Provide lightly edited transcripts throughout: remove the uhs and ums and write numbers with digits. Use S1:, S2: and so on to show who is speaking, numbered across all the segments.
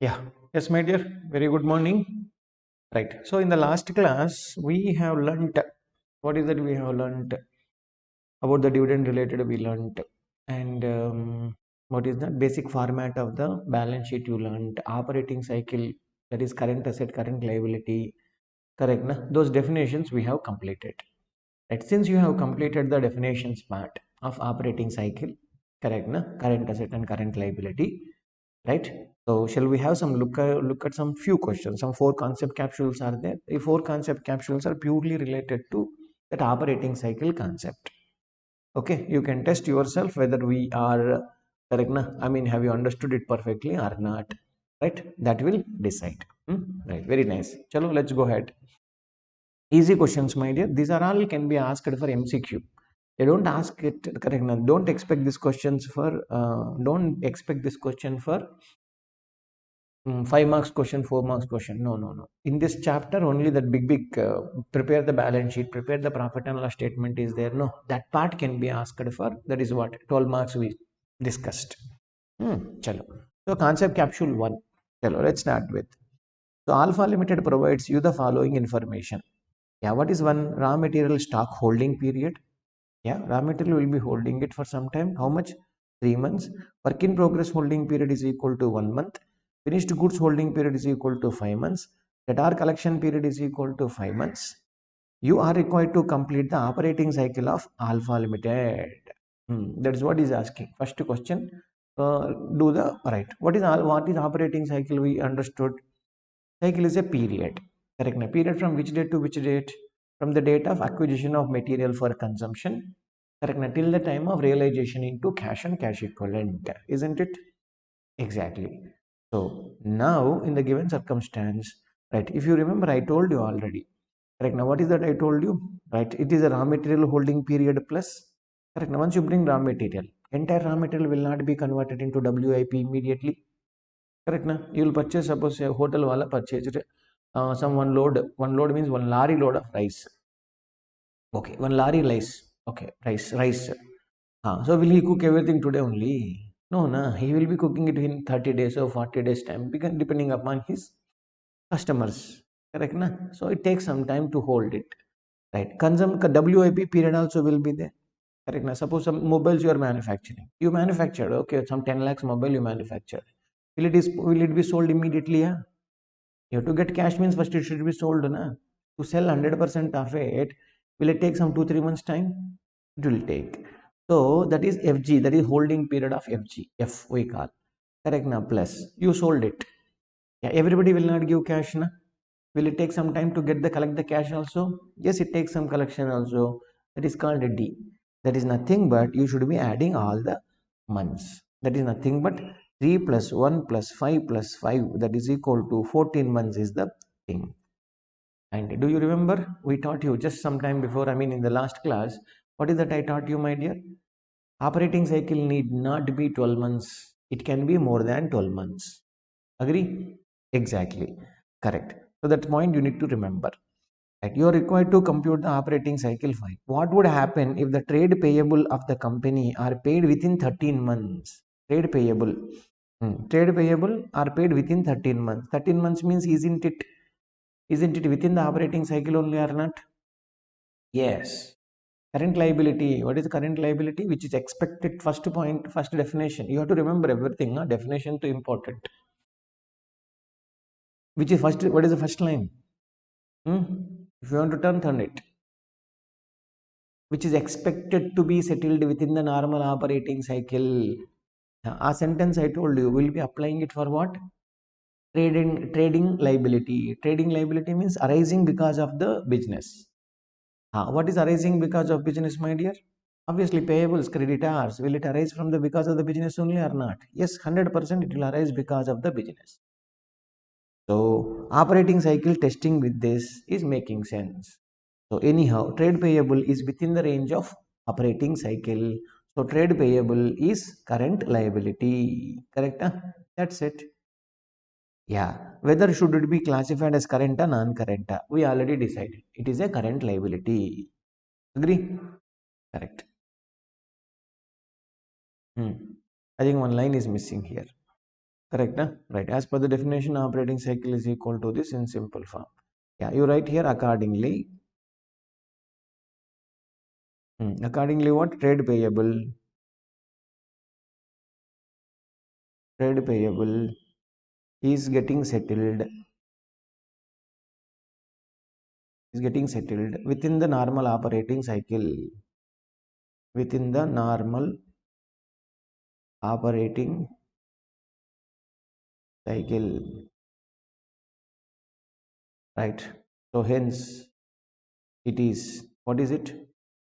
S1: Yeah, yes, my dear. Very good morning. Right. So, in the last class, we have learnt what is that we have learnt about the dividend related. We learnt and what is the basic format of the balance sheet. You learnt operating cycle, that is current asset, current liability. Correct. Na? Those definitions we have completed. Right. Since you have completed the definitions part of operating cycle, correct. Na? Current asset and current liability, right? So shall we have some look at some few questions? Some four concept capsules are there. The four concept capsules are purely related to that operating cycle concept. Okay, you can test yourself whether we are correct. Na? I mean, have you understood it perfectly or not? Right? That will decide. Right. Very nice. Chalo, let's go ahead. Easy questions, my dear. These are all can be asked for MCQ. They don't ask it correct. Na? Don't expect these questions for. Don't expect this question for 5 marks question, 4 marks question. No, no, no. In this chapter, only that big prepare the balance sheet, prepare the profit and loss statement is there. No, that part can be asked for. That is what 12 marks we discussed. Chalo. So concept capsule one. Chalo, let's start with. So Alpha Limited provides you the following information. Yeah, what is one raw material stock holding period? Yeah, raw material will be holding it for some time. How much? 3 months. Work in progress holding period is equal to 1 month. Finished goods holding period is equal to 5 months. Debtor collection period is equal to 5 months. You are required to complete the operating cycle of Alpha Limited. That is what is asking. First question. Do the right. What is operating cycle? We understood. Cycle is a period. Correct. Now, period from which date to which date? From the date of acquisition of material for consumption. Correct. Now, till the time of realization into cash and cash equivalent. Isn't it? Exactly. So now in the given circumstance, right? If you remember, I told you already. Correct. Now, what is that I told you? Right. It is a raw material holding period plus. Correct. Now, once you bring raw material, entire raw material will not be converted into WIP immediately. Correct. Now, you will purchase, suppose a hotel wala purchased some one load means one lorry load of rice. Okay, one lorry rice. Okay, rice. So will he cook everything today only? No, no, he will be cooking it in 30 days or 40 days time, depending upon his customers. Correct, na? So it takes some time to hold it. Right. WIP period also will be there. Correct, na? Suppose some mobiles you are manufacturing. You manufactured, okay, some 10 lakhs mobile you manufactured. Will it be sold immediately? Yeah? You have to get cash means first it should be sold. Na? To sell 100% of it, will it take some 2-3 months time? It will take. So that is FG, that is holding period of FG, F we call. Correct now, plus you sold it. Yeah, everybody will not give cash. Na? Will it take some time to collect the cash also? Yes, it takes some collection also. That is called a D. That is nothing but you should be adding all the months. That is nothing but 3 plus 1 plus 5 plus 5, that is equal to 14 months is the thing. And do you remember we taught you just some time before, I mean in the last class, what is that I taught you, my dear? Operating cycle need not be 12 months. It can be more than 12 months. Agree? Exactly. Correct. So that point you need to remember. Right? You are required to compute the operating cycle fine. What would happen if the trade payable of the company are paid within 13 months? Trade payable. Trade payable are paid within 13 months. 13 months means isn't it within the operating cycle only or not? Yes. Current liability. What is current liability? Which is expected first point, first definition. You have to remember everything. Definition too important. Which is first? What is the first line? If you want to turn it. Which is expected to be settled within the normal operating cycle. A sentence I told you will be applying it for what? Trading liability. Trading liability means arising because of the business. What is arising because of business, my dear? Obviously, payables, creditors. Will it arise from the because of the business only or not? Yes, 100% it will arise because of the business. So, operating cycle testing with this is making sense. So, anyhow, trade payable is within the range of operating cycle. So, trade payable is current liability. Correct? That's it. Yeah. Whether should it be classified as current or non-current? We already decided. It is a current liability. Agree? Correct. I think one line is missing here. Correct, na? Right. As per the definition, operating cycle is equal to this in simple form. Yeah, you write here accordingly. Accordingly, what? Trade payable is getting settled, within the normal operating cycle. Within the normal operating cycle, right? So hence it is, what is it?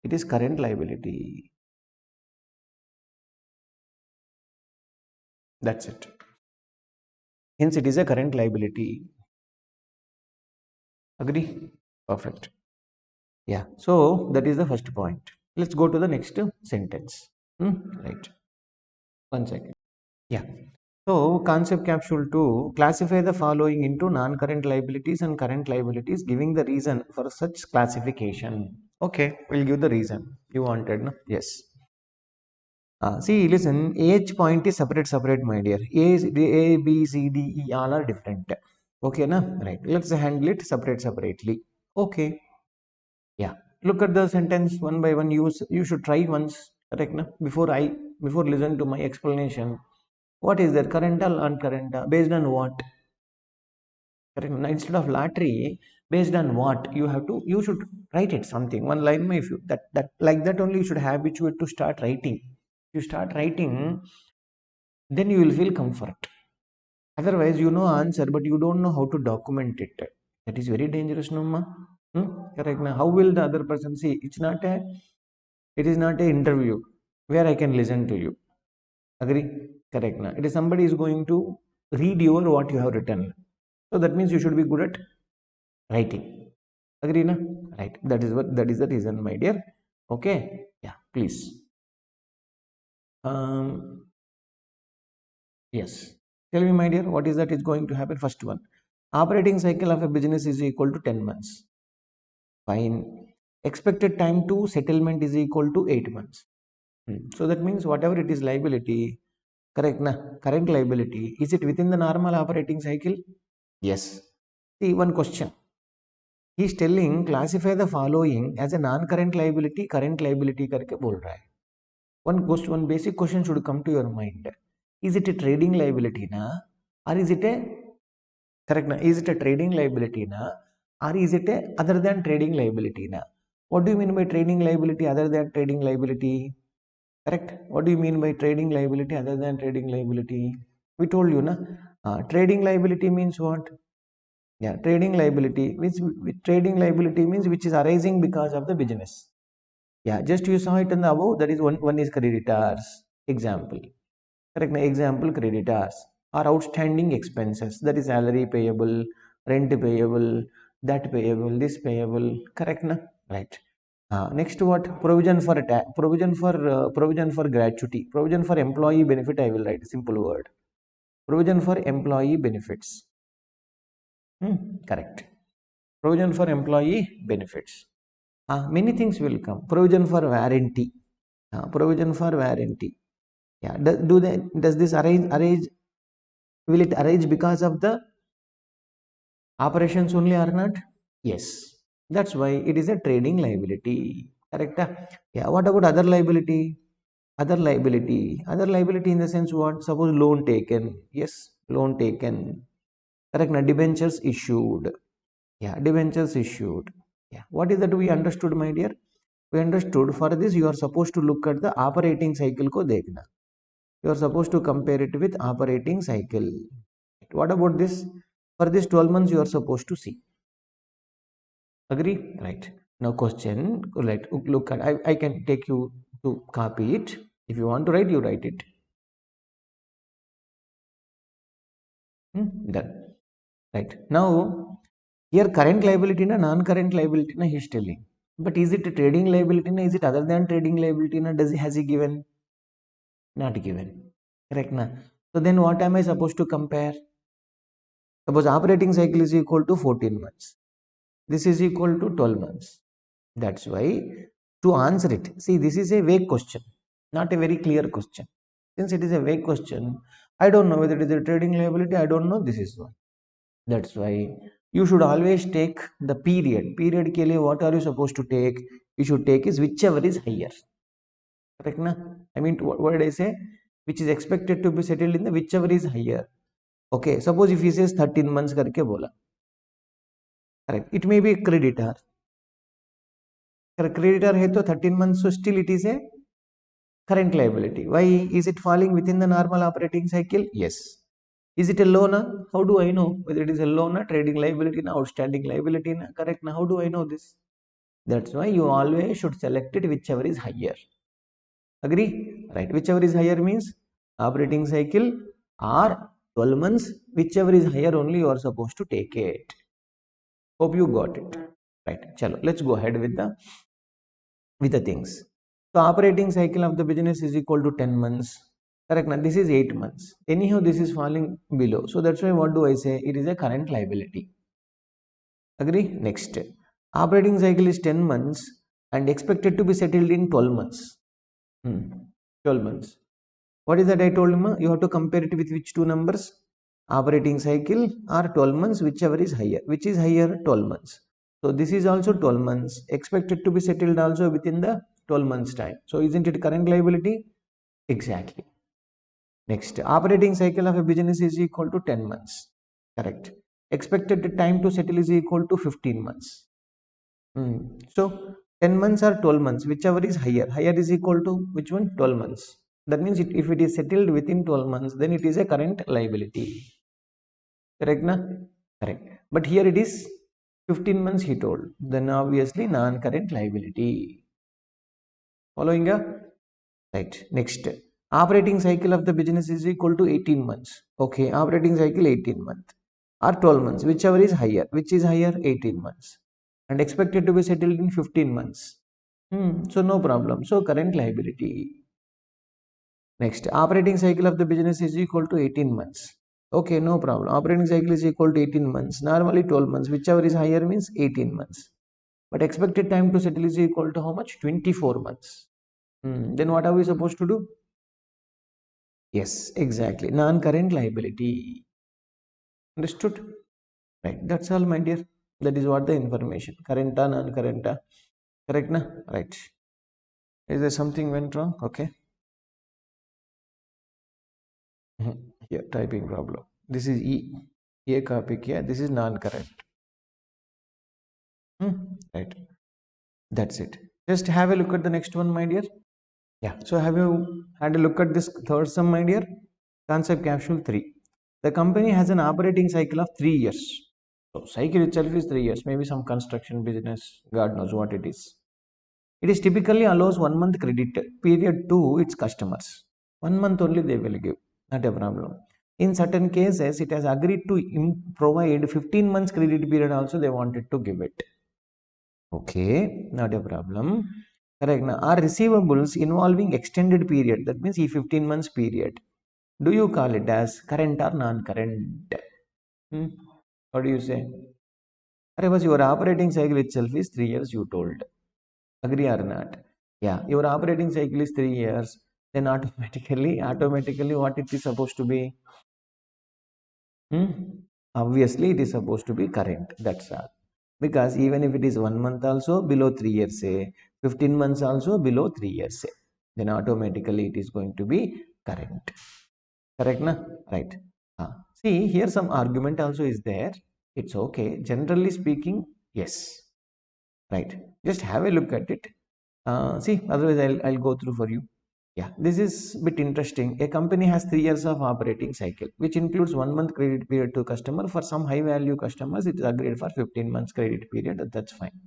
S1: It is current liability. That's it. Hence it is a current liability. Agree? Perfect. Yeah. So that is the first point. Let's go to the next sentence. Right. One second. Yeah. So concept capsule 2, classify the following into non-current liabilities and current liabilities, giving the reason for such classification. Okay, we'll give the reason you wanted, no? Yes. See, listen, age point is separate, my dear. A, B, C, D, E, all are different. Okay, na? Right. Let's handle it separately. Okay. Yeah. Look at the sentence one by one. You should try once, correct, na? Before listen to my explanation. What is that? Current or uncurrent? Based on what? Correct. Now, instead of lottery, based on what you should write it something one line. If you that like that only you should habituate to start writing. You start writing, then you will feel comfort. Otherwise, you know answer, but you don't know how to document it. That is very dangerous, no ma? Correct. Now, how will the other person see? It is not a interview where I can listen to you. Agree? Correct. Now, it is somebody is going to read your what you have written. So that means you should be good at writing. Agree, na? Right. That is the reason, my dear. Okay. Yeah. Please. Um. Yes. Tell me, my dear, what is that is going to happen? First one. Operating cycle of a business is equal to 10 months. Fine. Expected time to settlement is equal to 8 months. So that means whatever it is liability, correct na? Current liability, is it within the normal operating cycle? Yes. See, one question. He is telling classify the following as a non-current liability, current liability करके बोल रहा है. One basic question should come to your mind. Is it a trading liability na? Or is it a correct na? Is it a trading liability na? Or is it a other than trading liability na? What do you mean by trading liability other than trading liability? Correct. What do you mean by trading liability other than trading liability? We told you na. Trading liability means what? Yeah, trading liability. Trading liability means which is arising because of the business. Yeah, just you saw it in the above. That is one is creditors. Example. Correct. Now, example creditors are outstanding expenses. That is salary payable, rent payable, that payable, this payable. Correct. Na? Right. Next, what provision for gratuity, provision for employee benefit. I will write simple word. Provision for employee benefits. Correct. Provision for employee benefits. Many things will come. Provision for warranty. Provision for warranty. Yeah. Does this arise? Will it arise because of the operations only or not? Yes. That's why it is a trading liability. Correct? Yeah. What about other liability? Other liability. Other liability in the sense what? Suppose loan taken. Yes. Loan taken. Correct? Now, debentures issued. Yeah. Debentures issued. Yeah. What is that we understood, my dear? We understood for this you are supposed to look at the operating cycle ko dekhna. You are supposed to compare it with operating cycle. What about this? For this 12 months you are supposed to see. Agree? Right. Now question, right, look at, I can take you to copy it. If you want to write, you write it. Done. Right. Now, here current liability na non-current liability na he is telling. But is it a trading liability na? Is it other than trading liability na? Has he given? Not given. Correct na? So then what am I supposed to compare? Suppose operating cycle is equal to 14 months. This is equal to 12 months. That's why to answer it, see, this is a vague question, not a very clear question. Since it is a vague question, I don't know whether it is a trading liability. I don't know. This is one. That's why you should always take the period. Period ke liye what are you supposed to take? You should take is whichever is higher. Correct na? I mean, what did I say? Which is expected to be settled in the whichever is higher. Okay. Suppose if he says 13 months करके बोला. Correct. It may be a creditor. Creditor है तो 13 months, so still it is a current liability. Why is it falling within the normal operating cycle? Yes. Is it a loaner? How do I know whether it is a loaner, trading liability, na outstanding liability? Na? Correct. Now, how do I know this? That's why you always should select it whichever is higher. Agree? Right. Whichever is higher means operating cycle or 12 months. Whichever is higher only you are supposed to take it. Hope you got it. Right. Chalo. Let's go ahead with the things. So operating cycle of the business is equal to 10 months. Correct. Now this is 8 months. Anyhow, this is falling below. So that's why what do I say? It is a current liability. Agree? Next. Operating cycle is 10 months and expected to be settled in 12 months. 12 months. What is that I told you? You have to compare it with which two numbers? Operating cycle or 12 months, whichever is higher. Which is higher? 12 months. So this is also 12 months. Expected to be settled also within the 12 months time. So isn't it current liability? Exactly. Next, operating cycle of a business is equal to 10 months. Correct. Expected time to settle is equal to 15 months. So 10 months or 12 months, whichever is higher. Higher is equal to which one? 12 months. That means if it is settled within 12 months, then it is a current liability. Correct, na? Correct. But here it is 15 months he told. Then obviously non-current liability. Following a right. Next, operating cycle of the business is equal to 18 months. Okay, operating cycle 18 months or 12 months, whichever is higher. Which is higher? 18 months. And expected to be settled in 15 months. So no problem. So current liability. Next, operating cycle of the business is equal to 18 months. Okay, no problem. Operating cycle is equal to 18 months. Normally 12 months. Whichever is higher means 18 months. But expected time to settle is equal to how much? 24 months. Then what are we supposed to do? Yes, exactly. Non-current liability. Understood? Right. That's all, my dear. That is what the information. Current or non-current. Correct, na? Right. Is there something went wrong? Okay. Here, typing problem. This is E. A copy here. This is non-current. Right. That's it. Just have a look at the next one, my dear. Yeah. So have you had a look at this third sum, my dear? Concept capsule 3. The company has an operating cycle of 3 years. So cycle itself is 3 years. Maybe some construction business. God knows what it is. It is typically allows 1 month credit period to its customers. 1 month only they will give. Not a problem. In certain cases, it has agreed to provide 15 months credit period also they wanted to give it. Okay, not a problem. Correct. Now, are receivables involving extended period? That means 15 months period. Do you call it as current or non-current? What do you say? Was your operating cycle itself is 3 years, you told. Agree or not? Yeah, your operating cycle is 3 years. Then automatically, what it is supposed to be? Obviously, it is supposed to be current. That's all. Because even if it is 1 month also below 3 years, say 15 months also below 3 years, say, then automatically it is going to be current. Correct, na? Right. See, here some argument also is there. It's okay. Generally speaking, yes. Right. Just have a look at it. See, otherwise I'll go through for you. Yeah, this is a bit interesting. A company has 3 years of operating cycle, which includes 1 month credit period to customer. For some high value customers, it is agreed for 15 months credit period. That's fine.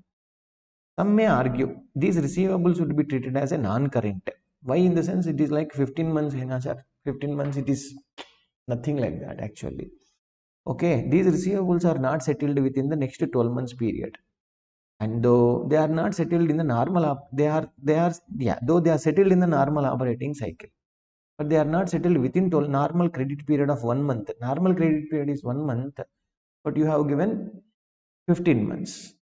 S1: Some may argue these receivables would be treated as a non-current. Why? In the sense it is like 15 months, 15 months, it is nothing like that actually. Okay, these receivables are not settled within the next 12 months period. And though they are not settled in the normal, though they are settled in the normal operating cycle, but they are not settled within normal credit period of 1 month. Normal credit period is 1 month, but you have given 15 months.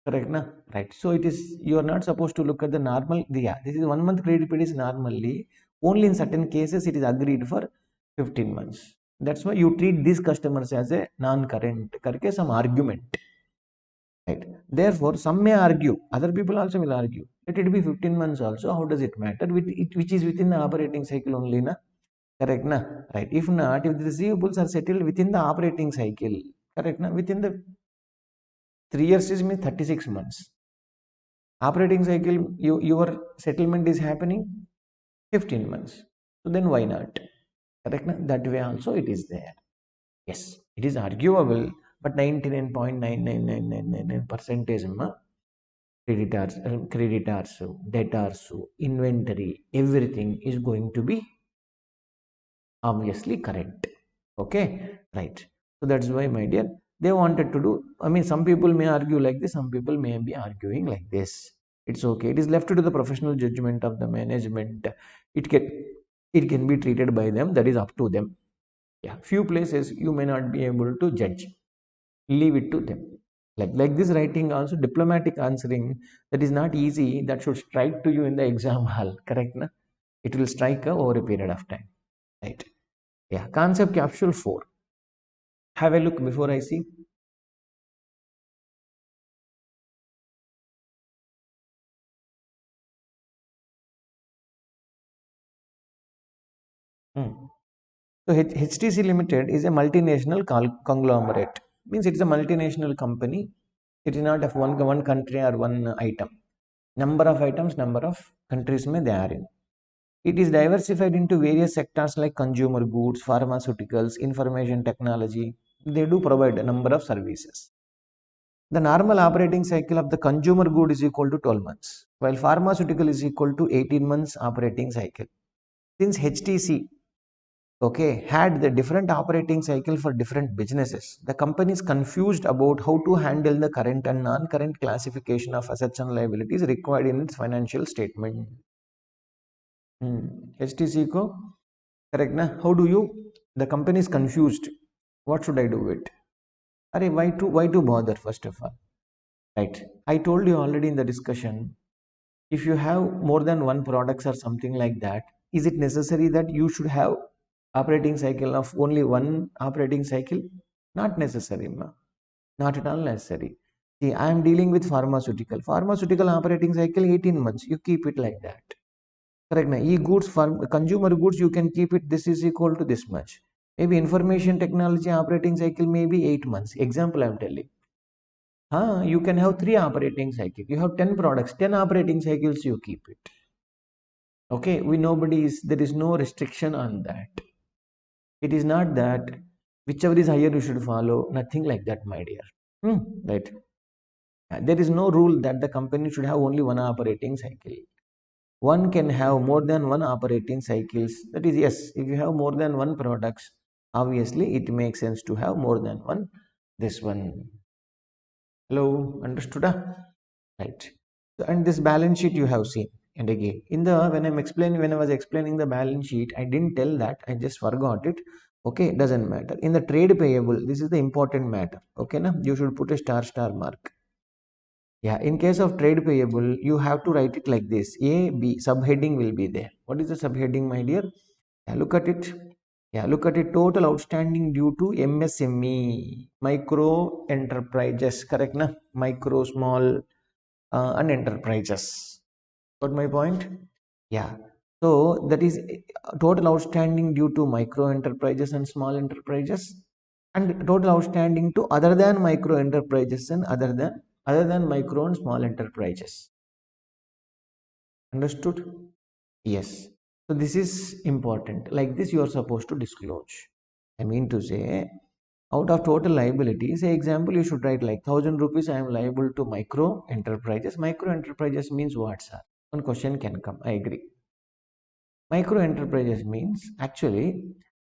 S1: Correct, na? Right. So it is, you are not supposed to look at the normal. Yeah, this is 1 month credit period is normally only in certain cases it is agreed for 15 months. That's why you treat these customers as a non-current करके some argument, right? Therefore some may argue, other people also will argue, let it be 15 months also, how does it matter, which is within the operating cycle only na, correct na, right? If not, if the receivables are settled within the operating cycle, correct na, within the 3 years is means 36 months operating cycle, your settlement is happening 15 months, so then why not, correct na? That way also it is there. Yes, it is arguable, but 99.99999 percentage creditors, debtors, inventory, everything is going to be obviously correct. Okay, right. So that's why, my dear, they wanted to do, I mean, some people may argue like this, some people may be arguing like this. It's okay, it is left to the professional judgment of the management. It can it can be treated by them, that is up to them. Yeah, few places you may not be able to judge, leave it to them. Like this writing also, diplomatic answering, that is not easy, that should strike to you in the exam hall, correct na? It will strike over a period of time, right? Yeah, concept capsule 4, have a look before I see. Hmm. So HTC Limited is a multinational conglomerate. Means it's a multinational company. It is not of one country or one item. Number of items, number of countries may they are in. It is diversified into various sectors like consumer goods, pharmaceuticals, information technology. They do provide a number of services. The normal operating cycle of the consumer good is equal to 12 months, while pharmaceutical is equal to 18 months operating cycle. Since HTC, okay, had the different operating cycle for different businesses, the company is confused about how to handle the current and non-current classification of assets and liabilities required in its financial statement. HTC ko, correct na? How do you, the company is confused, what should I do with it? Are why to bother, first of all, right? I told you already in the discussion, if you have more than one products or something like that, is it necessary that you should have operating cycle of only one operating cycle? Not necessary, ma. Not at all necessary. See, I am dealing with pharmaceutical operating cycle 18 months, you keep it like that, correct na? E-goods, consumer goods, you can keep it, this is equal to this much. Maybe information technology operating cycle may be 8 months, example I am telling. You can have 3 operating cycles. You have 10 products, 10 operating cycles, you keep it. Okay, there is no restriction on that. It is not that whichever is higher you should follow, nothing like that, my dear. Right. There is no rule that the company should have only one operating cycle. One can have more than one operating cycles. That is, yes, if you have more than one products, obviously it makes sense to have more than one. This one. Hello, understood? Right. So, and this balance sheet you have seen. And again, when I was explaining the balance sheet, I didn't tell that. I just forgot it. Okay, doesn't matter. In the trade payable, this is the important matter. Okay, now you should put a star mark. Yeah, in case of trade payable, you have to write it like this. A, B, subheading will be there. What is the subheading, my dear? Yeah, look at it. Yeah, look at it. Total outstanding due to MSME, micro enterprises, correct? Na? Micro, small, and enterprises. Got my point? Yeah. So that is total outstanding due to micro enterprises and small enterprises, and total outstanding to other than micro enterprises and other than micro and small enterprises. Understood? Yes. So this is important. Like this, you are supposed to disclose. I mean to say, out of total liability, say example, you should write like 1,000 rupees I am liable to micro enterprises. Micro enterprises means what, sir? One question can come. I agree. Micro enterprises means actually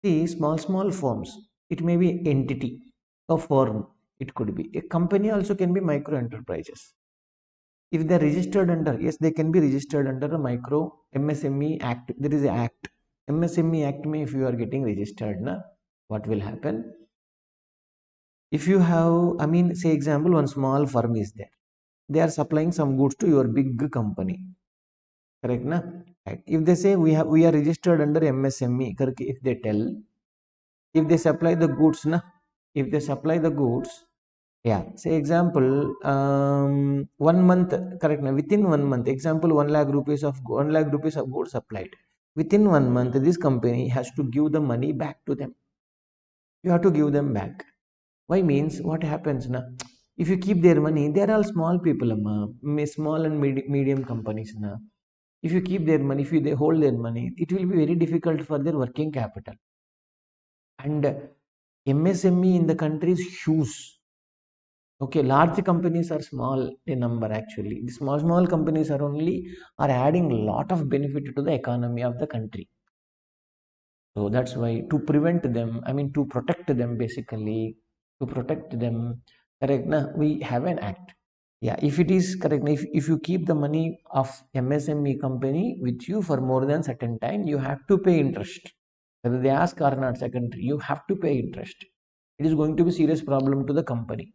S1: the small firms. It may be entity, a firm. It could be a company. Also can be micro enterprises. If they are registered under, yes, they can be registered under a micro MSME Act. There is a act. MSME Act may, if you are getting registered, na, what will happen? If you have, I mean, say example, one small firm is there. They are supplying some goods to your big company. Correct, na? Right. If they say we are registered under MSME, if they tell, If they supply the goods, na, if they supply the goods, yeah, say example, 1 month, correct, na, within 1 month, example, 1 lakh rupees of 1 lakh rupees of goods supplied. Within 1 month, this company has to give the money back to them. You have to give them back. Why means what happens now? If you keep their money, they are all small people, small and medium companies now. If you keep their money, if you they hold their money, it will be very difficult for their working capital. And MSME in the country is huge. Okay, large companies are small in number actually. The small companies are adding a lot of benefit to the economy of the country. So that's why to prevent them, I mean to protect them basically, to protect them, correct? Na, we have an act. Yeah, if it is correct, if you keep the money of MSME company with you for more than certain time, you have to pay interest. Whether they ask or not, secondary, you have to pay interest. It is going to be serious problem to the company.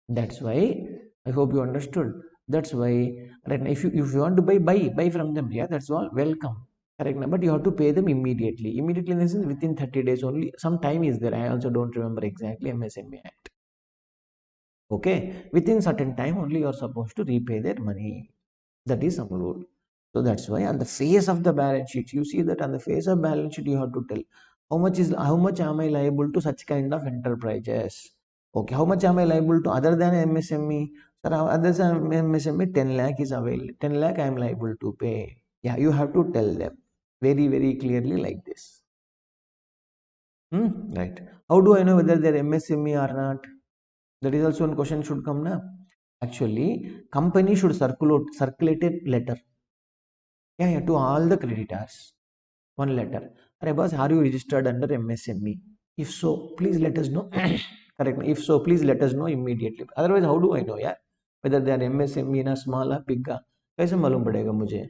S1: That's why I hope you understood. That's why right now, if you want to buy from them, yeah, that's all welcome. Correct. Now, but you have to pay them immediately. Immediately in the sense within 30 days only. Some time is there. I also don't remember exactly MSME Act. Okay. Within certain time only you are supposed to repay their money. That is some rule. So that's why on the face of the balance sheet, you see that on the face of balance sheet, you have to tell how much am I liable to such kind of enterprises. Okay, how much am I liable to other than MSME? Sir, other than MSME, 10 lakh is available. 10 lakh I am liable to pay. Yeah, you have to tell them very clearly like this. Right. How do I know whether they're MSME or not? That is also one question should come now. Actually, company should circulate a letter. Yeah, to all the creditors. One letter. Arey boss, are you registered under MSME? If so, please let us know. Correct. If so, please let us know immediately. Otherwise, how do I know? Yeah, whether they are MSME ना small or big का कैसे मालूम पड़ेगा मुझे?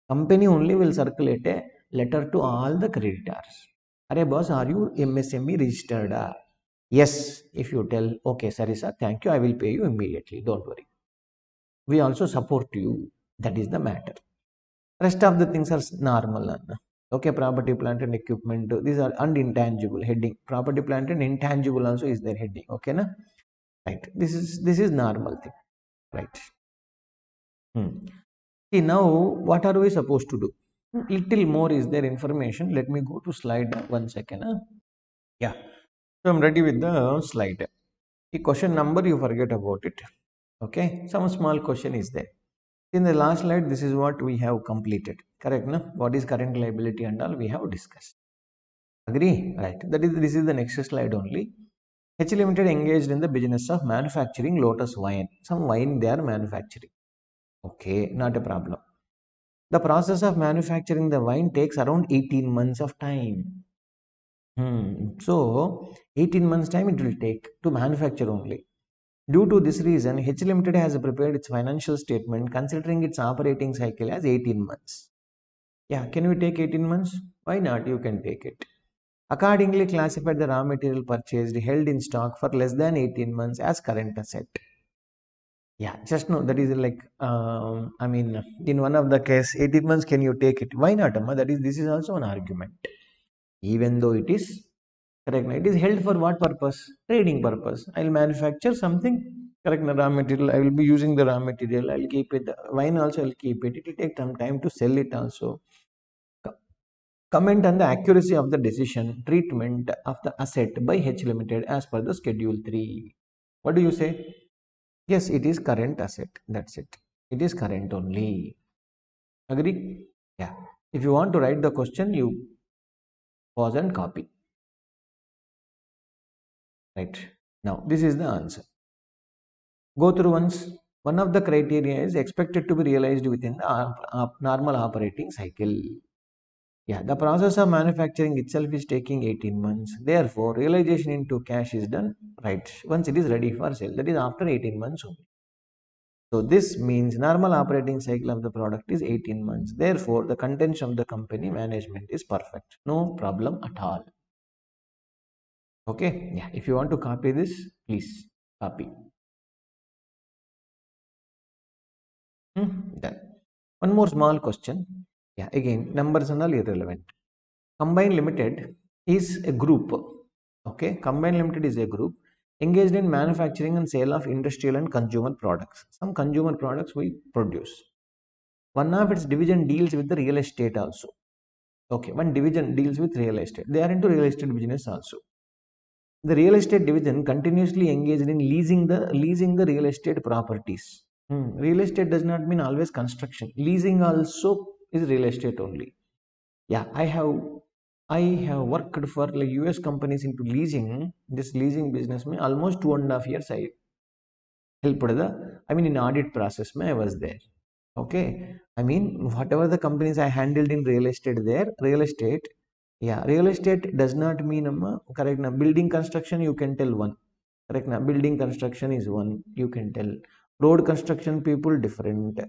S1: Company only will circulate a letter to all the creditors. Arey boss, are you MSME registered? Yes. If you tell, okay, sorry sir, thank you, I will pay you immediately. Don't worry. We also support you. That is the matter. Rest of the things are normal. Okay, property, plant and equipment. These are intangible heading. Property, plant and intangible also is their heading. Okay, na? Right. This is normal thing. Right. See now, what are we supposed to do? Little more is there information. Let me go to slide 1 second. Yeah. So I'm ready with the slide. The question number you forget about it. Okay. Some small question is there. In the last slide, this is what we have completed. Correct, no? What is current liability and all we have discussed. Agree? Right. This is the next slide only. H Limited engaged in the business of manufacturing lotus wine. Some wine they are manufacturing. Okay, not a problem. The process of manufacturing the wine takes around 18 months of time. So 18 months time it will take to manufacture only. Due to this reason, H Limited has prepared its financial statement considering its operating cycle as 18 months. Yeah, can we take 18 months? Why not? You can take it. Accordingly, classified the raw material purchased held in stock for less than 18 months as current asset. Yeah, just know that is like, I mean, in one of the case, 18 months, can you take it? Why not, Amma? This is also an argument. Even though it is correct, it is held for what purpose? Trading purpose. I'll manufacture something, correct, raw material. I will be using the raw material. I'll keep it. The wine also, I'll keep it. It will take some time to sell it also. Comment on the accuracy of the decision treatment of the asset by H Limited as per the Schedule 3. What do you say? Yes, it is current asset. That's it. It is current only. Agree? Yeah. If you want to write the question, you pause and copy. Right. Now, this is the answer. Go through once. One of the criteria is expected to be realized within the normal operating cycle. Yeah, the process of manufacturing itself is taking 18 months. Therefore, realization into cash is done right once it is ready for sale. That is after 18 months only. So this means normal operating cycle of the product is 18 months. Therefore, the contents of the company management is perfect. No problem at all. Okay. Yeah. If you want to copy this, please copy. Done. One more small question. Yeah. Again, numbers and all irrelevant. Combined Limited is a group. Okay, combined limited is a group engaged in manufacturing and sale of industrial and consumer products. Some consumer products we produce. One of its division deals with the real estate also. Okay, one division deals with real estate. They are into real estate business also. The real estate division continuously engaged in leasing the real estate properties. Real estate does not mean always construction. Leasing also is real estate only. Yeah, I have worked for like US companies into leasing. This leasing business me almost 2.5 years I helped in audit process I was there. Okay. I mean, whatever the companies I handled in real estate there, real estate, yeah, real estate does not mean correct now. Building construction you can tell one. Correct now. Building construction is one, you can tell. Road construction people different.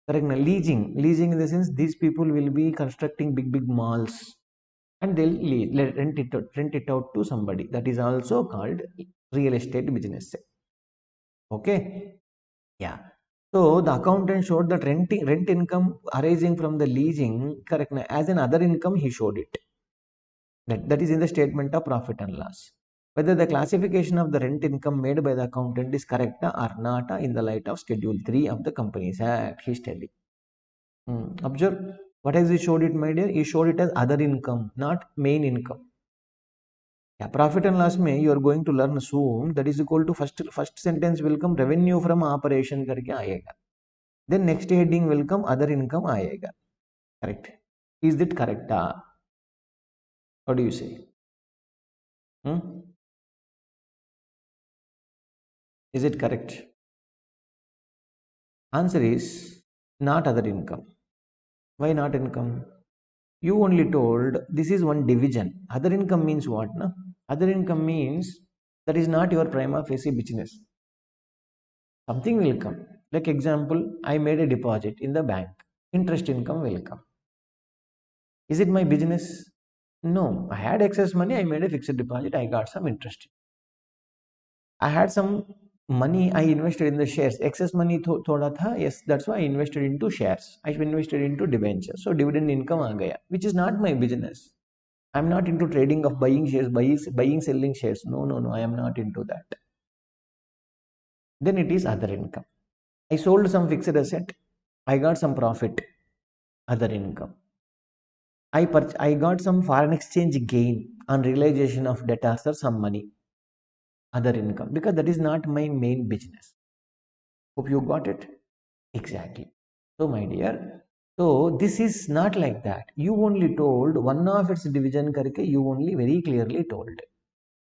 S1: Correct now. Leasing in the sense these people will be constructing big malls and they'll rent it out to somebody. That is also called real estate business. Okay. Yeah. So the accountant showed that rent income arising from the leasing, correct, as an other income he showed it. That is in the statement of profit and loss. Whether the classification of the rent income made by the accountant is correct or not in the light of Schedule 3 of the Companies Act, he's telling. Observe, what has he showed it, my dear? He showed it as other income, not main income. Yeah, profit and loss में you are going to learn soon. That is equal to first sentence will come revenue from operation करके आएगा. Then next heading will come other income आएगा. Correct? Is it correct? What do you say? Is it correct? Answer is not other income. Why not income? You only told this is one division. Other income means what? No? Other income means that is not your prima facie business. Something will come. Like example, I made a deposit in the bank. Interest income will come. Is it my business? No. I had excess money. I made a fixed deposit. I got some interest. I had some money. I invested in the shares. Excess money thoda tha. Yes, that's why I invested into shares. I invested into debentures. So dividend income aa gaya, which is not my business. I'm not into trading of buying shares, buying, selling shares. No. I am not into that. Then it is other income. I sold some fixed asset. I got some profit. Other income. I got some foreign exchange gain on realization of debtors or some money. Other income, because that is not my main business. Hope you got it. Exactly. So my dear, so this is not like that. You only told one of its division karke, you only very clearly told.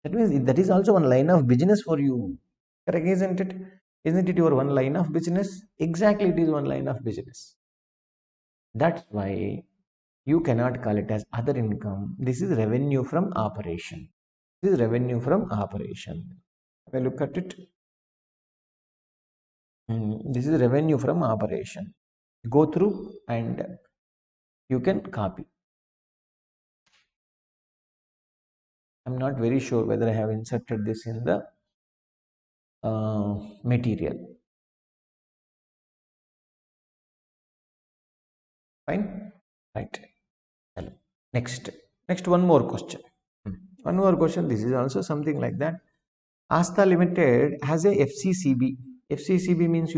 S1: That means that is also one line of business for you. Correct, isn't it? Isn't it your one line of business? Exactly, it is one line of business. That's why you cannot call it as other income. This is revenue from operation. This is revenue from operation. Have a look at it. This is revenue from operation. Go through and you can copy. I'm not very sure whether I have inserted this in the material. Fine. Right. Next one more question. One more question. This is also something like that. Asta Limited has a FCCB. FCCB means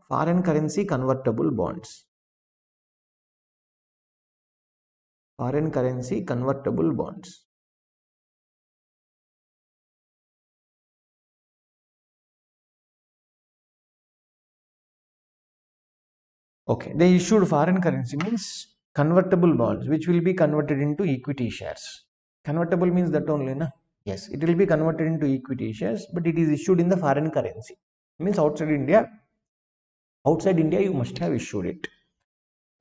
S1: foreign currency convertible bonds. Foreign currency convertible bonds. Okay, they issued foreign currency means convertible bonds, which will be converted into equity shares. Convertible means that only, na? Yes, it will be converted into equity shares, but it is issued in the foreign currency. Means outside India, you must have issued it.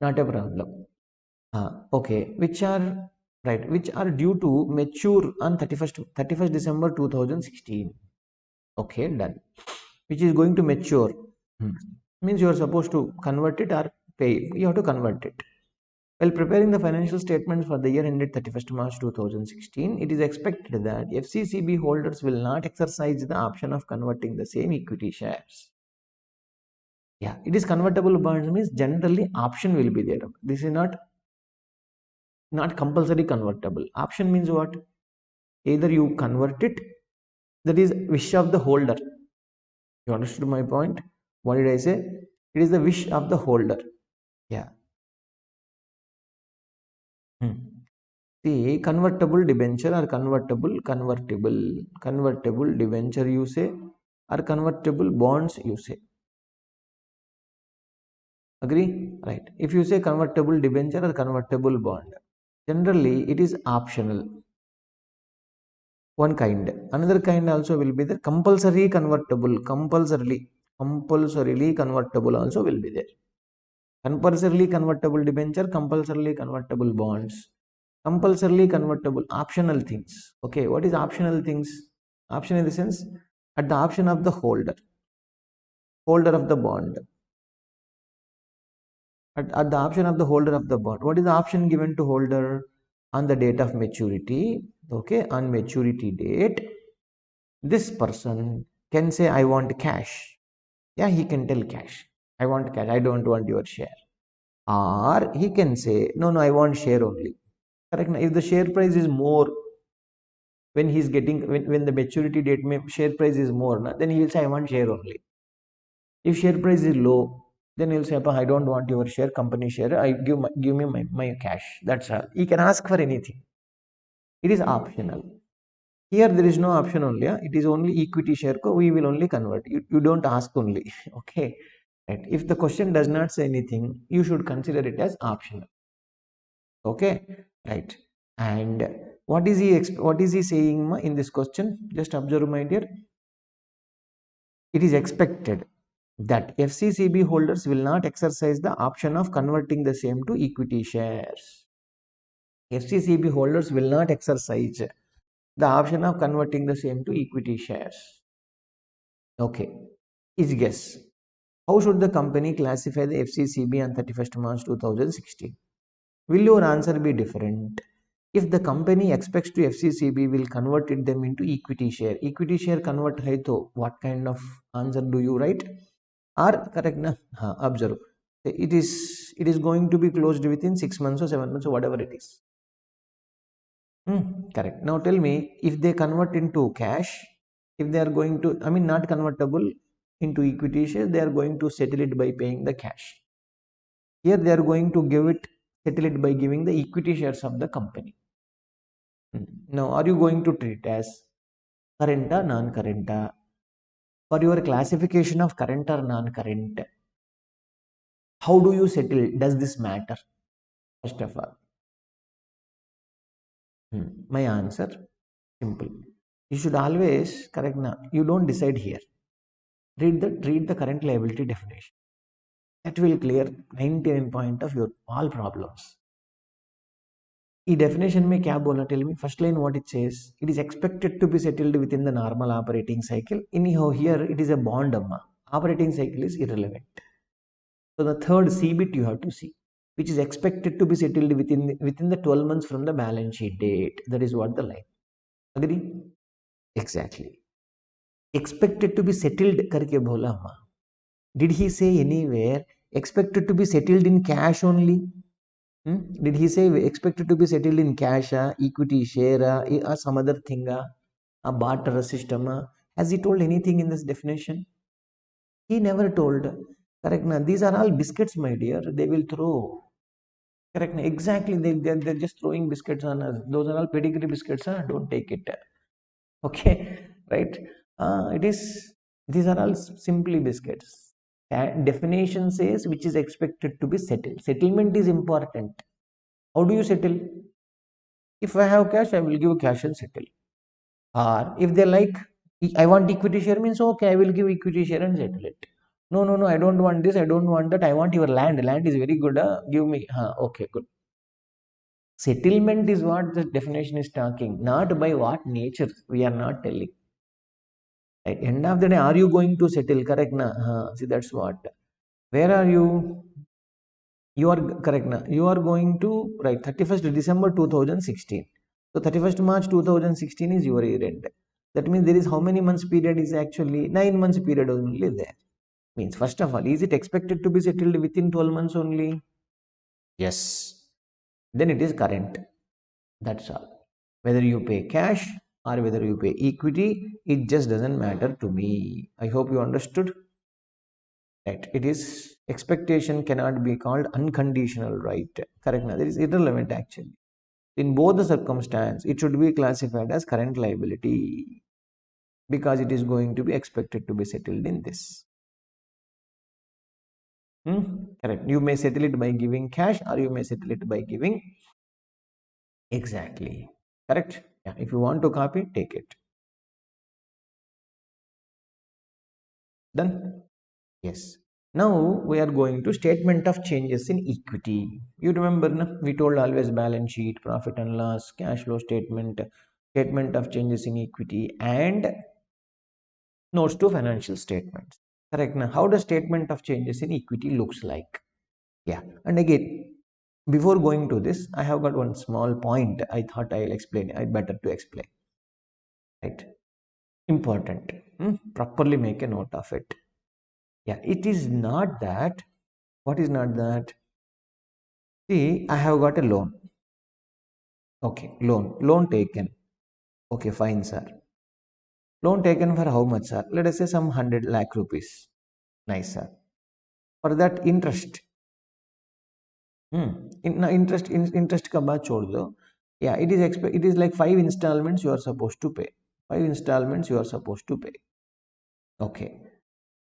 S1: Not a problem. Okay, which are due to mature on 31st December 2016. Okay, done. Which is going to mature. Means you are supposed to convert it or pay. You have to convert it. While preparing the financial statements for the year ended 31st March 2016, it is expected that FCCB holders will not exercise the option of converting the same equity shares. Yeah, it is convertible bonds means generally option will be there. This is not compulsory convertible. Option means what? Either you convert it, that is wish of the holder. You understood my point? What did I say? It is the wish of the holder. Yeah. Hmm. See, convertible debenture or convertible debenture you say, or convertible bonds you say. Agree? Right. If you say convertible debenture or convertible bond, generally it is optional. One kind. Another kind also will be the compulsory convertible. Compulsorily convertible also will be there. Compulsorily convertible debenture, compulsorily convertible bonds, compulsorily convertible optional things. Okay, what is optional things? Option in the sense at the option of the holder of the bond. At the option of the holder of the bond. What is the option given to holder? On the date of maturity? Okay, on maturity date, this person can say, I want cash. Yeah, he can tell cash. I want cash. I don't want your share. Or he can say, no, no, I want share only. Correct. If the share price is more, when he's getting, when the maturity date share price is more, then he will say, I want share only. If share price is low, then he'll say, I don't want your share, company share. I give me my cash. That's all. He can ask for anything. It is optional. Here there is no option only. It is only equity share. We will only convert. You don't ask only. Okay. Right. If the question does not say anything, you should consider it as optional. Okay. Right. And what is he saying in this question? Just observe, my dear. It is expected that FCCB holders will not exercise the option of converting the same to equity shares. FCCB holders will not exercise the option of converting the same to equity shares. Okay. Each guess. How should the company classify the FCCB on 31st March 2016? Will your answer be different? If the company expects to FCCB will convert them into equity share. Equity share convert hai to what kind of answer do you write? Or correct na? Observe. It is going to be closed within 6 months or 7 months or whatever it is. Correct. Now tell me, if they convert into cash, if they are going to, I mean not convertible into equity share, they are going to settle it by paying the cash. Here they are going to settle it by giving the equity shares of the company. Now, are you going to treat as current or non-current? For your classification of current or non-current, how do you settle? Does this matter? First of all, my answer simple. You should always correct now. You don't decide here. Read the current liability definition. That will clear 99% of your all problems. E definition में क्या बोला? Tell me. First line what it says. It is expected to be settled within the normal operating cycle. Anyhow, here it is a bond. Operating cycle is irrelevant. So the third C bit you have to see, which is expected to be settled within the 12 months from the balance sheet date. That is what the line. Agree? Exactly. Expected to be settled करके बोला अम्मा. Did he say anywhere expected to be settled in cash only? Did he say expected to be settled in cash, equity share, or some other thing, a barter system? Has he told anything in this definition? He never told. Correct. Now, these are all biscuits, my dear. They will throw. Correct. Now, exactly. They're just throwing biscuits on us. Those are all pedigree biscuits. Don't take it. Okay. Right. It is. These are all simply biscuits. Definition says which is expected to be settled. Settlement is important. How do you settle? If I have cash, I will give cash and settle. Or if they like, I want equity share means okay, I will give equity share and settle it. No, no, no, I don't want this, I don't want that, I want your land. Land is very good, give me. Okay, good. Settlement is what the definition is talking, not by what nature we are not telling. At end of the day, are you going to settle? Correct, na? See, that's what. Where are you? You are correct now. You are going to write 31st December 2016. So 31st March 2016 is your year end. That means there is how many months period is actually 9 months period only there. Means first of all, is it expected to be settled within 12 months only? Yes. Then it is current. That's all. Whether you pay cash or whether you pay equity, it just doesn't matter to me. I hope you understood. Right. It is expectation cannot be called unconditional right. Correct. Now, that is irrelevant actually. In both the circumstance, it should be classified as current liability because it is going to be expected to be settled in this. Correct. You may settle it by giving cash or you may settle it by giving exactly. Correct. Yeah. If you want to copy, take it. Done. Yes. Now we are going to statement of changes in equity. You remember, na? We told always balance sheet, profit and loss, cash flow statement, statement of changes in equity, and notes to financial statements. Correct. Now, how the statement of changes in equity looks like? Yeah. And again, before going to this, I have got one small point. I thought I'll explain. I better to explain. Right. Important. Properly make a note of it. Yeah. It is not that. What is not that? See, I have got a loan. Okay, loan taken. Okay, fine, sir. Loan taken for how much, sir? Let us say some 100 lakh rupees. Nice, sir. For that interest. Interest का बात छोड़ दो. Yeah, it is like 5 installments you are supposed to pay. 5 installments you are supposed to pay. Okay.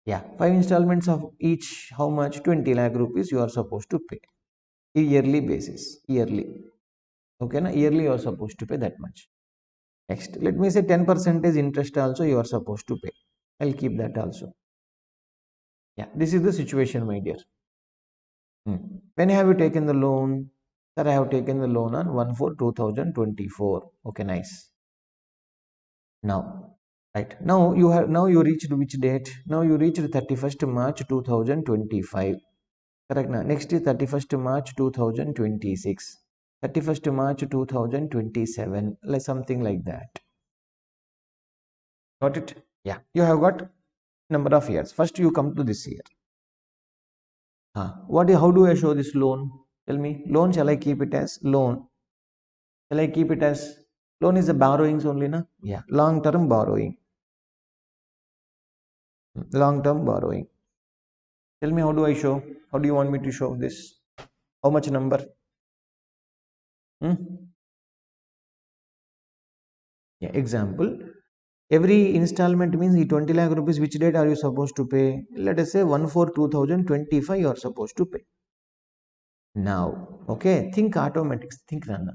S1: Yeah, 5 installments of each how much? 20 lakh rupees you are supposed to pay. Yearly basis. Yearly. Okay, na? Yearly you are supposed to pay that much. Next, let me say 10% interest also you are supposed to pay. I'll keep that also. Yeah, this is the situation, my dear. When have you taken the loan? Sir, I have taken the loan on 1/4/2024. Okay, nice. Now, right. Now you reached which date? Now you reached 31st March 2025. Correct now. Next is 31st March 2026. 31st March 2027. Like something like that. Got it? Yeah. You have got number of years. First you come to this year. How do I show this loan? Tell me. Loan, shall I keep it as loan? Shall I keep it as loan is the borrowings only, na? Yeah. Long term borrowing. Long term borrowing. Tell me, how do I show? How do you want me to show this? How much number? Yeah. Example. Every installment means the 20 lakh rupees. Which date are you supposed to pay? Let us say 1/4/2025 you are supposed to pay. Now, okay, think automatics. Think Nana.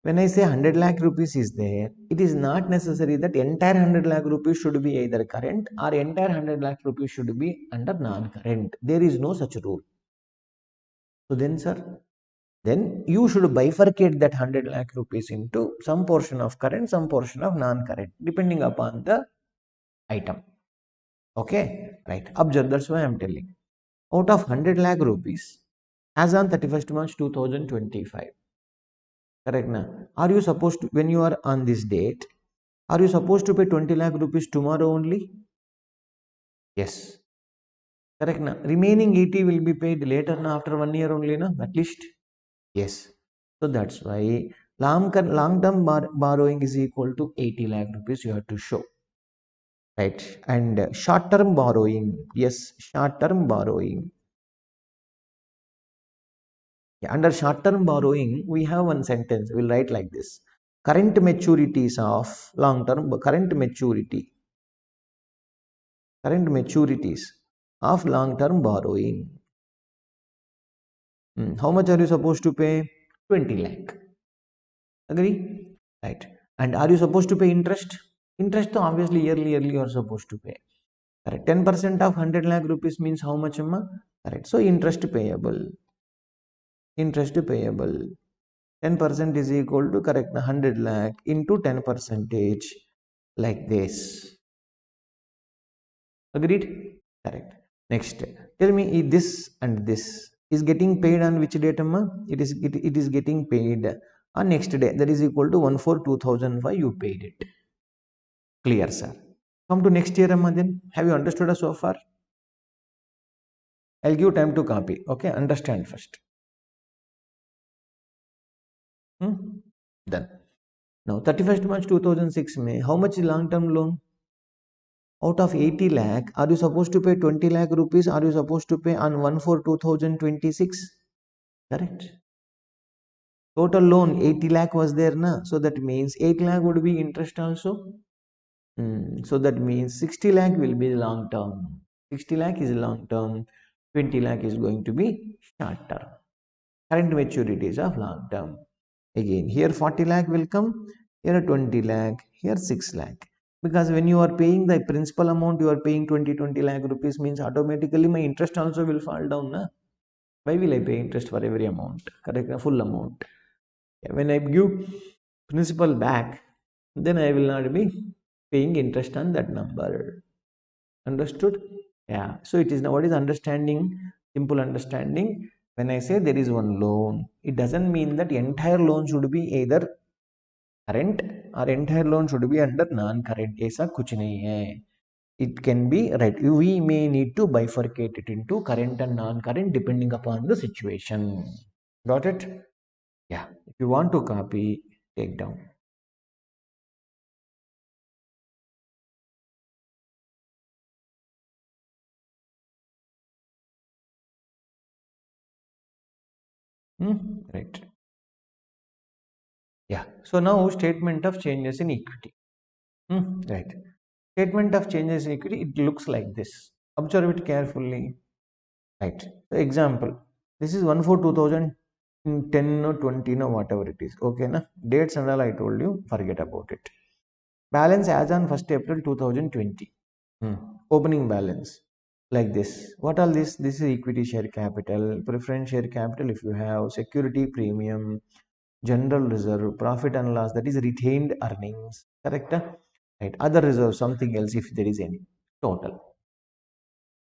S1: When I say 100 lakh rupees is there, it is not necessary that entire 100 lakh rupees should be either current or entire 100 lakh rupees should be under non-current. There is no such rule. So then, sir, then you should bifurcate that 100 lakh rupees into some portion of current, some portion of non-current, depending upon the item. Okay, right. Observe, that's why I am telling. Out of 100 lakh rupees, as on 31st March 2025, correct now? Are you supposed to, when you are on this date, are you supposed to pay 20 lakh rupees tomorrow only? Yes. Correct now. Remaining 80 will be paid later now after 1 year only, na? At least. Yes. So that's why long-term borrowing is equal to 80 lakh rupees you have to show. Right. And short-term borrowing. Yes, short-term borrowing. Yeah, under short-term borrowing, we have one sentence. We'll write like this. Current maturities of long-term, current maturities of long-term borrowing. How much are you supposed to pay? 20 lakh. Agree? Right. And are you supposed to pay interest? Interest, obviously, yearly you are supposed to pay. Correct. 10% of 100 lakh rupees means how much, Amma? Correct. So, interest payable. Interest payable. 10% is equal to, correct, 100 lakh into 10 percentage, like this. Agreed? Correct. Next, tell me if this and this is getting paid on which date, Amma? It is getting paid on next day. That is equal to 1/4/2005. You paid it. Clear, sir. Come to next year, Amma. Then have you understood us so far? I'll give time to copy. Okay, understand first. Done. Now 31st March 2006 May, how much is long term loan? Out of 80 lakh, are you supposed to pay 20 lakh rupees? Are you supposed to pay on 1 for 2026? Correct. Total loan 80 lakh was there na, so that means 8 lakh would be interest also. So that means 60 lakh will be long term. 60 lakh is long term. 20 lakh is going to be short term. Current maturities of long term. Again, here 40 lakh will come, here 20 lakh, here 6 lakh. Because when you are paying the principal amount, you are paying 20 lakh rupees, means automatically my interest also will fall down. Na? Why will I pay interest for every amount? Correct, full amount. When I give principal back, then I will not be paying interest on that number. Understood? Yeah. So it is now what is understanding, simple understanding. When I say there is one loan, it doesn't mean that entire loan should be either current or entire loan should be under non-current. ऐसा कुछ नहीं है. It can be right. We may need to bifurcate it into current and non-current depending upon the situation. Got it? Yeah. If you want to copy, take down. Right. Yeah. So now statement of changes in equity. Right. Statement of changes in equity, it looks like this. Observe it carefully. Right. So example, this is 1 for 2010 or 20 or whatever it is. Okay, na? Dates and all I told you, forget about it. Balance as on 1st April 2020. Opening balance like this. What all this? This is equity share capital, preference share capital if you have, security premium, general reserve, profit and loss, that is retained earnings. Correct? Right. Other reserve, something else if there is any. Total.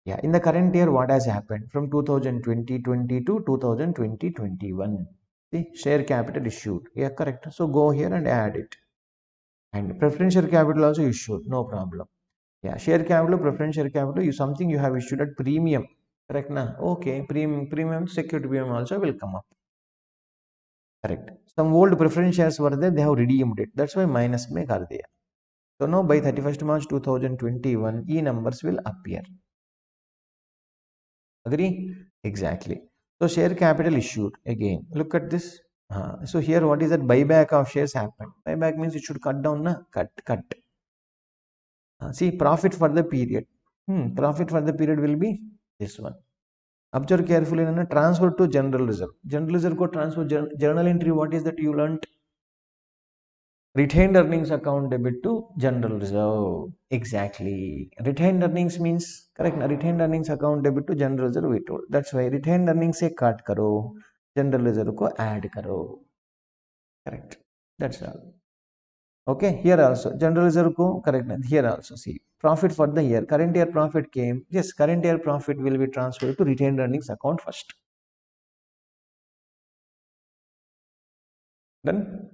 S1: Yeah, in the current year, what has happened from 2020 to 2020-21? See, share capital issued. Yeah, correct. So go here and add it. And preferential capital also issued, no problem. Yeah, share capital, preferential capital, you something you have issued at premium. Correct na? Okay, premium security premium also will come up. Correct. Some old preference shares were there, they have redeemed it. That's why minus mein kar diya. So now by 31st March 2021, E numbers will appear. Agree? Exactly. So share capital issued again. Look at this. So here what is that buyback of shares happened? Buyback means it should cut down, na? Cut. See profit for the period. Profit for the period will be this one. Observe carefully. Na? Transfer to general reserve. General reserve ko transfer journal entry. What is that you learnt? Retained earnings account debit to general reserve. Exactly. Retained earnings means correct. Retained earnings account debit to general reserve we told. That's why retained earnings se cut karo. General reserve ko add karo. Correct. That's all. Okay. Here also general reserve ko correct. Here also see profit for the year. Current year profit came. Yes. Current year profit will be transferred to retained earnings account first. Then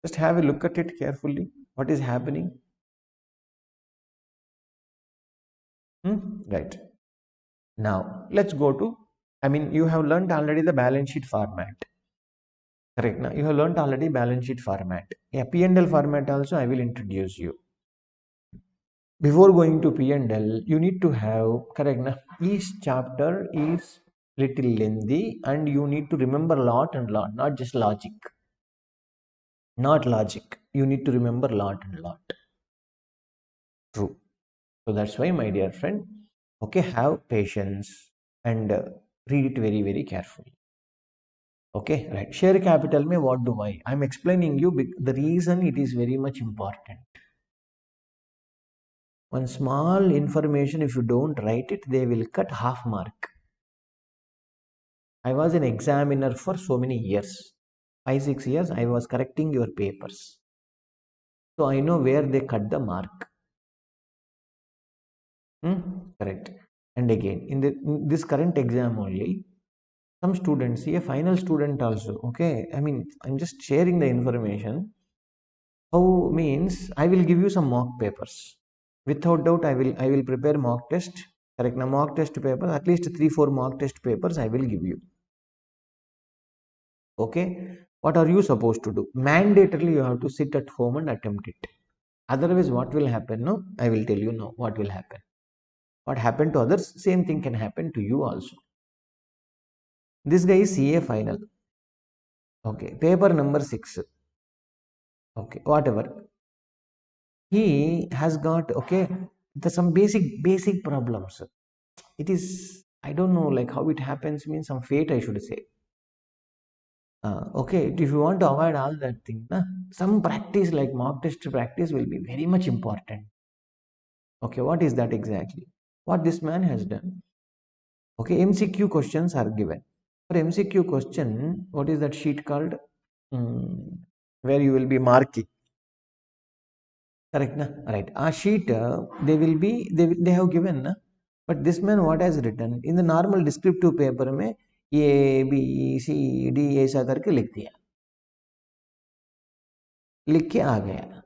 S1: just have a look at it carefully. What is happening? Right. Now, let's go to, you have learned already the balance sheet format. Correct. Now, you have learned already balance sheet format. Yeah, P&L format also I will introduce you. Before going to P&L, you need to have, correct. Now, each chapter is little lengthy and you need to remember lot and lot, not just logic. Not logic. You need to remember lot and lot. True. So that's why, my dear friend, okay, have patience and read it very, very carefully. Okay, right. Share capital mein what do I? I'm explaining you the reason it is very much important. One small information, if you don't write it, they will cut half mark. I was an examiner for so many years. 5-6 years I was correcting your papers. So I know where they cut the mark. Correct. And again, in this current exam only, some students, see a final student also, okay, I'm just sharing the information. How means I will give you some mock papers. Without doubt, I will prepare mock test. Correct. Now mock test papers, at least 3-4 mock test papers I will give you. Okay. What are you supposed to do? Mandatorily, you have to sit at home and attempt it. Otherwise, what will happen? No, I will tell you now what will happen. What happened to others, same thing can happen to you also. This guy is CA final. Okay, paper number 6. Okay, whatever. He has got, okay, there's some basic problems. It is, I don't know, like how it happens, means some fate, I should say. Okay, if you want to avoid all that thing, some practice like mock test practice will be very much important. Okay, what is that exactly? What this man has done? Okay, MCQ questions are given. For MCQ question, what is that sheet called? Where you will be marking. Correct, na? Right. A sheet, they will be, they have given, na? But this man what has written? In the normal descriptive paper में A, B, C, D ऐसा करके लिख दिया. लिख के आ गया.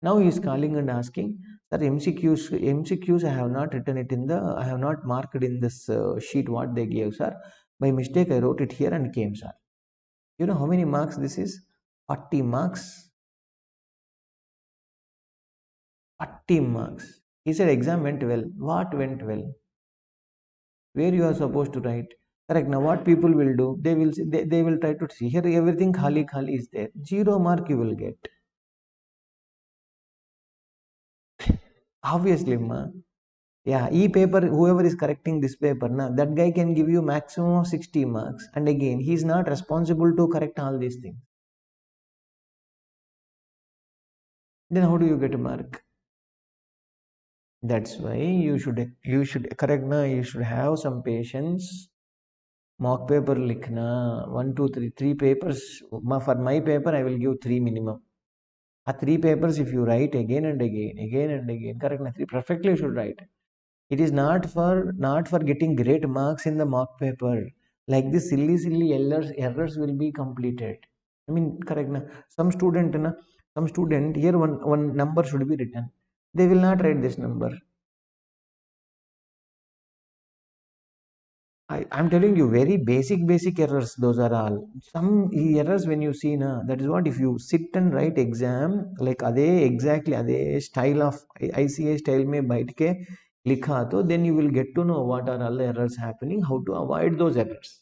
S1: Now he is calling and asking, sir, MCQs I have not written it in the, I have not marked in this sheet what they gave, sir. By mistake I wrote it here and came, sir. You know how many marks this is? 40 marks. 40 marks. He said exam went well. What went well? Where you are supposed to write? Correct. Now what people will do? They will try to see here everything khali is there. 0 mark you will get. Obviously, ma. Yeah, e-paper, whoever is correcting this paper, that guy can give you maximum of 60 marks. And again, he is not responsible to correct all these things. Then how do you get a mark? That's why you should correct na. You should have some patience. Mock paper likhna 1, 2, 3, 3 papers. For my paper, I will give 3 minimum. 3 papers, if you write again and again, correct na? 3 perfectly you should write. It is not for getting great marks in the mock paper. Like this silly errors will be completed. I mean, correct na? Some student here one number should be written. They will not write this number. I'm telling you, very basic errors. Those are all. Some errors when you see na, that is what if you sit and write exam like exactly ade style of ICA style में बैठ के लिखा तो then you will get to know what are all the errors happening, how to avoid those errors.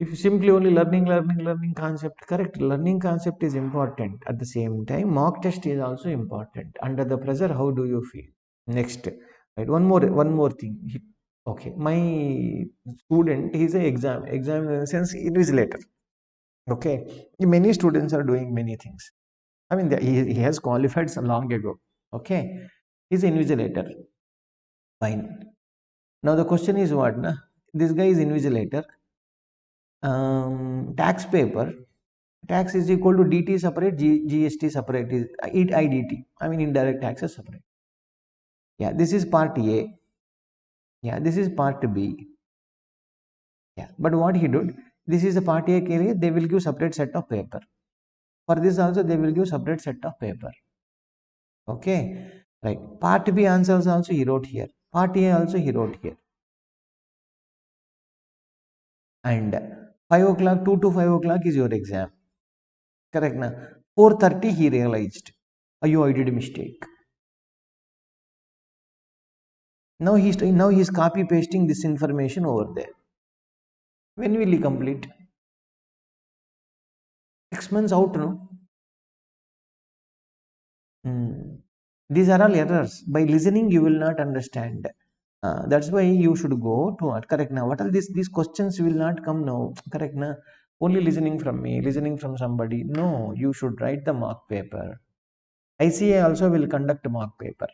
S1: If you simply only learning concept, correct. Learning concept is important. At the same time, mock test is also important. Under the pressure, how do you feel? Next, right? One more thing. Okay, my student, he's a exam in the sense invigilator. Okay, many students are doing many things. I mean, he has qualified so long ago. Okay, he's an invigilator. Fine. Now the question is what? Na? This guy is invigilator. Tax paper. Tax is equal to DT separate, GST separate is IDT. I mean indirect taxes separate. Yeah, this is part A. Yeah, this is part B. Yeah, but what he did, this is the part A के they will give separate set of paper. For this also they will give separate set of paper. Okay, right. Part B answers also he wrote here. Part A also he wrote here. And 5 o'clock, 2 to 5 o'clock is your exam. Correct na? 4:30 he realized, I did a mistake. Now he's copy pasting this information over there. When will he complete? 6 months out, no? These are all errors. By listening, you will not understand. That's why you should go to what? Correct now. What are these questions will not come now. Correct now. Only listening from me, listening from somebody. No, you should write the mock paper. ICA also will conduct mock paper.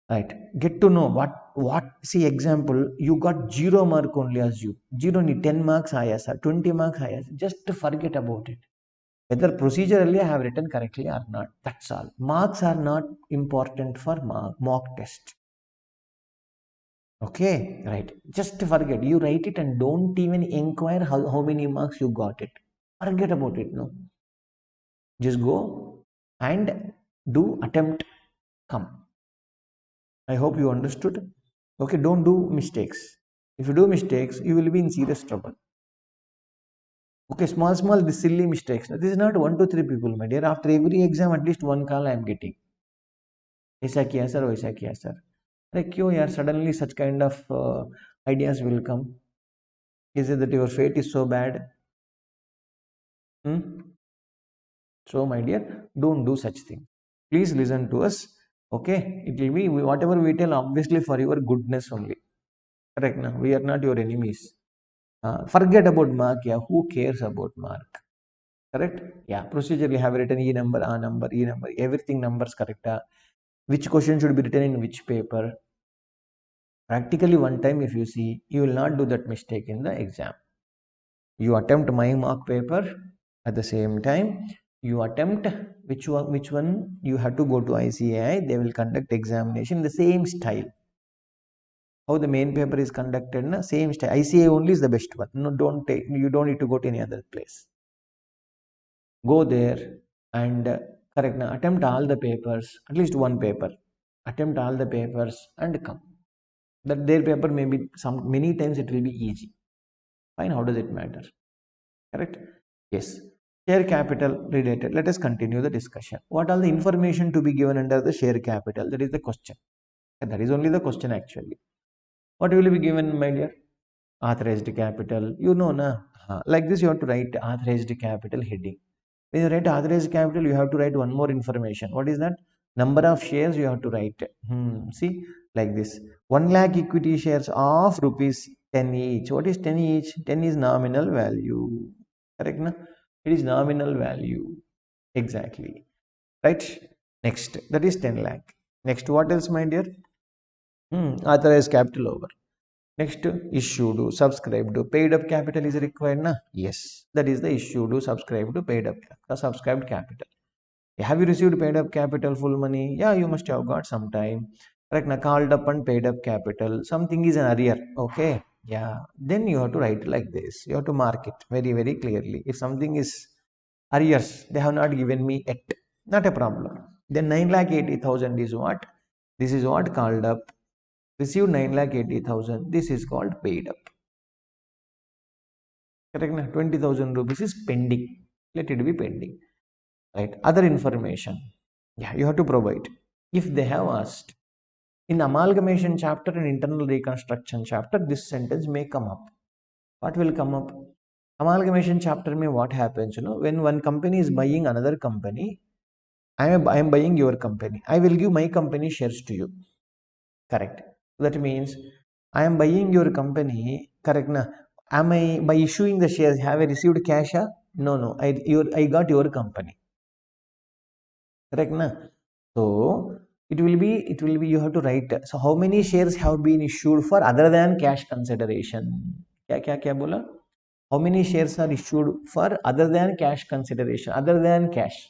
S1: Right. Get to know what see example, you got 0 mark only as you. 0 ni 10 marks ayas or 20 marks ayas. Just forget about it. Whether procedurally I have written correctly or not. That's all. Marks are not important for mock test. Okay, right. Just forget. You write it and don't even inquire how many marks you got it. Forget about it. No. Just go and do attempt. Come. I hope you understood. Okay, don't do mistakes. If you do mistakes, you will be in serious trouble. Okay, small, this silly mistakes. This is not 1 to 3 people, my dear. After every exam, at least one call I am getting. ऐसा किया sir, वैसा किया sir. अरे क्यों यार, suddenly such kind of ideas will come? Is it that your fate is so bad? Hmm? So, my dear, don't do such thing. Please listen to us. Okay, it will be whatever we tell, obviously for your goodness only. Correct? No? We are not your enemies. Forget about mark. Yeah, who cares about mark? Correct? Yeah, procedure we have written E number, A number, E number, everything numbers correct. Which question should be written in which paper? Practically, one time if you see, you will not do that mistake in the exam. You attempt my mark paper, at the same time you attempt which one you have to go to ICAI. They will conduct examination in the same style. How the main paper is conducted, na same style. ICAI only is the best one. No, don't take. You don't need to go to any other place. Go there and correct now. Attempt all the papers, at least one paper. Attempt all the papers and come. That their paper may be some many times it will be easy. Fine. How does it matter? Correct? Yes. Share capital related. Let us continue the discussion. What are the information to be given under the share capital? That is the question. That is only the question actually. What will be given, my dear? Authorized capital. You know, na? Like this, you have to write authorized capital heading. When you write authorized capital, you have to write one more information. What is that? Number of shares you have to write. See, like this. 1 lakh equity shares of rupees 10 each. What is 10 each? 10 is nominal value. Correct? Na? It is nominal value. Exactly. Right? Next. That is 10 lakh. Next, what else, my dear? Authorized capital over. Next, issued, subscribed, paid up capital is required, na? Yes, that is the issued, subscribed, paid up, the subscribed capital. Have you received paid up capital full money? Yeah, you must have got some time. Correct, na? Called up and paid up capital. Something is an arrear. Okay, yeah. Then you have to write like this. You have to mark it very, very clearly. If something is arrears, they have not given me yet. Not a problem. Then 9,80,000 is what? This is what called up. Received 9,80,000. This is called paid up. Correct? Na? 20,000 rupees is pending. Let it be pending. Right? Other information. Yeah, you have to provide. If they have asked. In amalgamation chapter and internal reconstruction chapter, this sentence may come up. What will come up? Amalgamation chapter may what happens, when one company is buying another company, I am buying your company. I will give my company shares to you. Correct. That means I am buying your company. Correct na? Am I by issuing the shares? Have I received cash? No, no. I got your company. Correct na? So it will be you have to write. So how many shares have been issued for other than cash consideration? क्या बोला? How many shares are issued for other than cash consideration? Other than cash.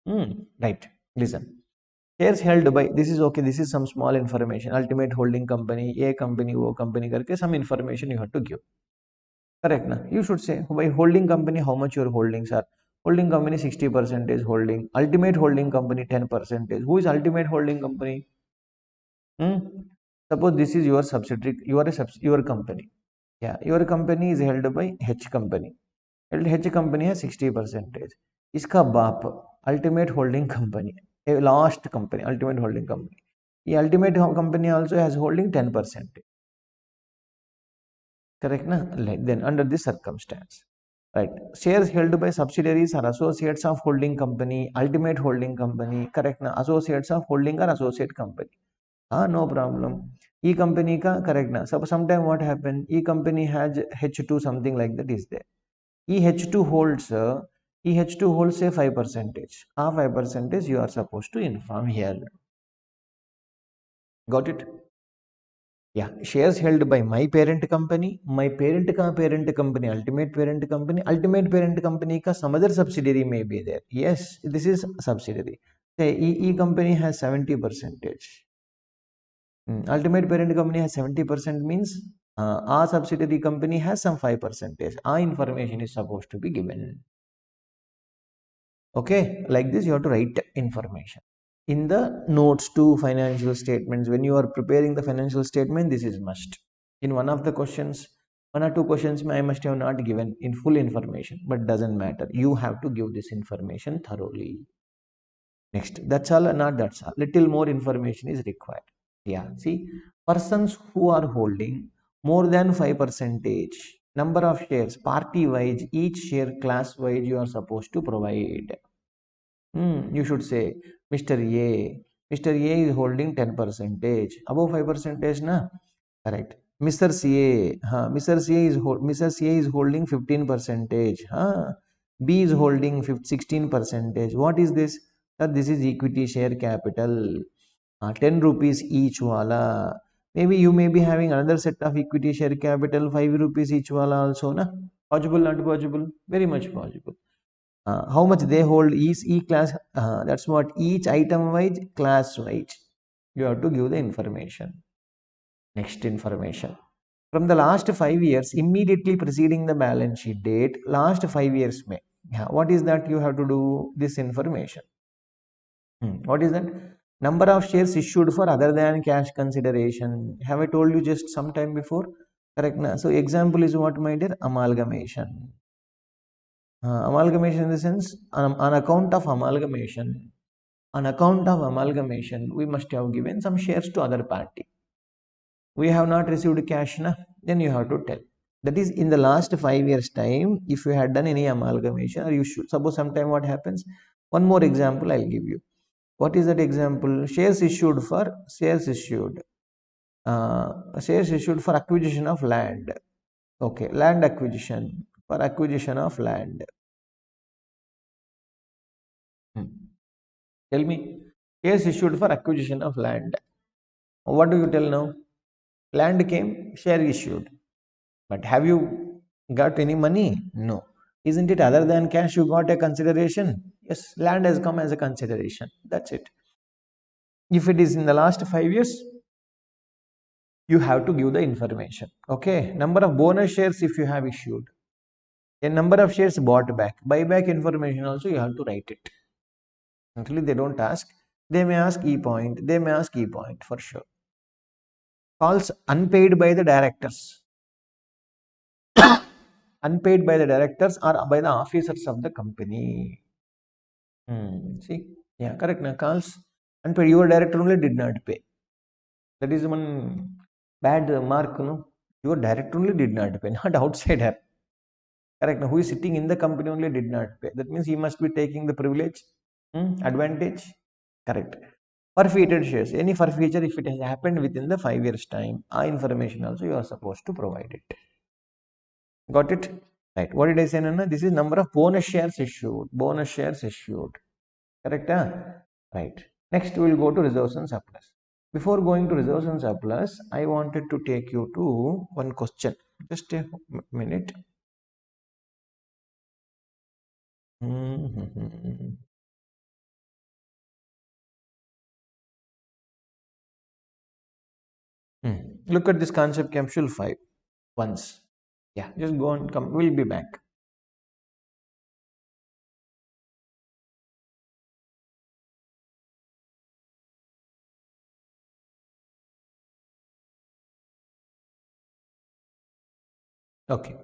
S1: Right. Listen. Shares held by, this is okay, this is some small information. Ultimate holding company, A company, O company, करके some information you have to give. Correct na? You should say by holding company how much your holdings are. Holding company 60% is holding. Ultimate holding company 10%. Who is ultimate holding company? Suppose this is your subsidiary. You are your company. Yeah, your company is held by H company. H company has 60%. इसका बाप ultimate holding company, a last company, ultimate holding company. The ultimate company also has holding 10%. Correct na? Like then under this circumstance, right? Shares held by subsidiaries or associates of holding company, ultimate holding company. Correct na? Associates of holding or associate company. No problem. E company ka correct na? So sometime what happened? E company has H2 something like that is there. EH2 holds EH2 holds say 5%. 5% you are supposed to inform here. Got it? Yeah. Shares held by my parent company, my parent company, ultimate parent company ka some other subsidiary may be there. Yes, this is subsidiary. Say E company has 70%. Ultimate parent company has 70% means our subsidiary company has some 5%. Our information is supposed to be given. Okay, like this you have to write information in the notes to financial statements. When you are preparing the financial statement, this is must. In one of the questions, One or two questions I must have not given in full information, but doesn't matter. You have to give this information thoroughly. Next, that's all, not that's all. Little more information is required. Yeah, see, persons who are holding more than 5 percentage number of shares, party wise, each share class wise, you are supposed to provide. You should say, Mr. A. Mr. A is holding 10 percentage, above 5 percentage, na? Correct. Mr. CA, Mr. CA is holding 15 percentage. B is holding 16 percentage. What is this? Sir, this is equity share capital. 10 rupees each wala. Maybe you may be having another set of equity share capital, 5 rupees each wala also, na? Possible, not possible? Very much possible. How much they hold is E class. That's what each item wise, class wise. You have to give the information. Next information. From the last 5 years, immediately preceding the balance sheet date, last 5 years may. Yeah, what is that? You have to do this information. What is that? Number of shares issued for other than cash consideration. Have I told you just some time before? Correct. Na? So example is what, my dear? Amalgamation. Amalgamation in the sense, on account of amalgamation. On account of amalgamation, we must have given some shares to other party. We have not received cash, na? Then you have to tell. That is, in the last 5 years time, if you had done any amalgamation, or you should suppose sometime what happens. One more example I'll give you. What is that example? Shares issued for acquisition of land. Okay, land acquisition, for acquisition of land. Hmm. Tell me, shares issued for acquisition of land. What do you tell now? Land came, share issued. But have you got any money? No. Isn't it other than cash you got a consideration? Yes, land has come as a consideration. That's it. If it is in the last 5 years, you have to give the information. Okay. Number of bonus shares if you have issued. A number of shares bought back. Buyback information also you have to write it. Actually, they don't ask. They may ask E point. They may ask E point for sure. Calls unpaid by the directors. Unpaid by the directors or by the officers of the company. See, yeah, correct. Now, calls unpaid. Your director only did not pay. That is one bad mark. No, your director only did not pay, not outside her. Correct. Now, who is sitting in the company only did not pay. That means he must be taking the privilege, advantage. Correct. Forfeited shares. Any forfeiture, if it has happened within the 5 years time, information also you are supposed to provide it. Got it? Right. What did I say, Nana? This is number of bonus shares issued. Bonus shares issued. Correct? Right. Next, we will go to reserves and surplus. Before going to reserves and surplus, I wanted to take you to one question. Just a minute. Look at this concept capsule 5 once. Yeah, just go and come. We'll be back. Okay.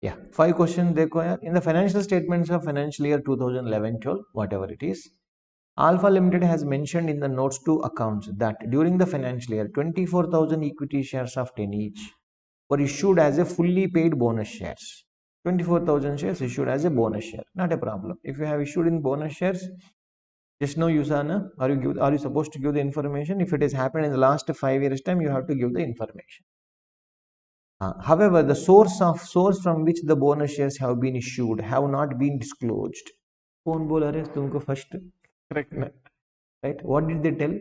S1: Yeah, 5 questions. In the financial statements of financial year 2011-12, whatever it is, Alpha Limited has mentioned in the notes to accounts that during the financial year, 24,000 equity shares of 10 each were issued as a fully paid bonus shares. 24,000 shares issued as a bonus share. Not a problem. If you have issued in bonus shares, just know, Usana, are you supposed to give the information? If it has happened in the last 5 years time, you have to give the information. However, the source from which the bonus shares have been issued have not been disclosed. कौन बोला रे तुमको first? Correct, right? What did they tell?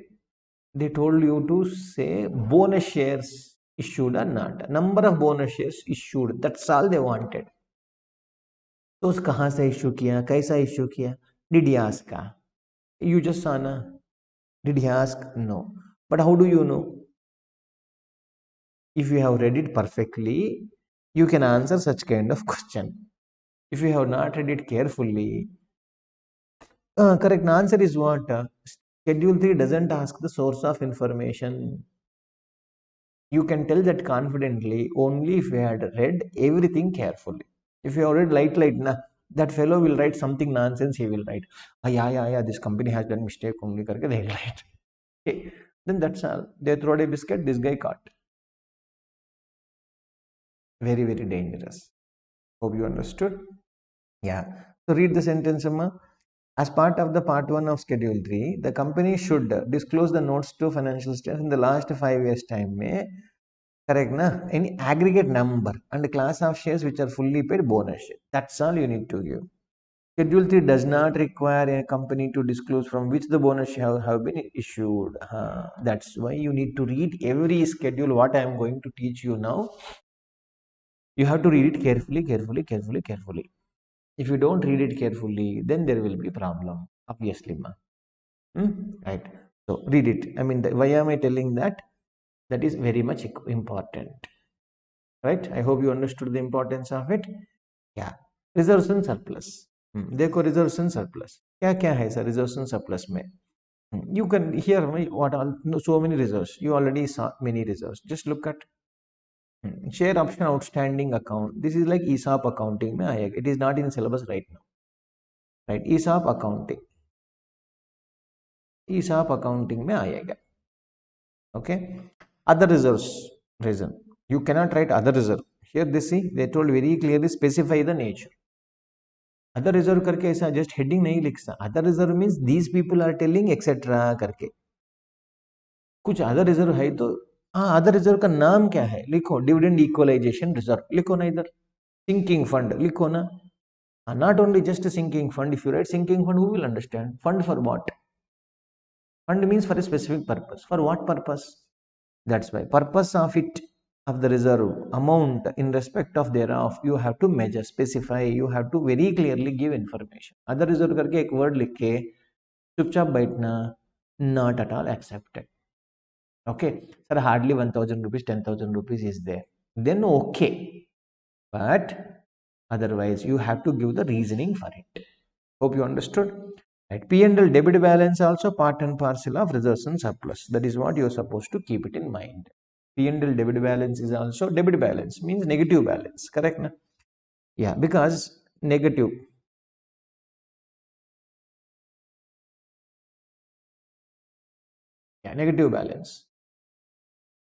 S1: They told you to say bonus shares issued or not. Number of bonus shares issued. That's all they wanted. तो उस कहाँ से issue किया, कैसा इशू किया? Did he ask? You just saw na. Did he ask? No. But how do you know? If you have read it perfectly, you can answer such kind of question. If you have not read it carefully, correct answer is what? Schedule 3 doesn't ask the source of information. You can tell that confidently only if you had read everything carefully. If you have read light, na, that fellow will write something nonsense. He will write, ah, yeah, this company has done mistake only. Karke they will write. Okay. Then that's all. They throw a biscuit. This guy caught. Very, very dangerous. Hope you understood. Yeah. So read the sentence, Amma. As part of the part 1 of Schedule 3, the company should disclose the notes to financial statements in the last 5 years' time. May correct, na? Any aggregate number and class of shares which are fully paid bonus share. That's all you need to give. Schedule 3 does not require a company to disclose from which the bonus share have been issued. That's why you need to read every schedule. What I am going to teach you now, you have to read it carefully. If you don't read it carefully, then there will be problem, obviously, ma. Right. So read it. I mean, why am I telling that? That is very much important. Right. I hope you understood the importance of it. Yeah. Reserves and surplus. देखो reserves and surplus. क्या क्या है sir reserves and surplus में? You can hear what all so many reserves. You already saw many reserves. Just look at share option outstanding account. This is like ESOP accounting में आएगा. It is not in syllabus right now. Right. ESOP accounting. ESOP accounting में आएगा. Okay. Other reserves reason. You cannot write other reserve. Here they see they told very clearly specify the nature. Other reserve करके ऐसा just heading नहीं लिखता. Other reserve means these people are telling etc करके. कुछ other reserve है तो हाँ other reserve का नाम क्या है लिखो dividend equalization reserve लिखो ना इधर sinking fund लिखो ना not only just a sinking fund. If you write sinking fund, who will understand? Fund for what? Fund means for a specific purpose. For what purpose? That's why purpose of it of the reserve amount in respect of thereof you have to measure, specify. You have to very clearly give information. Other reserve करके एक word लिख के चुपचाप बैठना not at all accepted. Okay, sir, hardly 1,000 rupees, 10,000 rupees is there. Then okay, but otherwise you have to give the reasoning for it. Hope you understood. Right. P&L debit balance also part and parcel of reserves and surplus. That is what you are supposed to keep it in mind. P&L debit balance is also debit balance means negative balance. Correct? Na? Yeah, because negative. Yeah, negative balance.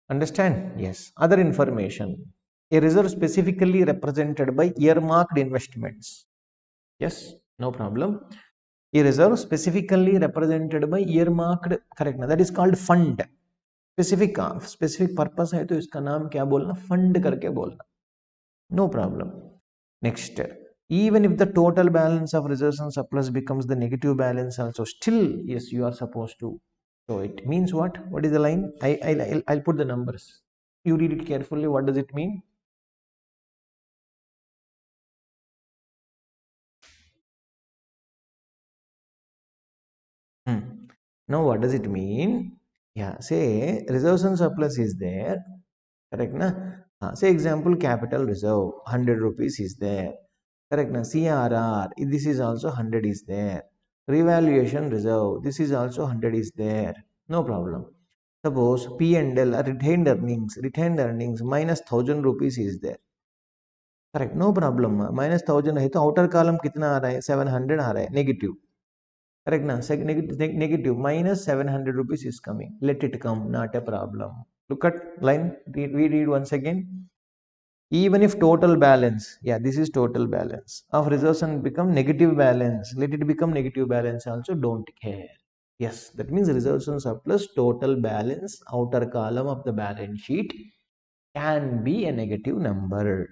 S1: Understand? Yes. Other information. A reserve specifically represented by earmarked investments. Yes, no problem. A reserve specifically represented by earmarked, correct ना, that is called fund. Specific purpose है तो इसका नाम क्या बोलना, fund करके बोलना. No problem. Next, even if the total balance of reserves and surplus becomes the negative balance also, still yes you are supposed to show it. Means what? What is the line? I'll put the numbers. You read it carefully. What does it mean? Now what does it mean? Yeah, say reserves and surplus is there. Correct na? Say example capital reserve 100 rupees is there. Correct na? CRR this is also 100 is there. Revaluation reserve this is also 100 is there. No problem. Suppose P and L are retained earnings minus 1,000 rupees is there. Correct, no problem. Minus 1,000 है तो outer column कितना आ रहा है? 700 आ रहा है. Negative. Correct na? Negative minus 700 rupees is coming. Let it come, not a problem. Look at line. We read once again. Even if total balance, yeah, this is total balance of reserves and become negative balance. Let it become negative balance also. Don't care. Yes, that means reserves and surplus total balance outer column of the balance sheet can be a negative number.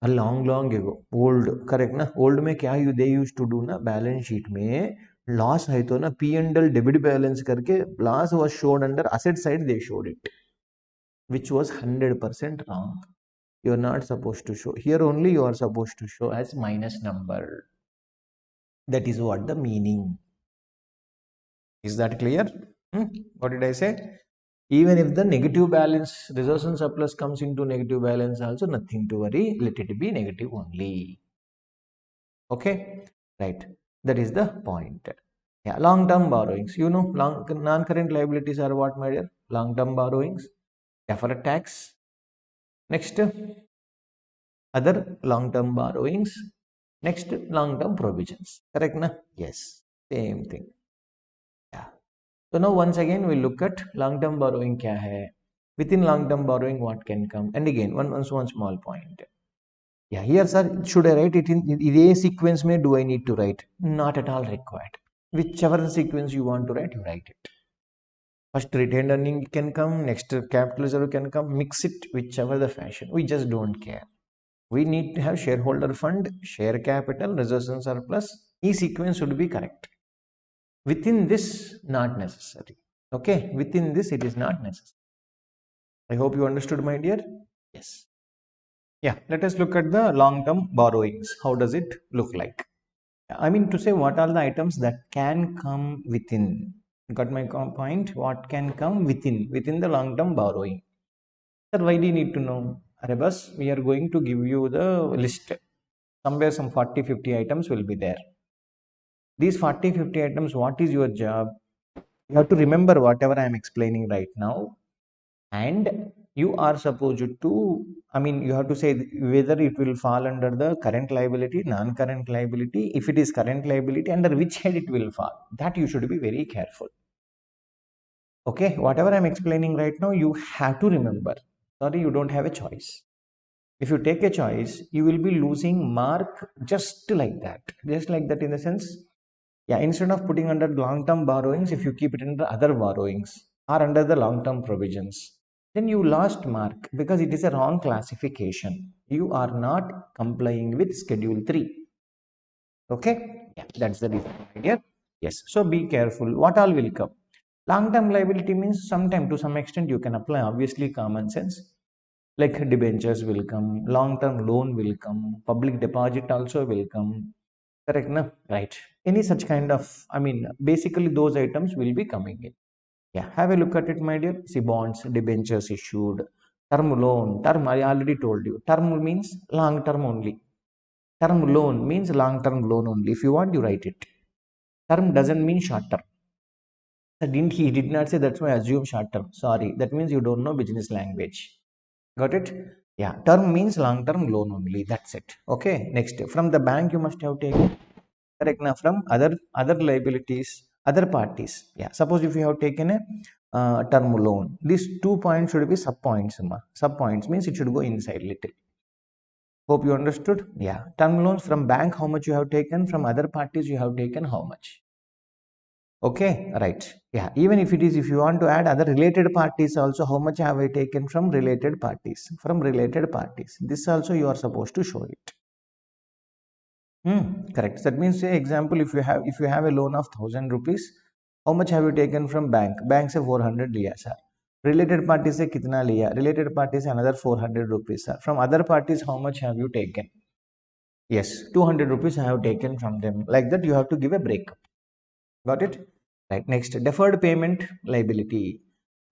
S1: Long ago old correct ना old में क्या they use to do ना balance sheet में loss है तो ना P and L debit balance करके loss was showed under asset side they showed it which was 100% wrong. You are not supposed to show here, only you are supposed to show as minus number. That is what the meaning. Is that clear? What did I say? Even if the negative balance reserves and surplus comes into negative balance also, nothing to worry, let it be negative only. Okay, right, that is the point. Yeah, long term borrowings, you know, long non current liabilities are what, my dear? long-term borrowings, deferred tax. Next, other long-term borrowings. Next, long-term provisions. Correct na? Yes. Same thing. Yeah. So now once again we look at long-term borrowing kya hai. Within long-term borrowing what can come. And again one small point. Yeah, here sir, should I write it in a sequence may do I need to write? Not at all required. Whichever sequence you want to write, you write it. First retained earning can come, next capital reserve can come, mix it whichever the fashion. We just don't care. We need to have shareholder fund, share capital, reserves and surplus. E sequence should be correct. Within this, not necessary. Okay, within this, it is not necessary. I hope you understood, my dear. Yes. Yeah, let us look at the long-term borrowings. How does it look like? I mean to say, what are the items that can come within? Got my point? What can come within the long-term borrowing? Sir, why do you need to know? Arebus, we are going to give you the list. Somewhere some 40-50 items will be there. These 40-50 items, what is your job? You have to remember whatever I am explaining right now, and you are supposed to, I mean, you have to say whether it will fall under the current liability, non-current liability. If it is current liability, under which head it will fall. That you should be very careful. Okay, whatever I'm explaining right now, you have to remember. Sorry, you don't have a choice. If you take a choice, you will be losing mark just like that. Just like that in the sense, yeah, instead of putting under long-term borrowings, if you keep it under other borrowings or under the long-term provisions, then you lost mark because it is a wrong classification. You are not complying with Schedule 3. Okay, yeah, that's the reason, my dear. Yes, so be careful. What all will come? Long-term liability means sometime to some extent you can apply obviously common sense. Like debentures will come, long-term loan will come, public deposit also will come. Correct, na? Right. Any such kind of, I mean, basically those items will be coming in. Yeah, have a look at it, my dear. See, bonds, debentures issued, term loan. Term, I already told you. Term means long term only. Term loan means long term loan only. If you want, you write it. Term doesn't mean short term. He did not say that's why I assume short term. Sorry, that means you don't know business language. Got it? Yeah, term means long term loan only. That's it. Okay, next. From the bank, you must have taken. Correct. Now, from other liabilities, other parties. Yeah, suppose if you have taken a term loan, these 2 points should be sub points. Sub points means it should go inside little. Hope you understood. Yeah, term loans from bank, how much you have taken, from other parties you have taken how much. Okay, right. Yeah, even if it is, if you want to add other related parties also, how much have I taken from related parties? From related parties. This also you are supposed to show it. Correct. That means, say example, if you have a loan of 1,000 rupees, how much have you taken from bank? Bank say 400 liya sir. Related parties say kitna liya? Related parties another 400 rupees sir. From other parties, how much have you taken? Yes, 200 rupees I have taken from them. Like that, you have to give a breakup. Got it? Right. Next, deferred payment liability.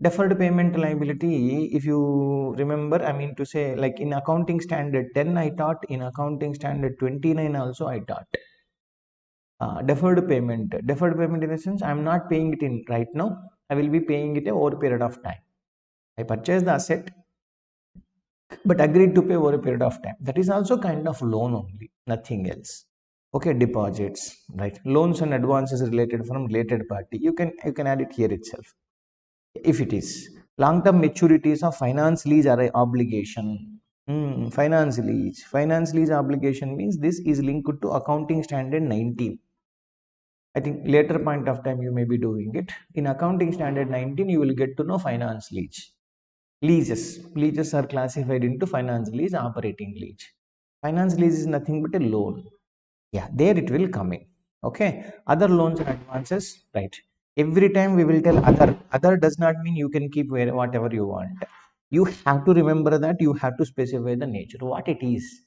S1: Deferred payment liability, if you remember, I mean to say, like in accounting standard 10, I taught, in accounting standard 29 also I taught. Deferred payment in the sense, I'm not paying it in right now. I will be paying it over a period of time. I purchased the asset, but agreed to pay over a period of time. That is also kind of loan only, nothing else. Okay, deposits, right? Loans and advances related from related party. You can add it here itself. If it is long-term maturities of finance lease or a obligation. Finance lease obligation means this is linked to accounting standard 19. I think later point of time you may be doing it. In accounting standard 19, you will get to know finance lease. Leases are classified into finance lease, operating lease. Finance lease is nothing but a loan. Yeah, there it will come in. Okay, other loans and advances, right? Every time we will tell other does not mean you can keep whatever you want. You have to remember that you have to specify the nature, what it is.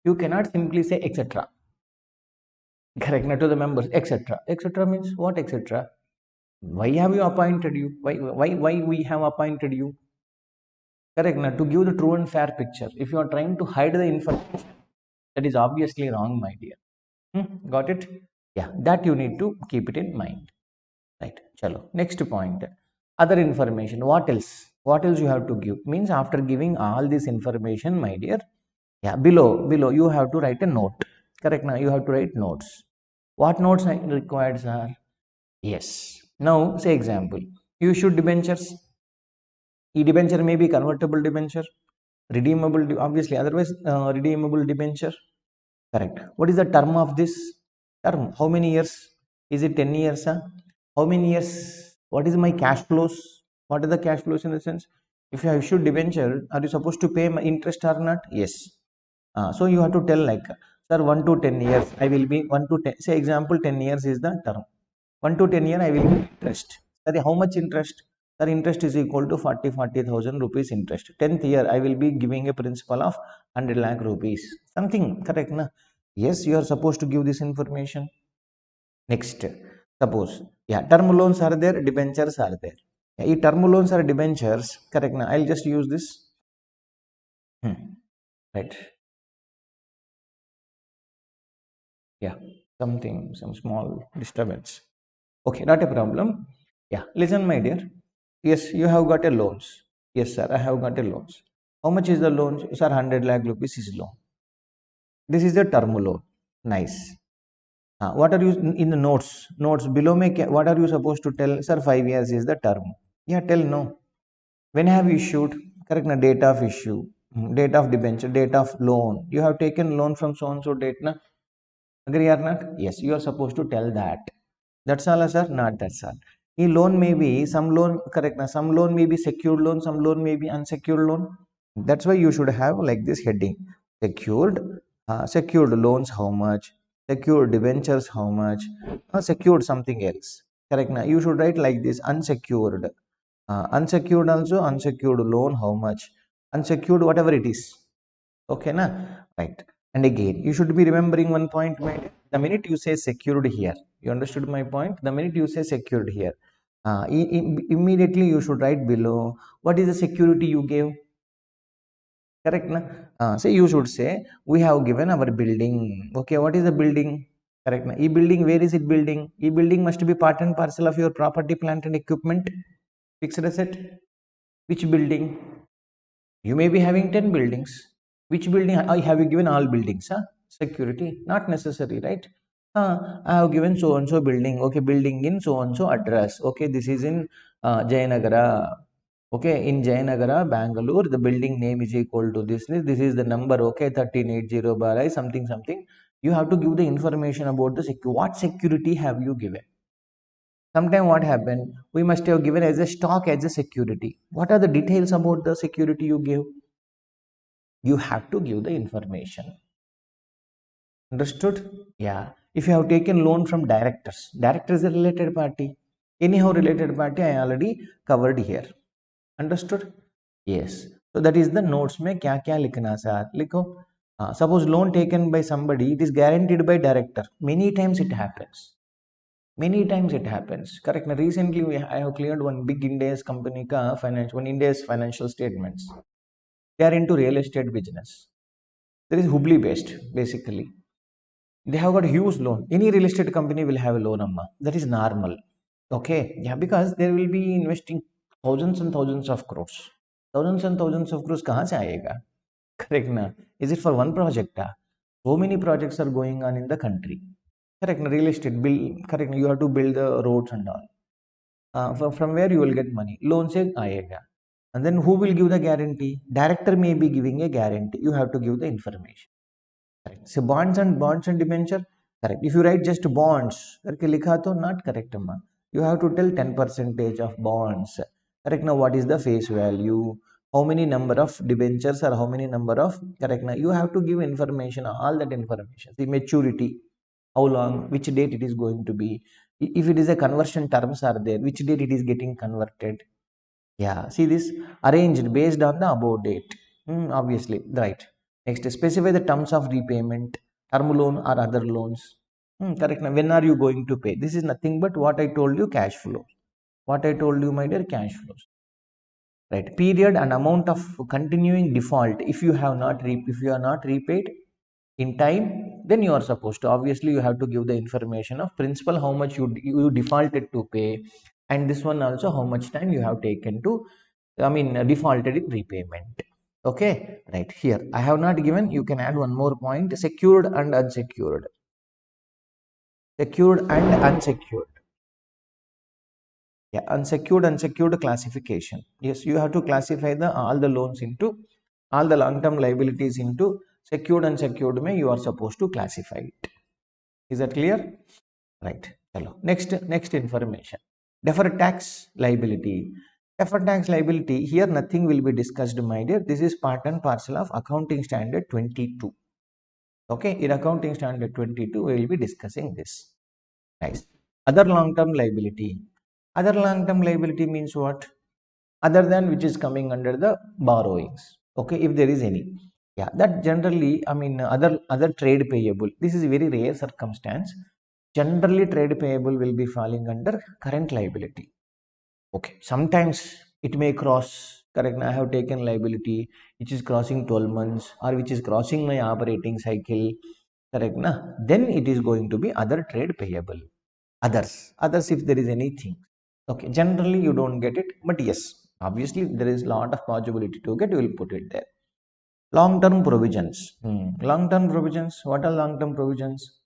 S1: You cannot simply say etc. Correct, not to the members, etc. Etc means what? Etc. Why have you appointed you? Why we have appointed you? Correct, now to give the true and fair picture. If you are trying to hide the information, that is obviously wrong, my dear. Got it? Yeah, that you need to keep it in mind. Right. Chalo. Next point. Other information, what else? What else you have to give? Means after giving all this information, my dear, yeah, below you have to write a note. Correct? Now you have to write notes. What notes are required, sir? Yes. Now say example, you issue debentures. E debenture may be convertible debenture, redeemable, obviously, otherwise redeemable debenture. Correct. What is the term of this term? How many years? Is it 10 years? Huh? How many years? What is my cash flows? What are the cash flows in the sense? If you have issued debenture, are you supposed to pay my interest or not? Yes. So you have to tell like, sir, 1 to 10 years, I will be 1 to 10. Say example, 10 years is the term. 1 to 10 year, I will be interest. Sorry, how much interest? Sir, interest is equal to 40,000 rupees interest. 10th year, I will be giving a principal of 100 lakh rupees. Something, correct, na? Yes, you are supposed to give this information. Next, suppose, yeah, term loans are there, debentures are there. Yeah, term loans are debentures, correct, na? I'll just use this. Right. Yeah, something, some small disturbance. Okay, not a problem. Yeah, listen, my dear. Yes, you have got a loans. Yes, sir, I have got a loans. How much is the loan? Sir, 100 lakh rupees is loan. This is the term loan. Nice. What are you in the notes? Notes below me, what are you supposed to tell? Sir, 5 years is the term. Yeah, tell no. When have you issued? Correct, na date of issue, date of debenture, date of loan. You have taken loan from so and so date, na? Agree or not? Yes, you are supposed to tell that. That's all, sir? Not that's all. A loan may be, some loan, correct, na? Some loan may be secured loan, some loan may be unsecured loan. That's why you should have like this heading. Secured, secured loans, how much? Secured debentures, how much? Secured something else. Correct, na? You should write like this, unsecured. Unsecured also, unsecured loan, how much? Unsecured, whatever it is. Okay, na? Right. And again, you should be remembering one point, mate. The minute you say secured here, you understood my point? The minute you say secured here, immediately you should write below what is the security you gave. Correct, na? Say you should say we have given our building. Okay, what is the building? Correct, na? E-building, where is it building? E-building must be part and parcel of your property, plant and equipment. Fixed asset. Which building? You may be having 10 buildings. Which building? I have you given all buildings, huh? Security? Not necessary, right? I have given so and so building. Okay, building in so and so address. Okay, this is in Jayanagara. Okay, in Jayanagara, Bangalore, the building name is equal to this. This is the number. Okay, 1380 bar I something something. You have to give the information about the what security have you given. Sometime what happened? We must have given as a stock as a security. What are the details about the security you give? You have to give the information. Understood? Yeah. If you have taken loan from directors, director is a related party. Anyhow, related party I already covered here. Understood? Yes. So that is the notes में क्या क्या लिखना sir लिखो. Suppose loan taken by somebody, it is guaranteed by director. Many times it happens. Many times it happens. Correct. Now, recently I have cleared one big India's company ka one India's financial statements. They are into real estate business. There is Hubli based basically. They have got a huge loan. Any real estate company will have a loan, amma. That is normal. Okay. Yeah, because they will be investing thousands and thousands of crores. Thousands and thousands of crores kahan se aayega? Correct na? Is it for one project? So many projects are going on in the country. Correct na? Real estate build. Correct na? You have to build the roads and all. From where you will get money? Loan se aayega. And then who will give the guarantee? Director may be giving a guarantee. You have to give the information. Correct. So bonds and debenture. Correct. If you write just bonds, करके लिखा तो not correct अम्मा. You have to tell 10% of bonds. Correct now. What is the face value? How many number of debentures or how many number of correct now? You have to give information, all that information. The maturity, how long, which date it is going to be. If it is a conversion terms are there, which date it is getting converted. Yeah, see this arranged based on the above date. Obviously, right. Next, specify the terms of repayment, term loan or other loans. Correct. Now, when are you going to pay? This is nothing but what I told you, cash flow. What I told you, my dear, cash flows. Right. Period and amount of continuing default. If you have not if you are not repaid in time, then you are supposed to. Obviously, you have to give the information of principal, how much you defaulted to pay, and this one also how much time you have taken to, I mean, defaulted in repayment. Okay, right. Here I have not given, you can add one more point: secured and unsecured. Secured and unsecured. Yeah, unsecured classification. Yes, you have to classify the all the loans into, all the long term liabilities into secured and unsecured may you are supposed to classify it. Is that clear? Right. Hello. Next information. Deferred tax liability. Deferred tax liability, here nothing will be discussed, my dear. This is part and parcel of accounting standard 22. Okay, in accounting standard 22 we will be discussing this. Nice. Other long term liability. Other long term liability means what? Other than which is coming under the borrowings. Okay, if there is any. Yeah, that generally, I mean, other trade payable. This is a very rare circumstance. Generally, trade payable will be falling under current liability. Okay, sometimes it may cross. Correct. I have taken liability which is crossing 12 months or which is crossing my operating cycle. Correct. Na? Then it is going to be other trade payable. Others if there is anything. Okay, generally you don't get it, but yes, obviously there is a lot of possibility to get. You will put it there. Long term provisions. Long term provisions. What are long term provisions?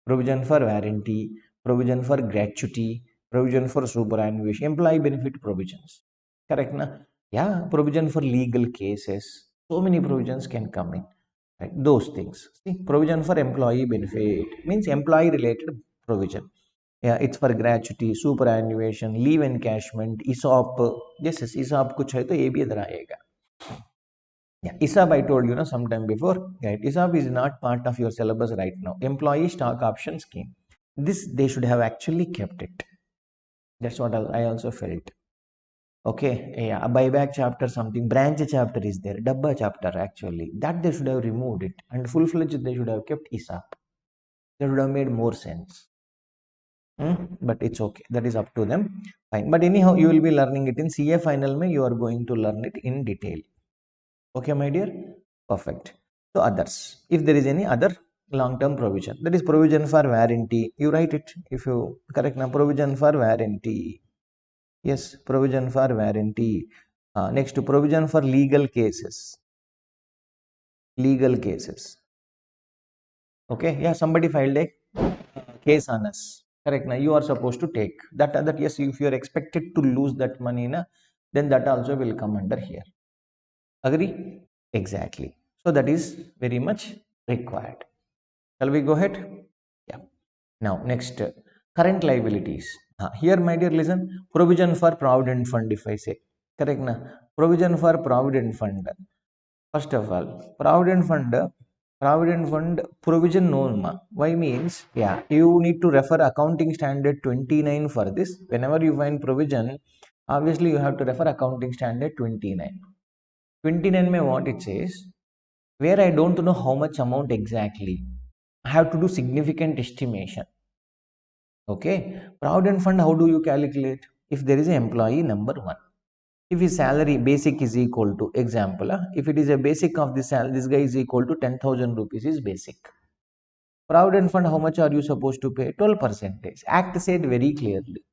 S1: Provision for warranty, provision for gratuity, provision for superannuation, employee benefit provisions. Correct, na? Yeah, provision for legal cases. So many provisions can come in. Right? Those things. See, provision for employee benefit means employee related provision. Yeah, it's for gratuity, superannuation, leave encashment, ESOP. Yes, ESOP कुछ है तो ये भी इधर आएगा. Yeah, ESOP I told you sometime before. Right, ESOP is not part of your syllabus right now. Employee stock option scheme. This they should have actually kept it. That's what I also felt. Okay, yeah, a buyback chapter, something branch chapter is there, Dabba chapter actually. That they should have removed it and full fledged they should have kept ESOP. That would have made more sense. But it's okay. That is up to them. Fine. But anyhow, you will be learning it in CA final. Mein you are going to learn it in detail. Okay, my dear. Perfect. So others. If there is any other long-term provision, that is provision for warranty. You write it if you correct now. Provision for warranty. Yes, provision for warranty. Next, provision for legal cases. Legal cases. Okay. Yeah, somebody filed a case on us. Correct. Now you are supposed to take that. That yes, if you are expected to lose that money, na, then that also will come under here. Agree? Exactly. So that is very much required. Shall we go ahead? Yeah. Now next, current liabilities. Here, my dear, listen. Provision for provident fund. If I say correct, na, provision for provident fund. First of all, provident fund provision known ma. Why means, yeah, you need to refer accounting standard 29 for this. Whenever you find provision, obviously you have to refer accounting standard 29. 29 may what it says, where I don't know how much amount exactly. I have to do significant estimation. Okay, provident fund, how do you calculate? If there is an employee number one. If his salary basic is equal to example, if it is a basic of the salary, this guy is equal to 10,000 rupees is basic. Provident fund, how much are you supposed to pay? 12%. Act said very clearly.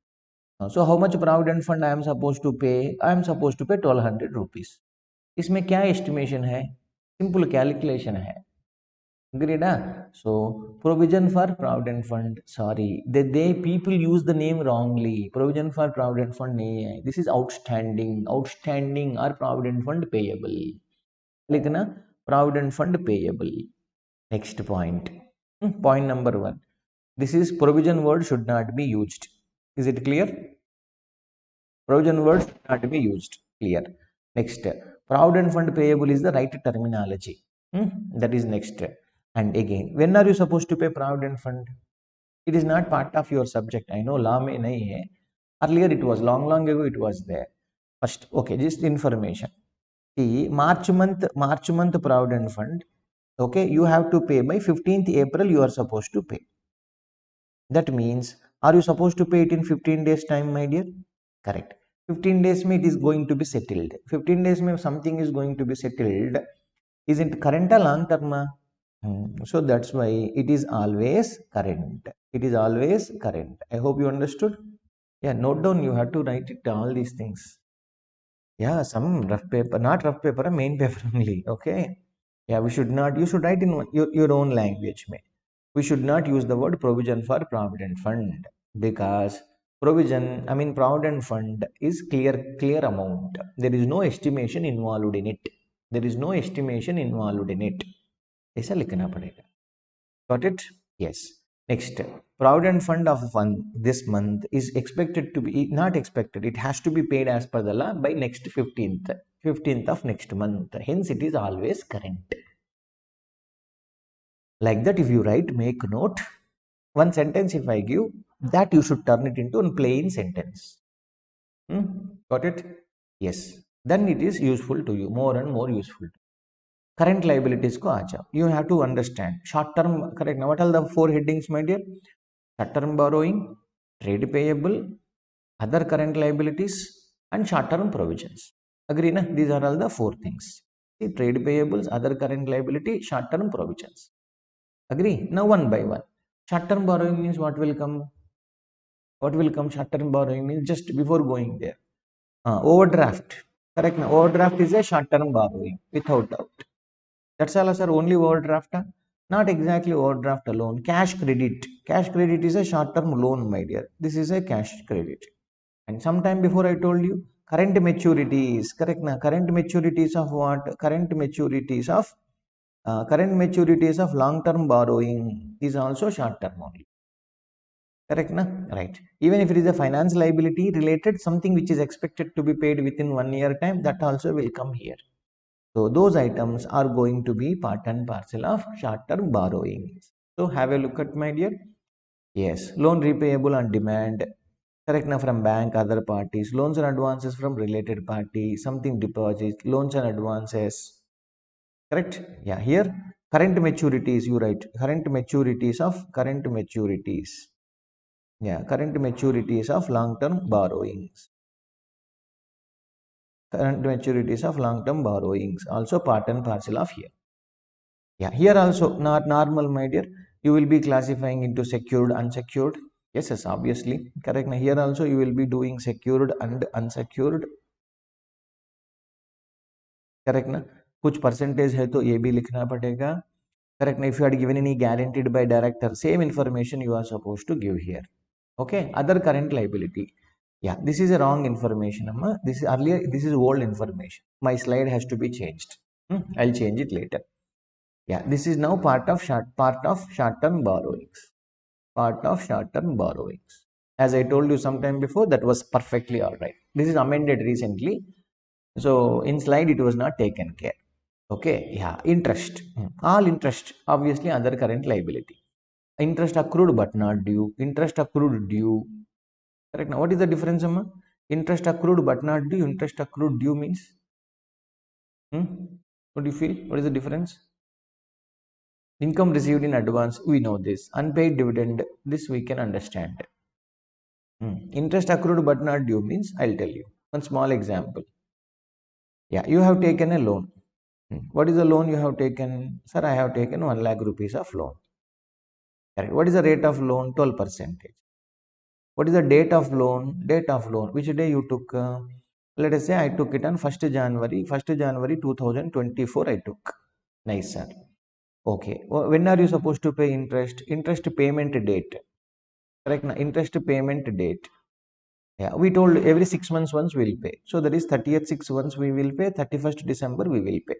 S1: So how much provident fund I am supposed to pay? I am supposed to pay 1200 rupees. इसमें क्या estimation है? Simple calculation है. Agreed? So provision for provident fund. Sorry, they people use the name wrongly. Provision for provident fund नहीं है. This is outstanding. Outstanding or provident fund payable. लिखना provident fund payable. Next point. Point number 1. This is provision word should not be used. Is it clear? Provision word should not be used. Clear. Next. Provident fund payable is the right terminology. That is next. And again, when are you supposed to pay provident fund? It is not part of your subject. I know law mein nahi hai. Earlier it was, long ago it was there. First, okay, just information. See, March month provident fund. Okay, you have to pay by 15th April. You are supposed to pay. That means, are you supposed to pay it in 15 days time, my dear? Correct. 15 days mein it is going to be settled. 15 days mein something is going to be settled. Isn't current or long term? So that's why it is always current. It is always current. I hope you understood. Yeah, note down, you have to write it all these things. Yeah, some rough paper, not rough paper, main paper only. Okay. Yeah, we should not, you should write in your own language. We should not use the word provision for provident fund because provision, I mean, provident fund is clear amount. There is no estimation involved in it. There is no estimation involved in it. ऐसा लिखना पड़ेगा. Got it? Yes. Next, provident fund of fund this month is expected to be not expected. It has to be paid as per the law by next 15th of next month. Hence, it is always current. Like that, if you write, make note. One sentence, if I give that, you should turn it into a plain sentence. Got it? Yes. Then it is useful to you, more and more useful. Current liabilities ko aja. You have to understand short term. Correct. Now, what are the four headings, my dear? Short-term borrowing, trade payable, other current liabilities, and short-term provisions. Agree, na? These are all the four things. See, trade payables, other current liability, short-term provisions. Agree? Now, one by one. Short-term borrowing means what will come? What will come? Short-term borrowing means just before going there. Overdraft. Correct. Now, overdraft is a short-term borrowing, without doubt. That's all, sir. Only overdraft. Not exactly overdraft alone. Cash credit. Cash credit is a short-term loan, my dear. This is a cash credit. And sometime before I told you, current maturities. Correct na? Current maturities of what? Current maturities of long-term borrowing is also short-term only. Correct na? Right. Even if it is a finance liability related, something which is expected to be paid within 1 year time, that also will come here. So those items are going to be part and parcel of short-term borrowings. So have a look at, my dear. Yes, loan repayable on demand. Correct now, from bank, other parties, loans and advances from related parties, something deposits, loans and advances. Correct? Yeah, here current maturities, you write current maturities. Yeah, current maturities of long-term borrowings. Current maturities of long-term borrowings, also part and parcel of here. Yeah, here also not normal, my dear. You will be classifying into secured, unsecured. Yes, obviously. Correct. Now here also you will be doing secured and unsecured. Correct ना? कुछ percentage है तो ये भी लिखना पड़ेगा. Correct ना? If you had given any guaranteed by director, same information you are supposed to give here. Okay. Other current liability. Yeah, this is a wrong information, Amma. This is earlier. This is old information. My slide has to be changed. I'll change it later. Yeah, this is now part of short-term borrowings. Part of short-term borrowings. As I told you sometime before, that was perfectly all right. This is amended recently. So in slide, it was not taken care. Okay, yeah, interest. All interest, obviously, other current liability. Interest accrued but not due. Interest accrued due. Correct. Now, what is the difference, Amma? Interest accrued but not due. Interest accrued due means? What do you feel? What is the difference? Income received in advance, we know this. Unpaid dividend, this we can understand. Interest accrued but not due means, I'll tell you. One small example. Yeah, you have taken a loan. What is the loan you have taken? Sir, I have taken 1 lakh rupees of loan. Correct. What is the rate of loan? 12%. What is the date of loan? Date of loan. Which day you took? Let us say I took it on 1st January. 1st January 2024 I took. Nice, sir. Okay. When are you supposed to pay interest? Interest payment date. Correct. Interest payment date. Yeah, we told every 6 months once we will pay. So that is 30th 6 once we will pay, 31st December we will pay.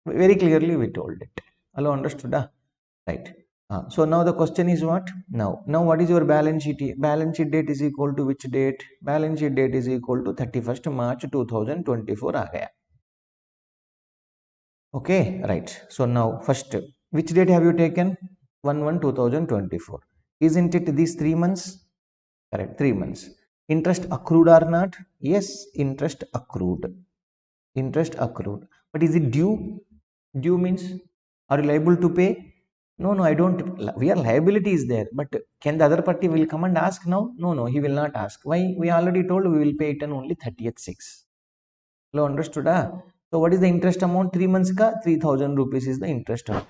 S1: Very clearly we told it. Hello, understood? Right. So now the question is what? Now what is your balance sheet? Balance sheet date is equal to which date? Balance sheet date is equal to 31st March 2024 aa gaya. Okay, right. So now first, which date have you taken? 1/1/2024. Isn't it these 3 months? Correct, 3 months. Interest accrued or not? Yes, interest accrued. Interest accrued. But is it due? Due means, are you liable to pay? No, I don't. We are liability is there, but can the other party will come and ask now? No, he will not ask. Why? We already told we will pay it on only 30th 6. Hello, understood? So what is the interest amount? 3 months ka 3,000 rupees is the interest amount.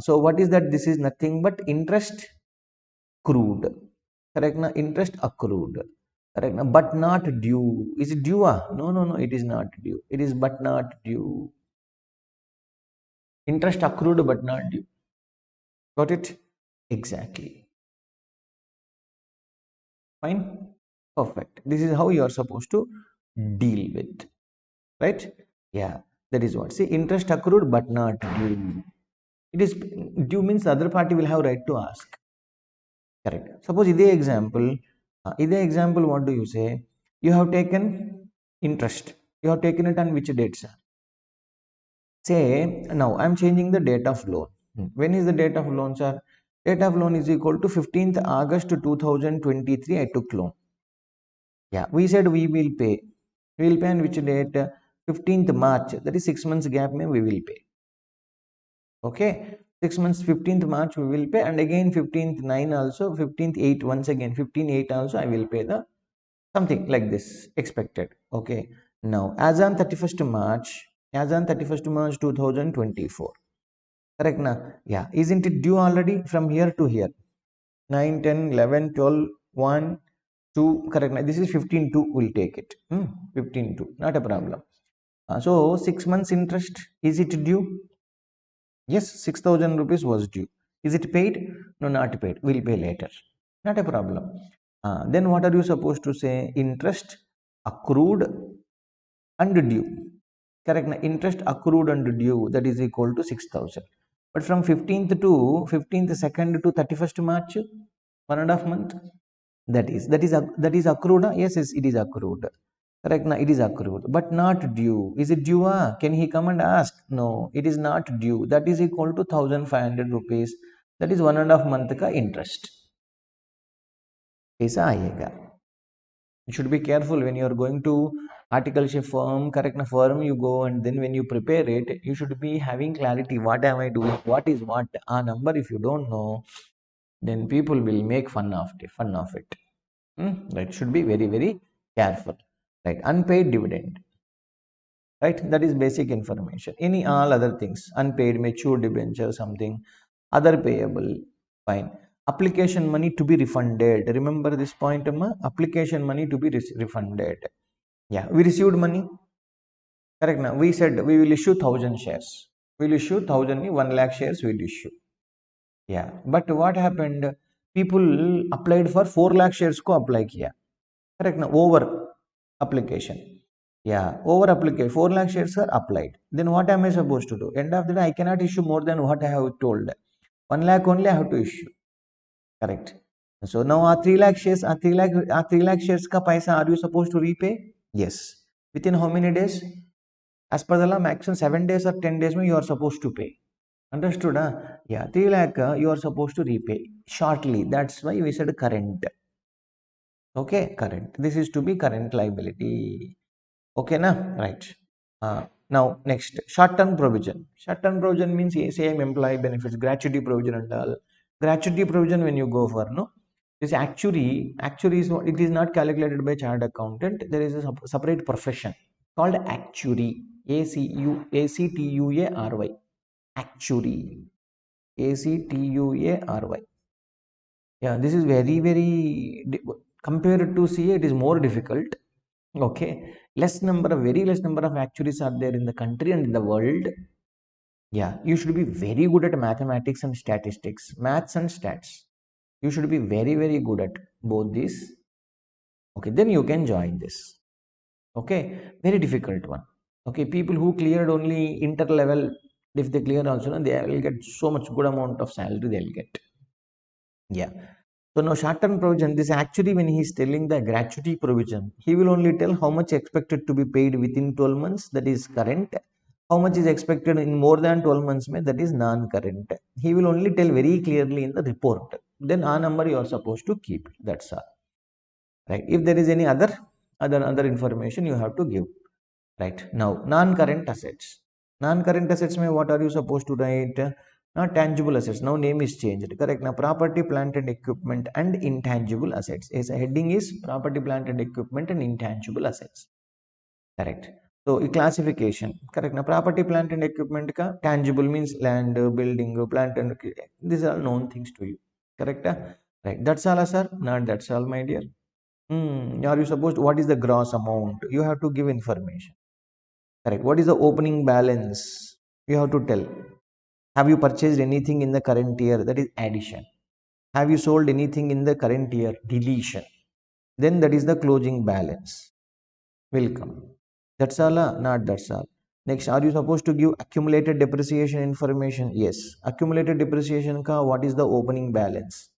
S1: So what is that? This is nothing but interest accrued. correct na? Interest accrued, correct na? But not due. Is it due? No, no, no, it is not due. It is but not due. Interest accrued but not due. Got it? Exactly. Fine. Perfect. This is how you are supposed to deal with, right? Yeah, that is what. See, interest accrued but not due. It is due means the other party will have right to ask. Correct. Suppose in the example, what do you say? You have taken interest. You have taken it on which date, sir? Say now I'm changing the date of loan. When is the date of loan, sir? Date of loan is equal to 15th August 2023. I took loan. Yeah, we said we will pay. We will pay on which date? 15th March. That is 6 months gap. We will pay. Okay, 6 months, 15th March we will pay, and again 15th 9 also, 15th 8 once again, 15th 8 also I will pay the something like this expected. Okay, now as on 31st March 2024, correct na? Yeah, isn't it due already from here to here? 9, 10, 11, 12, 1, 2, correct na? This is 15 2 will take it. 15 2, not a problem. So 6 months interest, is it due? Yes, 6,000 rupees was due. Is it paid? No, not paid. We'll pay later. Not a problem. Then what are you supposed to say? Interest accrued and due. Correct. Now, interest accrued and due, that is equal to 6,000. But from 15th second to 31st March, 1.5 month. That is accrued. Yes, yes, it is accrued. Correct. Now it is accrued, but not due. Is it due? Can he come and ask? No, it is not due. That is equal to 1,500 rupees. That is 1.5 month ka interest. ऐसा आएगा. You should be careful when you are going to articleship firm, correct na firm you go, and then when you prepare it, you should be having clarity. What am I doing? What is what? A number if you don't know, then people will make fun of it. Right? Should be very very careful. Right? Unpaid dividend. Right, that is basic information. Any all other things, unpaid, mature debenture, something other payable, fine. Application money to be refunded, remember this point, Amma? Application money to be refunded. Yeah, we received money, correct. Now we said we will issue 1,000 shares, we'll issue 1,000 1 lakh shares we'll issue. Yeah, but what happened, people applied for 4 lakh shares ko apply kiya, correct. Now over application. Yeah, over application, 4 lakh shares are applied. Then what am I supposed to do? End of the day, I cannot issue more than what I have told. 1 lakh only I have to issue. Correct. So now our 3 lakh shares, our 3 lakh shares ka paisa are you supposed to repay? Yes. Within how many days? As per the law, maximum 7 days or 10 days you are supposed to pay. Understood? Yeah, 3 lakh you are supposed to repay shortly. That's why we said current. Okay, current. This is to be current liability. Okay, na? Right. Now, next, short-term provision. Short-term provision means same employee benefits, gratuity provision and all. Gratuity provision when you go for, no? This actuary is it is not calculated by chartered accountant. There is a separate profession called actuary. ACTUARY. Actuary. ACTUARY. Yeah, this is very, very, compared to CA, it is more difficult. Okay, very less number of actuaries are there in the country and in the world. Yeah, you should be very good at mathematics and statistics, maths and stats. You should be very, very good at both these. Okay, then you can join this. Okay, very difficult one. Okay, people who cleared only inter level, if they clear also, they will get so much good amount of salary they'll get. Yeah. So now short-term provision, this actually when he is telling the gratuity provision, he will only tell how much expected to be paid within 12 months, that is current. How much is expected in more than 12 months, that is non-current. He will only tell very clearly in the report. Then a number you are supposed to keep. That's all. Right. If there is any other information you have to give. Right. Now, non-current assets. Non-current assets mean what are you supposed to write? Not tangible assets. Now name is changed. Correct. Now property, plant and equipment and intangible assets. As a heading is property, plant and equipment and intangible assets. Correct. So classification. Correct. Now property, plant and equipment ka tangible means land, building, plant and these are known things to you. Correct. Right. That's all, sir. Not that's all, my dear. Are you supposed, what is the gross amount? You have to give information. Correct. What is the opening balance? You have to tell. Have you purchased anything in the current year? That is addition. Have you sold anything in the current year? Deletion. Then that is the closing balance. Will come. That's all, not that's all. Next, are you supposed to give accumulated depreciation information? Yes. Accumulated depreciation ka what is the opening balance?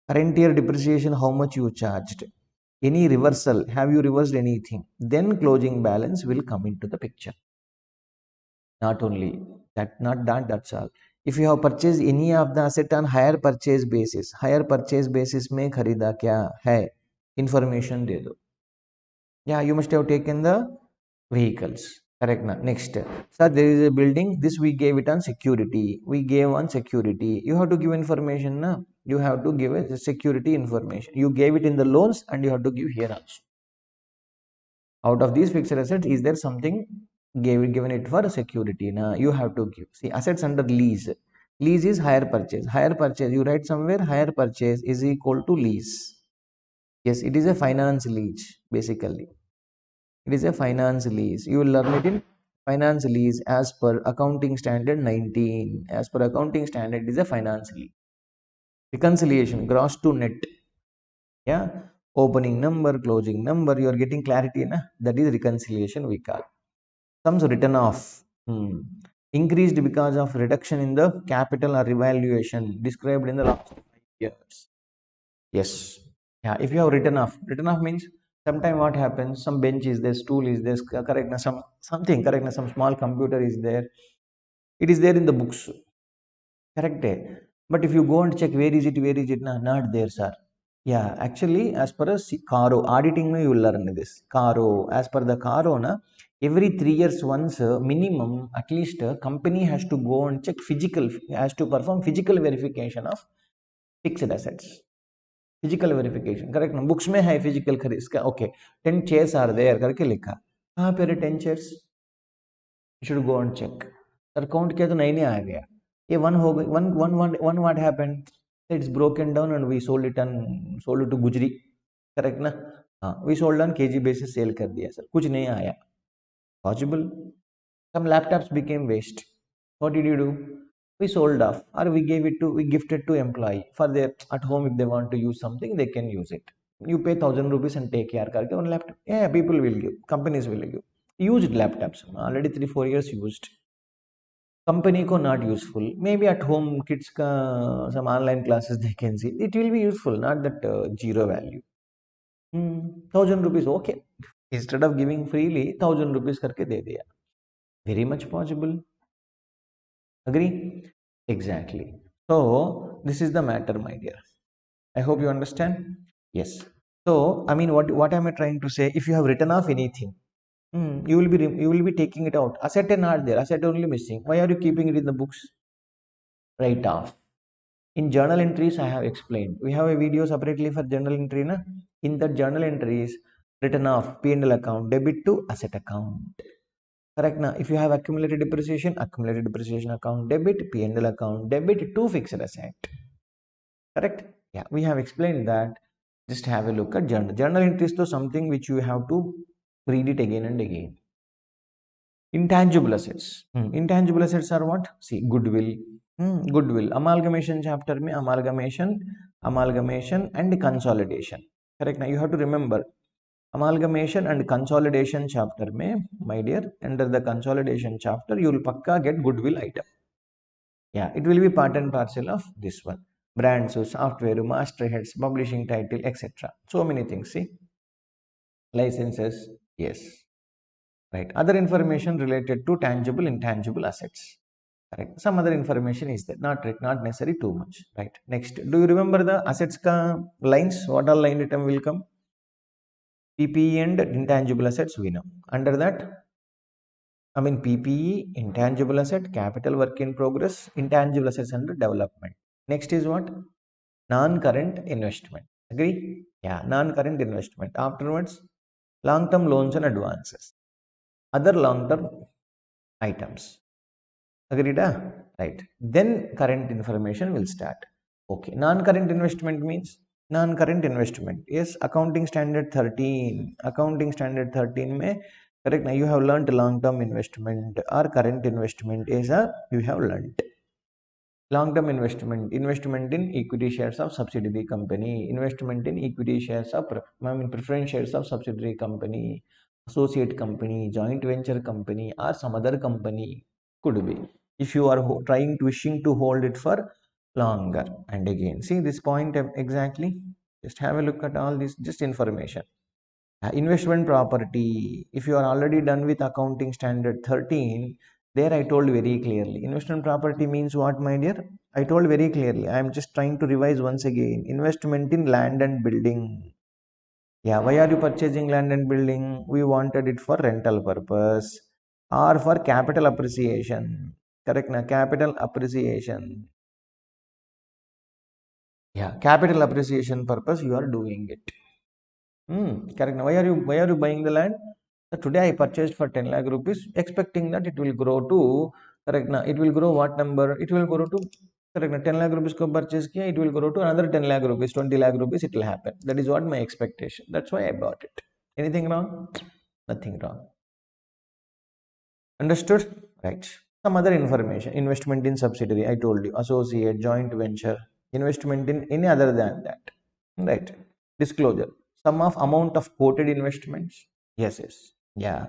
S1: Current year depreciation, how much you charged? Any reversal? Have you reversed anything? Then closing balance will come into the picture. Not only that, not that, that's all. If you have purchased any of the asset on higher purchase basis में खरीदा क्या है, information दे दो. Yeah, you must have taken the vehicles. Correct na. Next, sir, there is a building. This we gave it on security. We gave on security. You have to give information na. You have to give a security information. You gave it in the loans, and you have to give here also. Out of these fixed assets, is there something given it for security? Na, you have to give. See, assets under lease. Lease is hire purchase. Hire purchase. You write somewhere hire purchase is equal to lease. Yes, it is a finance lease basically. It is a finance lease. You will learn it in finance lease as per accounting standard 19. As per accounting standard, it is a finance lease. Reconciliation, gross to net. Yeah. Opening number, closing number. You are getting clarity, na? That is reconciliation we call. Sums written off. Increased because of reduction in the capital or revaluation described in the last 5 years. Yes. Yeah. If you have written off means sometime what happens, some bench is there, stool is there, correct na, something correct na, some small computer is there. It is there in the books. Correct. But if you go and check where is it, na, not there, sir. Yeah, actually, as per as Caro, auditing you will learn this. Caro, as per the Caro, na, every 3 years once, minimum, at least company has to go and check has to perform physical verification of fixed assets. Physical verification, correct ना. Books में है physical खरीद इसका. Okay, 10 chairs are there करके लिखा. कहाँ पे 10 chairs? You should go and check. Sir count किया तो नहीं आ गया. ये वन हो गई. One what happened? It's broken down and we sold it to Gujri. Correct ना. हाँ, we sold on kg basis sell कर दिया सर. कुछ नहीं आया. Possible. Some laptops became waste. What did you do? We sold off, or we gifted to employee for their at home. If they want to use something, they can use it. You pay 1,000 rupees and take care karke one laptop. Yeah, people will give, companies will give. Used laptops, already 3-4 years used. Company ko not useful. Maybe at home kids ka some online classes they can see. It will be useful, not that zero value. 1,000 rupees, okay. Instead of giving freely, 1,000 rupees karke de diya. Very much possible. Agree? Exactly. So this is the matter, my dear. I hope you understand. Yes. So I mean, what am I trying to say? If you have written off anything, you will be taking it out. Asset are not there. Asset only missing. Why are you keeping it in the books? Write off. In journal entries, I have explained. We have a video separately for journal entry. Na? In that journal entries, written off P&L account, debit to asset account. Correct now. If you have accumulated depreciation account debit, P&L account debit to fixed asset. Correct? Yeah, we have explained that. Just have a look at journal. Journal entries to something which you have to read it again and again. Intangible assets. Intangible assets are what? See, goodwill. Goodwill. Amalgamation chapter mein amalgamation and consolidation. Correct now. You have to remember. Amalgamation and consolidation chapter mein, my dear, under the consolidation chapter, you will pakka get goodwill item. Yeah, it will be part and parcel of this one. Brands, software, master heads, publishing title, etc. So many things, see. Licenses, yes. Right. Other information related to tangible, intangible assets. Correct. Some other information is there, not necessary too much. Right. Next, do you remember the assets ka lines? What all line item will come? PPE and intangible assets we know. Under that, I mean PPE, intangible asset, capital work in progress, intangible assets under development. Next is what? Non-current investment. Agree? Yeah, non-current investment. Afterwards, long-term loans and advances. Other long-term items. Agreed? Right. Then current information will start. Okay, non-current investment means non-current investment. Yes, accounting standard 13. Accounting standard 13 में correct. Now you have learnt long-term investment or current investment is a you have learnt. Long-term investment, investment in equity shares of subsidiary company, investment in equity shares of preference shares of subsidiary company, associate company, joint venture company, or some other company could be. If you are trying to wishing to hold it for longer, and again, see this point exactly. Just have a look at all this, just information. Investment property. If you are already done with accounting standard 13, there I told very clearly. Investment property means what, my dear? I told very clearly. I am just trying to revise once again. Investment in land and building. Yeah, why are you purchasing land and building? We wanted it for rental purpose or for capital appreciation. Correct na? Capital appreciation. Yeah, capital appreciation purpose you are doing it. Correct. Now, why are you buying the land? Today I purchased for 10 lakh rupees, expecting that it will grow to correct. Now, it will grow what number? It will grow to correct. Now, 10 lakh rupees ko purchase kiya, it will grow to another 10 lakh rupees, 20 lakh rupees. It will happen. That is what my expectation. That's why I bought it. Anything wrong? Nothing wrong. Understood? Right. Some other information. Investment in subsidiary. I told you. Associate, joint venture. Investment in any other than that. Right. Disclosure. Sum of amount of quoted investments. Yes, yes. Yeah.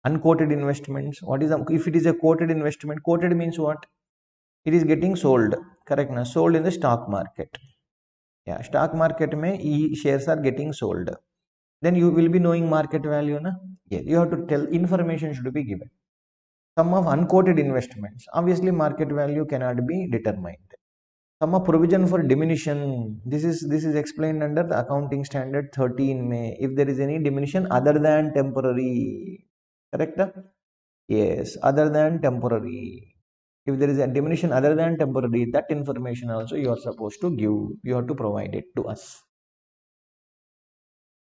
S1: Unquoted investments. What is if it is a quoted investment? Quoted means what? It is getting sold. Correct. Na? Sold in the stock market. Yeah. Stock market mein shares are getting sold. Then you will be knowing market value. Na? Yes. You have to tell information should be given. Sum of unquoted investments. Obviously, market value cannot be determined. Some of provision for diminution. This is explained under the accounting standard 13 May. If there is any diminution other than temporary, correct? Yes, other than temporary. If there is a diminution other than temporary, that information also you are supposed to give. You have to provide it to us.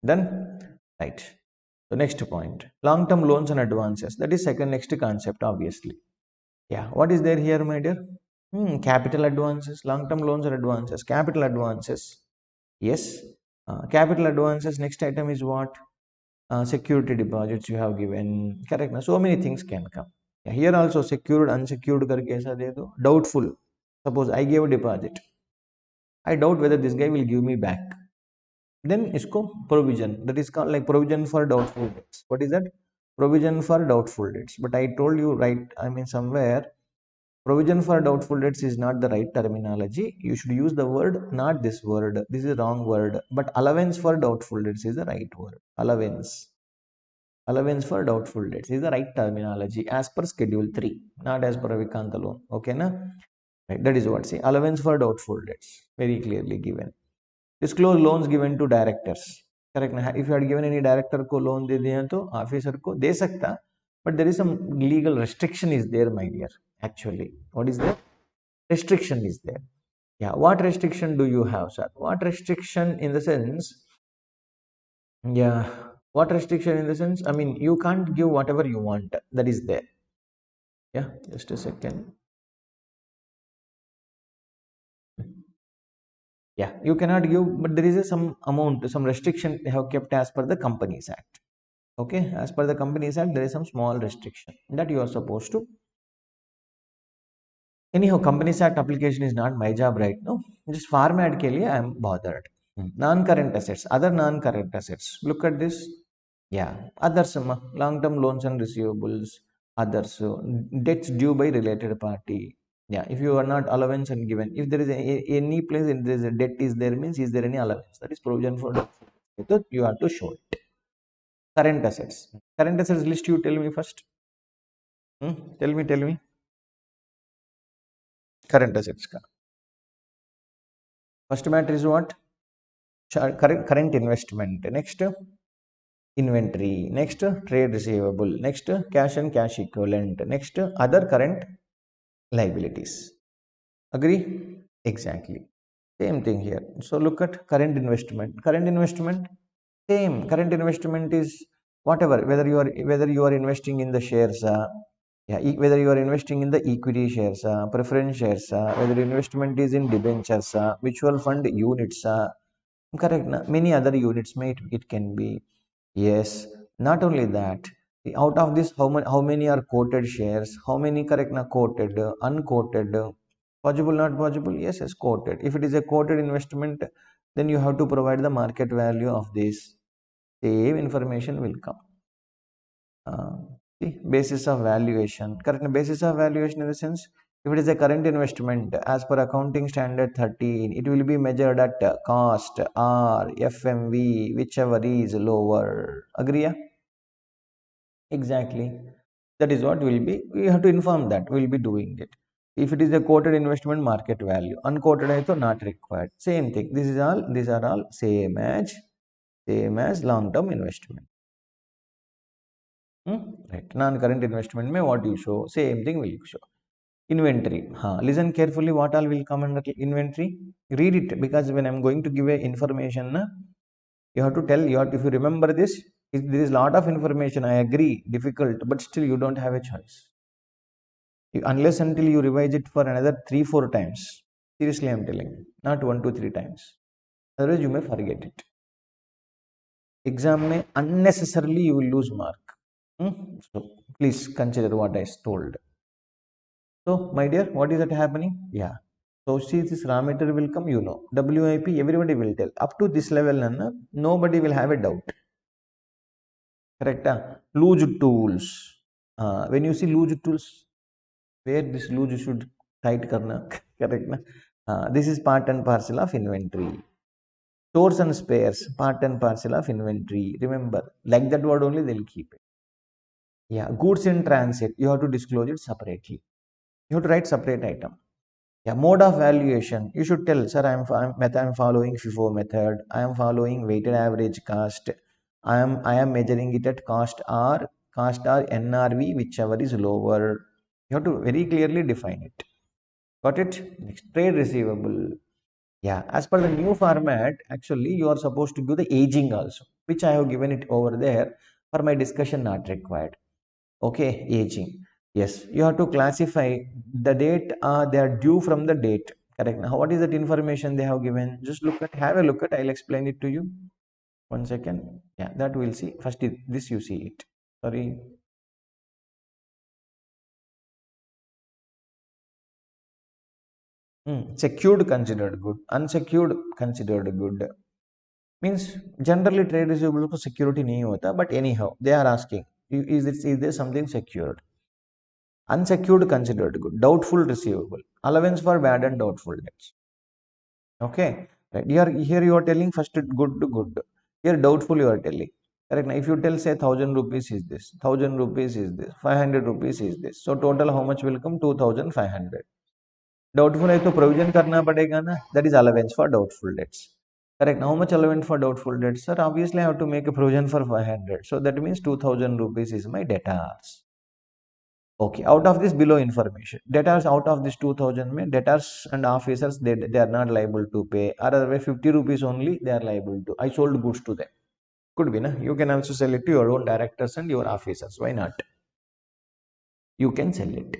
S1: Done? Right. The next point. Long-term loans and advances. That is second next concept, obviously. Yeah. What is there here, my dear? Capital advances, long-term loans or advances, capital advances. Yes, capital advances. Next item is what? Security deposits you have given. Correct. Na? So many things can come. Yeah, here also secured, unsecured करके ऐसा दे दो. Doubtful. Suppose I gave a deposit. I doubt whether this guy will give me back. Then isko provision. That is called like provision for doubtful debts. What is that? Provision for doubtful debts. But I told you right. I mean somewhere provision for doubtful debts is not the right terminology. You should use the word, not this word. This is wrong word. But allowance for doubtful debts is the right word. Allowance. Allowance for doubtful debts is the right terminology as per schedule 3, not as per Vikant alone. Okay, na? Right. That is what. See, allowance for doubtful debts. Very clearly given. Disclose loans given to directors. Correct. Na? If you had given any director को loan दे दिया तो officer को दे सकता, but there is some legal restriction is there, my dear. Actually, what is there? Restriction is there. Yeah, what restriction do you have, sir? What restriction in the sense? Yeah, what restriction in the sense? I mean, you can't give whatever you want. That is there. Yeah, just a second. Yeah, you cannot give, but there is some amount, some restriction they have kept as per the Companies Act. Okay, as per the Companies Act, there is some small restriction that you are supposed to. Anyhow, Companies Act application is not my job right now. Just format ke liye I am bothered. Non-current assets, other non-current assets. Look at this. Yeah, others, long-term loans and receivables, others, debts due by related party. Yeah, if you are not allowance and given, if there is any place in there is a debt is there means is there any allowance? That is provision for debt. So you have to show it. Current assets. Current assets list you tell me first. Tell me. Current assets. First matter is what? Current investment. Next inventory, next trade receivable, next cash and cash equivalent, next other current liabilities. Agree? Exactly, same thing here. So look at current investment. Same, current investment is whatever, whether you are investing in the shares, Yeah, whether you are investing in the equity shares, preference shares, whether investment is in debentures, mutual fund units, correct. Many other units, may it can be. Yes, not only that. Out of this, how many are quoted shares? How many correct na quoted, unquoted, possible, not possible? Yes, yes, quoted. If it is a quoted investment, then you have to provide the market value of this. Same information will come. Uh, See, basis of valuation. Correct. Basis of valuation in the sense, if it is a current investment as per accounting standard 13, it will be measured at cost or FMV, whichever is lower. Agree? Yeah? Exactly. That is what will be. We have to inform that we will be doing it. If it is a quoted investment, market value. Unquoted, also not required. Same thing. This is all. These are all same as long-term investment. Right. Non-current investment may what you show, same thing will show. Inventory. Listen carefully what all will come under inventory. Read it, because when I'm going to give a information, you have to tell, if you remember this, there is lot of information, I agree, difficult, but still you don't have a choice. Unless until you revise it for another 3-4 times. Seriously, I'm telling you, not 1 2 3 times. Otherwise, you may forget it. Exam may unnecessarily you will lose mark. So please consider what I told. So, my dear, what is that happening? Yeah. So, see, this raw material will come, WIP, everybody will tell. Up to this level, nobody will have a doubt. Correct? Loose tools. When you see loose tools, where this loose should tight karna. Correct? This is part and parcel of inventory. Stores and spares, part and parcel of inventory. Remember, like that word only they'll keep it. Yeah. Goods in transit, you have to disclose it separately. You have to write separate item. Yeah, mode of valuation. You should tell, sir, I'm following FIFO method. I am following weighted average cost. I am measuring it at cost or NRV, whichever is lower. You have to very clearly define it. Got it? Next, trade receivable. Yeah, as per the new format, actually, you are supposed to do the aging also, which I have given it over there for my discussion, not required. Okay, aging. Yes, you have to classify the date, they are due from the date. Correct. Now, what is that information they have given? Just have a look at, I'll explain it to you. 1 second. Yeah, that we'll see. First, this you see it. Sorry. Secured considered good, unsecured considered good. Means generally trade receivable को security नहीं होता, but anyhow they are asking, is there something secured? Unsecured considered good, doubtful receivable, allowance for bad and doubtful debts. Okay, right. Here you are telling first good. Here doubtful you are telling. Correct. Now, if you tell say 1,000 rupees is this, 1,000 rupees is this, 500 rupees is this. So total how much will come? 2,500. Doubtful है तो provision करना पड़ेगा ना. That is allowance for doubtful debts. Correct. Now, how much allowance for doubtful debts, sir? Obviously, I have to make a provision for 500. So that means 2,000 rupees is my debtors. Okay, out of this below information, debtors out of this 2,000, debtors and officers, they are not liable to pay. Otherwise, 50 rupees only they are liable to. I sold goods to them. Could be, na? You can also sell it to your own directors and your officers. Why not? You can sell it.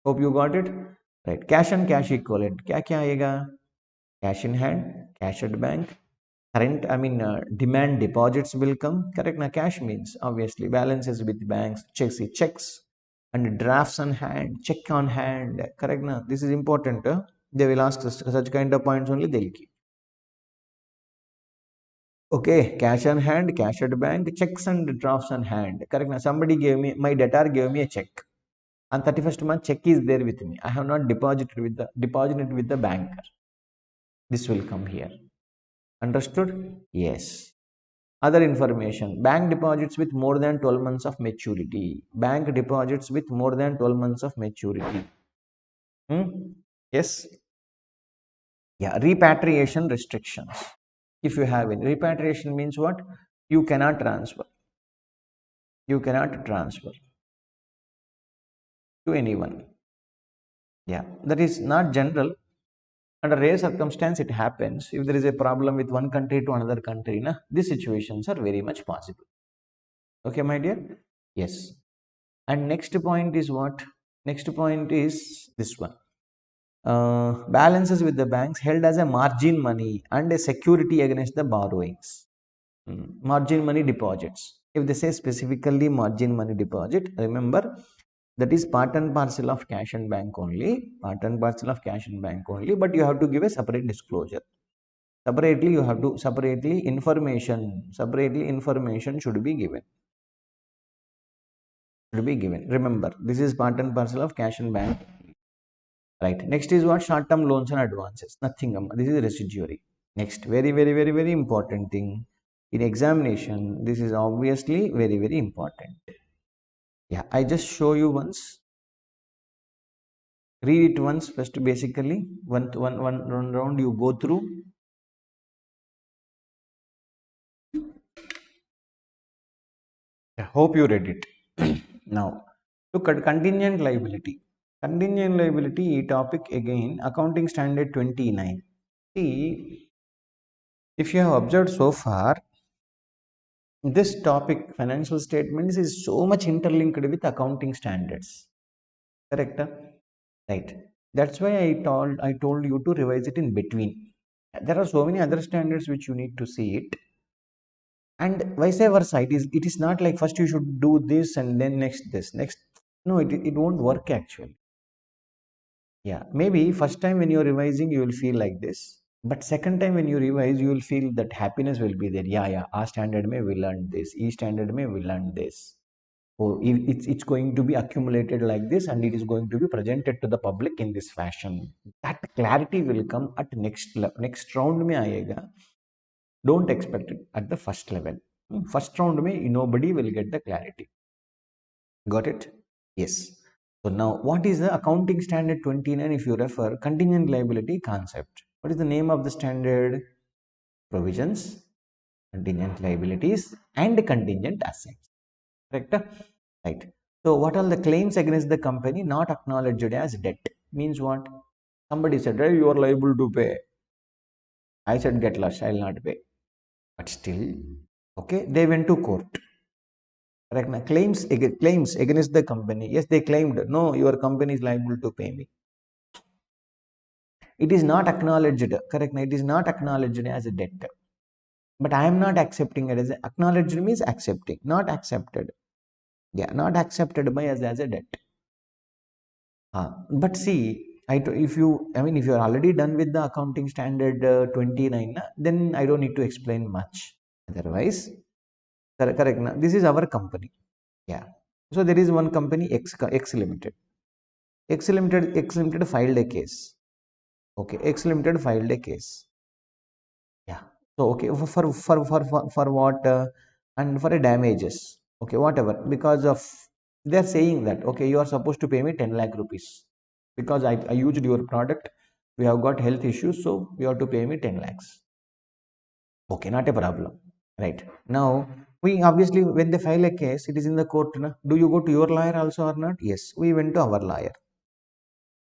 S1: Hope you got it. Right. Cash and cash equivalent. क्या आएगा? Cash in hand, cash at bank. Current, demand deposits will come. Correct. Now, cash means obviously balances with banks, checks, and drafts on hand, check on hand. Correct. Now, this is important. They will ask us such kind of points only. They'll keep. Okay, cash on hand, cash at bank, checks and drafts on hand. Correct. Now, my debtor gave me a check. On 31st month, check is there with me. I have not deposited with the banker. This will come here. Understood? Yes. Other information, bank deposits with more than 12 months of maturity. Bank deposits with more than 12 months of maturity. Yes. Yeah, repatriation restrictions. If you have it, repatriation means what? You cannot transfer. You cannot transfer to anyone. Yeah, that is not general. Under rare circumstance, it happens. If there is a problem with one country to another country, these situations are very much possible. Okay, my dear? Yes. And next point is what? Next point is this one. Balances with the banks held as a margin money and a security against the borrowings. Margin money deposits. If they say specifically margin money deposit, remember that is part and parcel of cash and bank only. Part and parcel of cash and bank only, but you have to give a separate disclosure. Separately, you have to separately information should be given. Remember, this is part and parcel of cash and bank. Right. Next is what? Short-term loans and advances. Nothing. This is residuary. Next, very important thing in examination. This is obviously very important. Yeah, I just show you once. Read it once first. Basically, one round you go through. I hope you read it. Now, look at contingent liability. Contingent liability topic again. Accounting standard 29. See, if you have observed so far, this topic, financial statements, is so much interlinked with accounting standards. Correct? Right. That's why I told you to revise it in between. There are so many other standards which you need to see it. And vice versa. It is not like first you should do this and then next this. Next. No, it won't work actually. Yeah. Maybe first time when you're revising, you will feel like this. But second time when you revise, you will feel that happiness will be there. Yeah. Our standard may we learned this. E standard may we learned this. Oh, it's going to be accumulated like this, and it is going to be presented to the public in this fashion. That clarity will come at next round. Mein aayega. Don't expect it at the first level. First round mein nobody will get the clarity. Got it? Yes. So now, what is the accounting standard 29? If you refer contingent liability concept, what is the name of the standard? Provisions, contingent liabilities, and contingent assets. Correct? Right. So, what are the claims against the company not acknowledged as debt? Means what? Somebody said, hey, you are liable to pay. I said, get lost, I will not pay. But still, okay, they went to court. Correct. Now, claims against the company. Yes, they claimed, no, your company is liable to pay me. It is not acknowledged. Correct. Now, it is not acknowledged as a debt. But I am not accepting it as acknowledged means accepting, not accepted. Yeah, not accepted by us as a debt. But see, if you are already done with the accounting standard 29, then I don't need to explain much. Otherwise, correct. This is our company. Yeah. So there is one company X Limited. X Limited filed a case. Okay, X Limited filed a case. Yeah. So okay, for what? And for a damages. Okay, whatever. Because of they are saying that okay, you are supposed to pay me 10 lakh rupees because I used your product. We have got health issues, so you have to pay me 10 lakhs. Okay, not a problem. Right. Now we obviously when they file a case, it is in the court. Na? Do you go to your lawyer also or not? Yes, we went to our lawyer.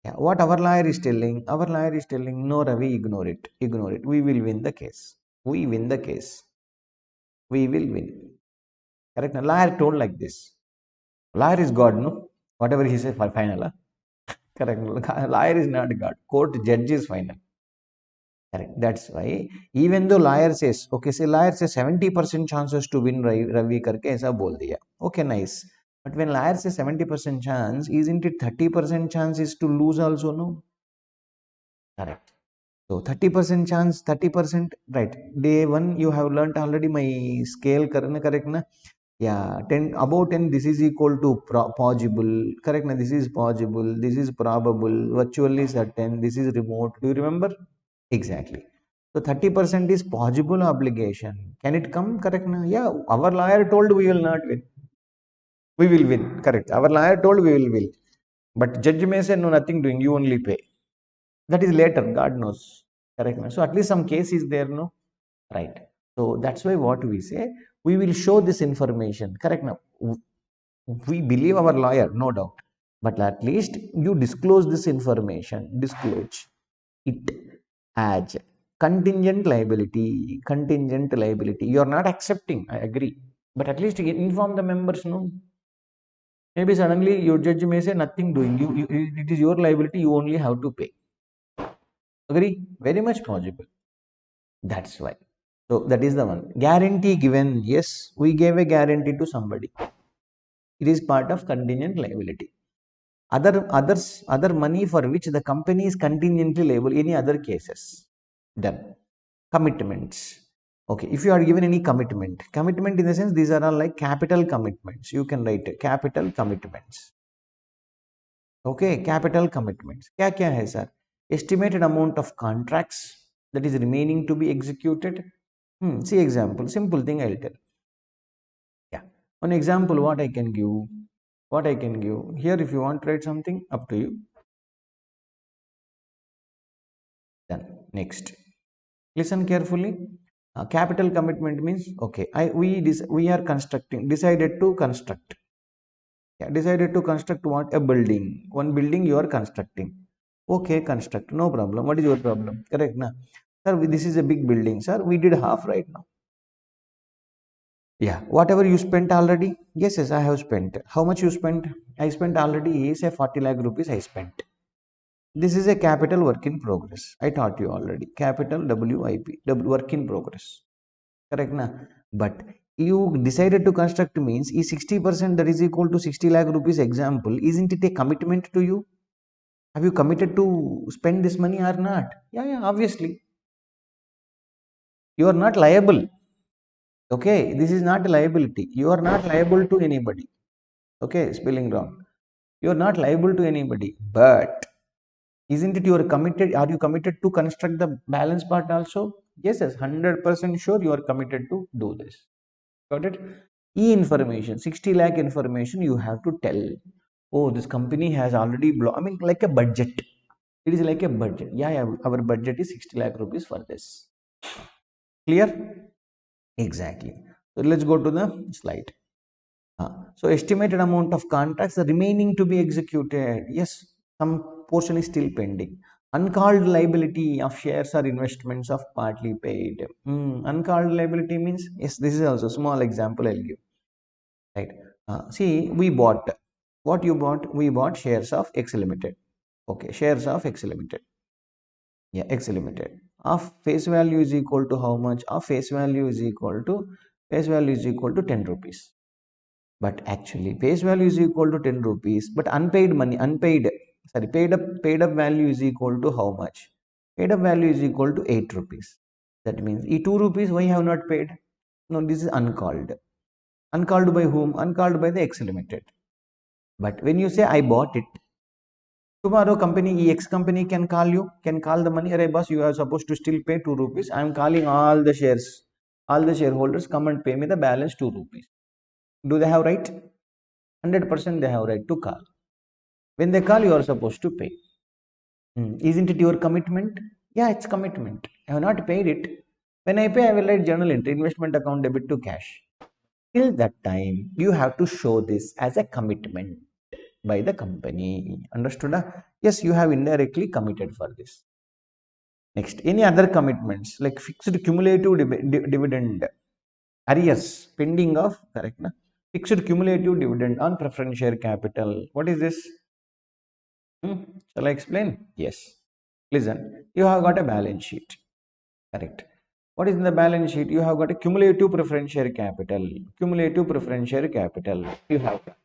S1: Yeah, what our lawyer is telling? Our lawyer is telling, no, Ravi, ignore it. Ignore it. We will win the case. We win the case. We will win. Correct? Now, lawyer told like this. Lawyer is God, no? Whatever he says, final. Huh? Correct. Lawyer is not God. Court judge is final. Correct. That's why, even though lawyer says, okay, say lawyer says 70% chances to win Ravi karke aisa bol diya. Okay, nice. But when lawyer says 70% chance, isn't it 30% chance is to lose also, no? Correct. So 30% chance, 30%, right. Day one, you have learnt already my scale, correct na? Yeah, 10, above 10, this is equal to possible, correct na? This is possible, this is probable, virtually certain, this is remote. Do you remember? Exactly. So 30% is possible obligation. Can it come? Correct na? Yeah, our lawyer told we will not win. We will win, correct. Our lawyer told we will win. But judge may say, no, nothing doing, you only pay. That is later, God knows. Correct. So at least some case is there, no? Right. So that's why what we say, we will show this information. Correct. Now, we believe our lawyer, no doubt. But at least you disclose this information, disclose it as contingent liability. Contingent liability. You are not accepting, I agree. But at least inform the members, no? Maybe suddenly your judge may say nothing doing. It is your liability. You only have to pay. Agree? Very much possible. That's why. So that is the one. Guarantee given. Yes, we gave a guarantee to somebody. It is part of contingent liability. Other money for which the company is contingently liable. Any other cases? Done. Commitments. Okay, if you are given any commitment in the sense these are all like capital commitments. You can write capital commitments. Okay, capital commitments. क्या है sir? Estimated amount of contracts that is remaining to be executed. See example, simple thing I'll tell. Yeah, one example what I can give here. If you want to write something, up to you. Done. Next, listen carefully. Capital commitment means okay. We are constructing. Decided to construct. Yeah, decided to construct what? A building. One building you are constructing. Okay, construct. No problem. What is your problem? Correct, na? Sir, this is a big building, sir. We did half right now. Yeah, whatever you spent already. Yes, I have spent. How much you spent? I spent already, say 40 lakh rupees I spent. This is a capital work in progress. I taught you already. Capital WIP, work in progress. Correct, na? But you decided to construct means is 60% that is equal to 60 lakh rupees example. Isn't it a commitment to you? Have you committed to spend this money or not? Yeah, obviously. You are not liable. Okay, this is not a liability. You are not liable to anybody. Okay, spelling wrong. You are not liable to anybody. But isn't it you are committed? Are you committed to construct the balance part also? Yes, 100% sure you are committed to do this. Got it? E-information, 60 lakh information you have to tell. Oh, this company has already I mean, like a budget. It is like a budget. Yeah, our budget is 60 lakh rupees for this. Clear? Exactly. So let's go to the slide. So estimated amount of contracts remaining to be executed. Yes, some portion is still pending. Uncalled liability of shares or investments of partly paid. Uncalled liability means, yes, this is also a small example I'll give. Right. See, we bought. What you bought? We bought shares of X Limited. Okay, shares of X Limited. Yeah, X Limited. Of face value is equal to how much? Of face value is equal to 10 rupees. But actually face value is equal to 10 rupees, but paid up value is equal to how much? Paid up value is equal to 8 rupees. That means 2 rupees why have not paid? No, this is uncalled by whom? Uncalled by the X Limited. But when you say I bought it, tomorrow company X company can call the money. Arey boss, you are supposed to still pay 2 rupees. I am calling all the shareholders, come and pay me the balance 2 rupees. Do they have right? 100% they have right to call. When they call, you are supposed to pay. Isn't it your commitment? Yeah, it's commitment. I have not paid it. When I pay, I will write journal entry, investment account debit to cash. Till that time, you have to show this as a commitment by the company. Understood? Yes, you have indirectly committed for this. Next, any other commitments like fixed cumulative dividend, arrears, pending of, correct? Na? Fixed cumulative dividend on preference share capital. What is this? Shall I explain? Yes. Listen, you have got a balance sheet. Correct. What is in the balance sheet? You have got a cumulative preference share capital. Cumulative preference share capital. You have got.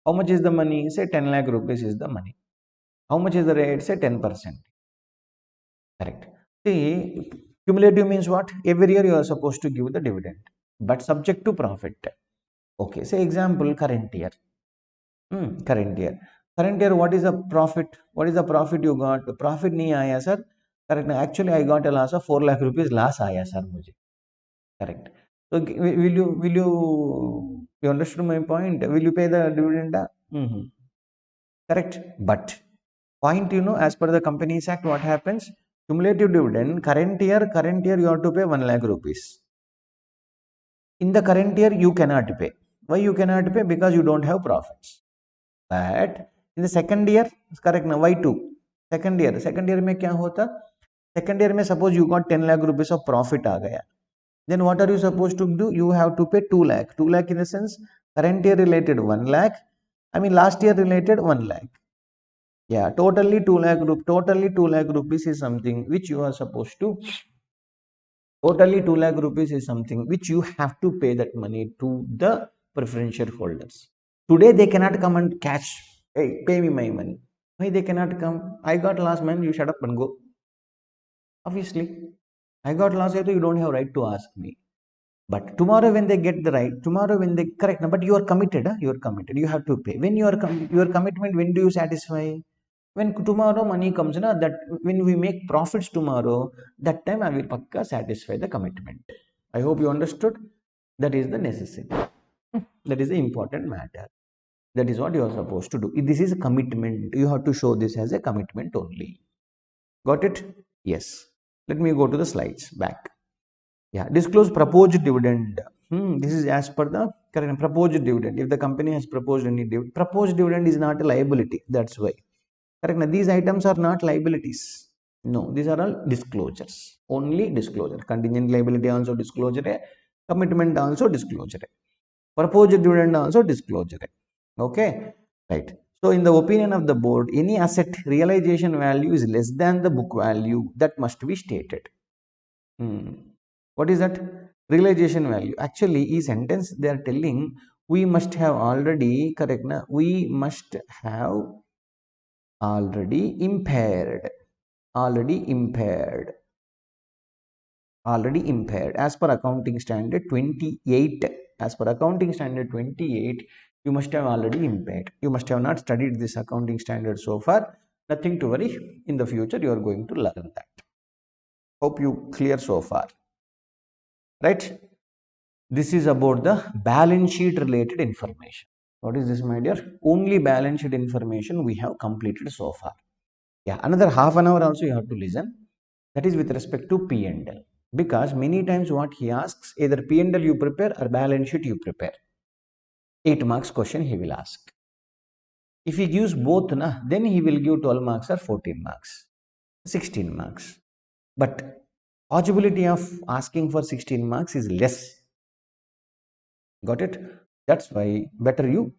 S1: How much is the money? Say 10 lakh rupees is the money. How much is the rate? Say 10%. Correct. See, cumulative means what? Every year you are supposed to give the dividend, but subject to profit. Okay. Say example, current year. Current year. Current year, what is the profit? What is the profit you got? Profit nahi aaya, sir. Correct. Actually, I got a loss of 4 lakh rupees. Loss aaya, sir, mujhe. Correct. So, you understood my point? Will you pay the dividend? Correct. But, point, as per the Companies Act, what happens? Cumulative dividend, current year, you have to pay 1 lakh rupees. In the current year, you cannot pay. Why you cannot pay? Because you don't have profits. But in the second year, correct na, why 2? Second year में क्या होता? Second year में suppose you got 10 lakh rupees of profit आ गया. Then what are you supposed to do? You have to pay 2 lakh. 2 lakh in the sense current year related 1 lakh, I mean, last year related 1 lakh. Yeah, totally 2 lakh rupees. Totally 2 lakh rupees is something which you are supposed to. Totally 2 lakh rupees is something which you have to pay that money to the preferential holders. Today they cannot come and catch. Hey, pay me my money. Why they cannot come? I got last man. You shut up and go. Obviously, I got last year. So you don't have right to ask me. But tomorrow when they get the right, tomorrow when they correct, but you are committed, huh? You are committed. You have to pay. When you are your commitment, when do you satisfy? When tomorrow money comes, na, that when we make profits tomorrow, that time I will pakka satisfy the commitment. I hope you understood. That is the necessity. That is the important matter. That is what you are supposed to do. This is a commitment. You have to show this as a commitment only. Got it? Yes. Let me go to the slides back. Yeah, disclose proposed dividend. This is as per the current proposed dividend. If the company has proposed any dividend, proposed dividend is not a liability. That's why. Correct. Now, these items are not liabilities. No, these are all disclosures. Only disclosure. Contingent liability also disclosure. Commitment also disclosure. Proposed dividend also disclosure. Okay. Right. So, in the opinion of the board, any asset realization value is less than the book value. That must be stated. What is that? Realization value. Actually, e sentence they are telling we must have already correct. Na? We must have already impaired. Already impaired. Already impaired. As per accounting standard 28. As per accounting standard 28, you must have already impaired. You must have not studied this accounting standard so far. Nothing to worry. In the future, you are going to learn that. Hope you clear so far. Right? This is about the balance sheet related information. What is this, my dear? Only balance sheet information we have completed so far. Yeah, another half an hour also you have to listen. That is with respect to P&L. Because many times what he asks, either P&L you prepare or balance sheet you prepare. 8 marks question he will ask. If he gives both, then he will give 12 marks or 14 marks, 16 marks. But possibility of asking for 16 marks is less. Got it? That's why better you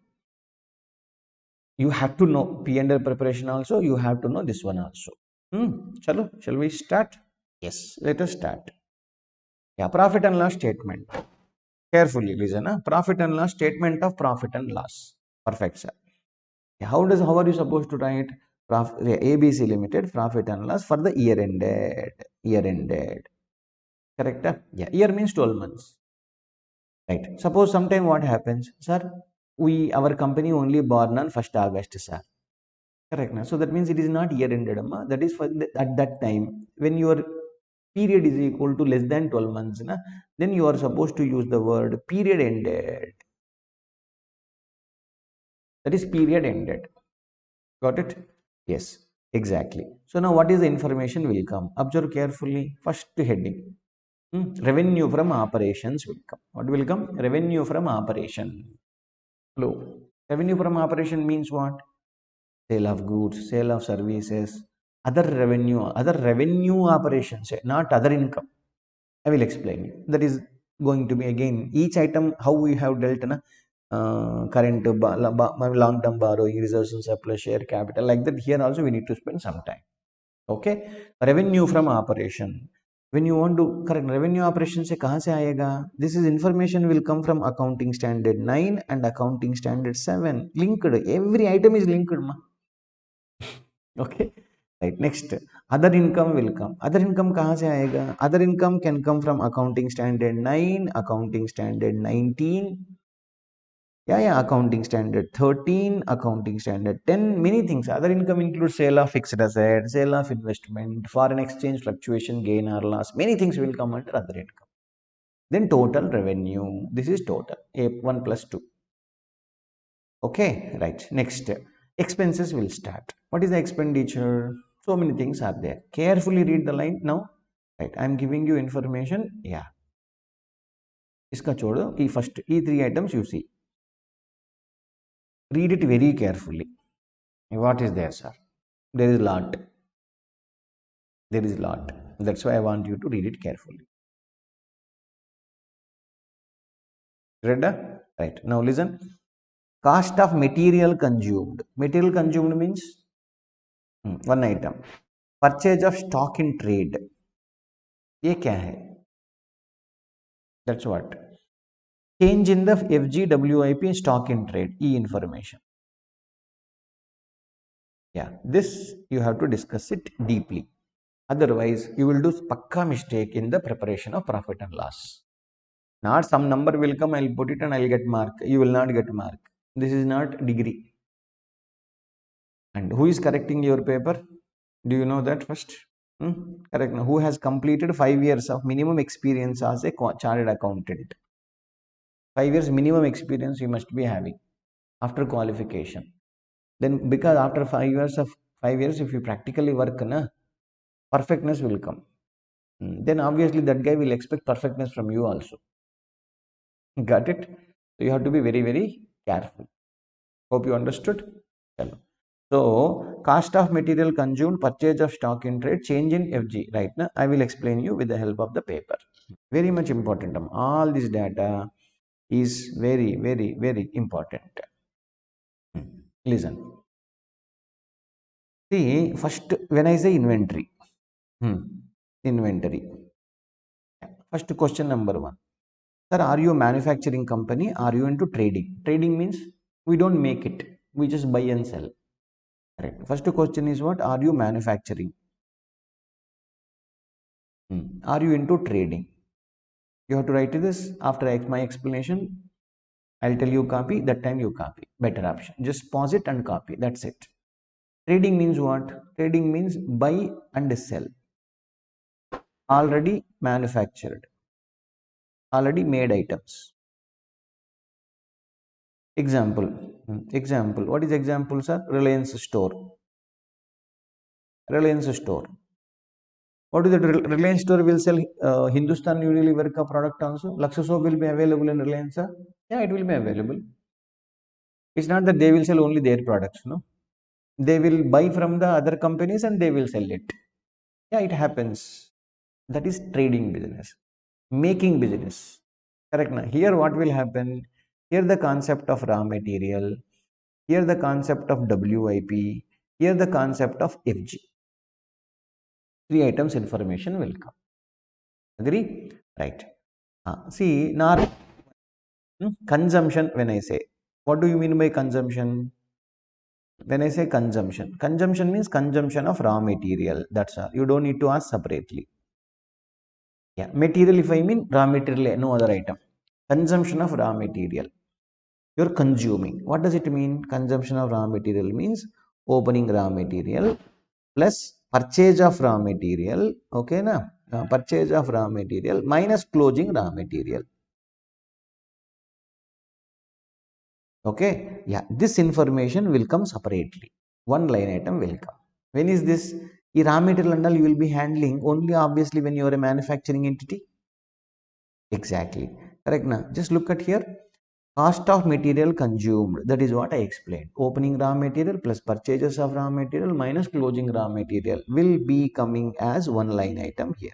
S1: have to know P&L preparation also. You have to know this one also. Chalo, shall we start? Yes, let us start. Yeah, profit and loss statement. Carefully listen. Profit and loss statement of profit and loss. Perfect, sir. Yeah, how are you supposed to write? ABC Limited profit and loss for the year ended. Year ended. Correct? Yeah, year means 12 months. Right. Suppose sometime what happens, sir? Our company only born on 1st August, sir. Correct. Na? So that means it is not year ended. That is for at that time when your period is equal to less than 12 months, then you are supposed to use the word period ended. That is period ended. Got it? Yes, exactly. So now what is the information will come? Observe carefully. First heading. Revenue from operations will come. What will come? Revenue from operation. Hello. Revenue from operation means what? Sale of goods, sale of services, other revenue operations, not other income. I will explain you. That is going to be again each item how we have dealt in current long-term borrowing, reserves and surplus, share capital, like that. Here also we need to spend some time. Okay, revenue from operation. When you want to correct revenue operation से कहाँ से आएगा? This is information will come from accounting standard 9 and accounting standard 7. Linked. Every item is linked. Okay, right. Next, other income will come. Other income कहाँ से आएगा? Other income can come from accounting standard 9, accounting standard 19. Yeah, accounting standard 13, accounting standard 10, many things. Other income includes sale of fixed assets, sale of investment, foreign exchange fluctuation, gain or loss. Many things will come under other income. Then total revenue. This is total. A1 plus 2. Okay, right. Next, expenses will start. What is the expenditure? So many things are there. Carefully read the line now. Right, I am giving you information. Yeah. इसका छोड़ो. First, three items you see. Read it very carefully. What is there, sir? There is lot. There is lot. That's why I want you to read it carefully. Read? Right. Now listen. Cost of material consumed. Material consumed means one item. Purchase of stock in trade. ये क्या है? That's what. Change in the FGWIP stock in trade. E information. Yeah, this you have to discuss it deeply. Otherwise, you will do pakka mistake in the preparation of profit and loss. Not some number will come, I'll put it and I'll get mark. You will not get mark. This is not degree. And who is correcting your paper? Do you know that first? Correct. Now, who has completed 5 years of minimum experience as a chartered accountant? 5 years minimum experience you must be having after qualification. Then because after 5 years, if you practically work, perfectness will come. Then obviously that guy will expect perfectness from you also. Got it? So you have to be very, very careful. Hope you understood. So cost of material consumed, purchase of stock in trade, change in FG. Right now, I will explain you with the help of the paper. Very much important. All this data is very, very, very important. Listen. See, first when I say inventory, inventory. First question number one. Sir, are you a manufacturing company? Are you into trading? Trading means we don't make it. We just buy and sell. Correct. First question is what? Are you manufacturing? Are you into trading? You have to write this after my explanation. I'll tell you copy. That time you copy. Better option. Just pause it and copy. That's it. Trading means what? Trading means buy and sell. Already manufactured. Already made items. Example. Example. What is example, sir? Reliance store. Reliance store. What is the Reliance store will sell Hindustan Unilever ka product also? Lakshya soap will be available in Reliance. Yeah, it will be available. It's not that they will sell only their products, no. They will buy from the other companies and they will sell it. Yeah, it happens. That is trading business, making business. Correct. Now, here what will happen? Here the concept of raw material. Here the concept of WIP. Here the concept of FG. 3 items information will come. Agree? Right. See, now consumption, when I say, what do you mean by consumption? When I say consumption, consumption means consumption of raw material. That's all. You don't need to ask separately. Yeah, material, if I mean raw material, no other item. Consumption of raw material. You're consuming. What does it mean? Consumption of raw material means opening raw material plus purchase of raw material. Okay, na? Purchase of raw material minus closing raw material. Okay, yeah, this information will come separately. One line item will come. When is this? The raw material and all you will be handling only obviously when you are a manufacturing entity. Exactly. Correct now. Just look at here. Cost of material consumed. That is what I explained. Opening raw material plus purchases of raw material minus closing raw material will be coming as one line item here.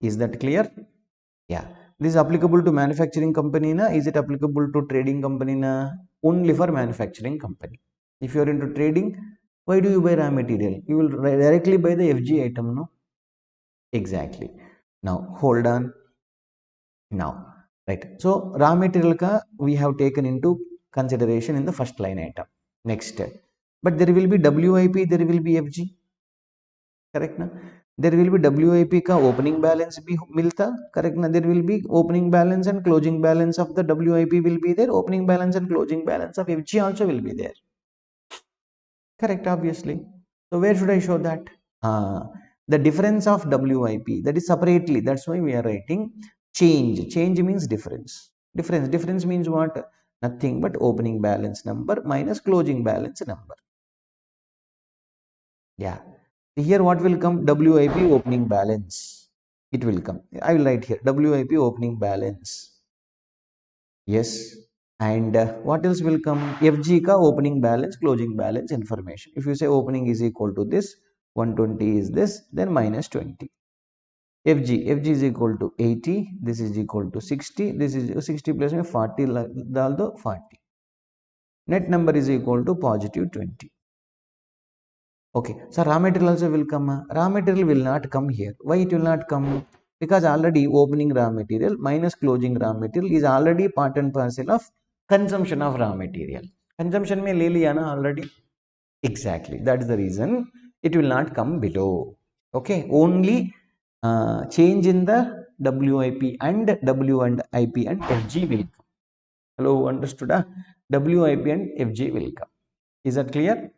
S1: Is that clear? Yeah. This is applicable to manufacturing company na? Is it applicable to trading company na? Only for manufacturing company. If you are into trading, why do you buy raw material? You will directly buy the FG item, no? Exactly. Now hold on. Now, right. So raw material ka we have taken into consideration in the first line item. Next, but there will be WIP, there will be FG. Correct na? There will be WIP ka opening balance bhi milta. Correct na? There will be opening balance and closing balance of the WIP will be there. Opening balance and closing balance of FG also will be there. Correct, obviously. So where should I show that? The difference of WIP, that is separately. That's why we are writing change. Change means difference. Difference means what? Nothing but opening balance number minus closing balance number. Yeah. Here what will come? WIP opening balance. It will come. I will write here WIP opening balance. Yes. And what else will come? FG ka opening balance, closing balance information. If you say opening is equal to this, 120 is this, then minus 20. FG is equal to 80, this is equal to 60, this is 60 plus 40, dal do 40. Net number is equal to positive 20. Okay, so raw material also will come. Raw material will not come here. Why it will not come? Because already opening raw material minus closing raw material is already part and parcel of consumption of raw material. Consumption में ले लिया ना already. Exactly. That is the reason it will not come below. Okay. Only change in the WIP and W and IP and FG will come. Hello, understood? WIP and FG will come. Is that clear?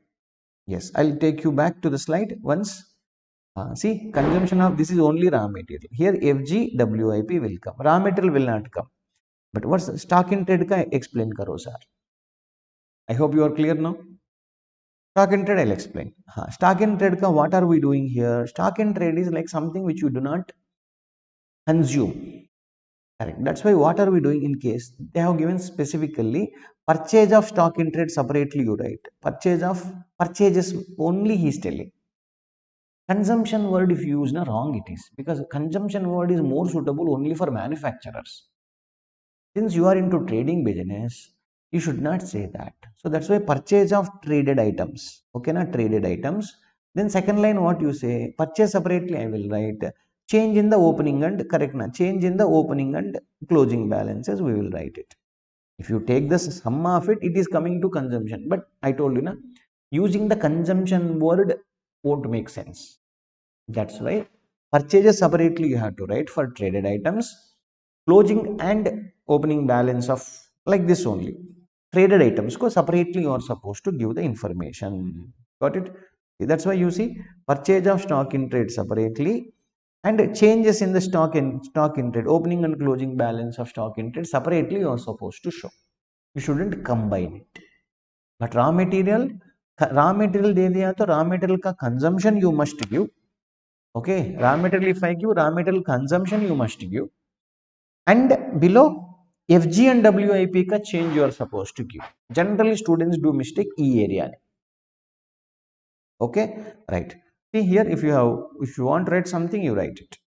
S1: Yes. I'll take you back to the slide once. See, consumption of this is only raw material. Here FG, WIP will come. Raw material will not come. But what's stock in trade ka explain karo sir. I hope you are clear now. Stock in trade, I'll explain. Stock in trade, what are we doing here? Stock in trade is like something which you do not consume. Correct. That's why what are we doing in case they have given specifically purchase of stock in trade separately, you write. Purchase of purchases only he is telling. Consumption word if you use na wrong it is because consumption word is more suitable only for manufacturers. Since you are into trading business, you should not say that. So that's why purchase of traded items. Okay, not traded items. Then second line what you say, purchase separately I will write change in the opening and correct na change in the opening and closing balances we will write it. If you take the sum of it, it is coming to consumption. But I told you na using the consumption word won't make sense. That's why purchases separately you have to write for traded items, closing and opening balance of like this only. Traded items go separately you are supposed to give the information. Got it? That's why you see purchase of stock in trade separately and changes in the stock in trade, opening and closing balance of stock in trade separately you are supposed to show. You shouldn't combine it. But raw material दे दिया तो raw material का consumption you must give. Okay, raw material if I give raw material consumption you must give, and below FG and WIP ka change you are supposed to give. Generally students do mistake E area. Okay, right. See here if you want to write something you write it.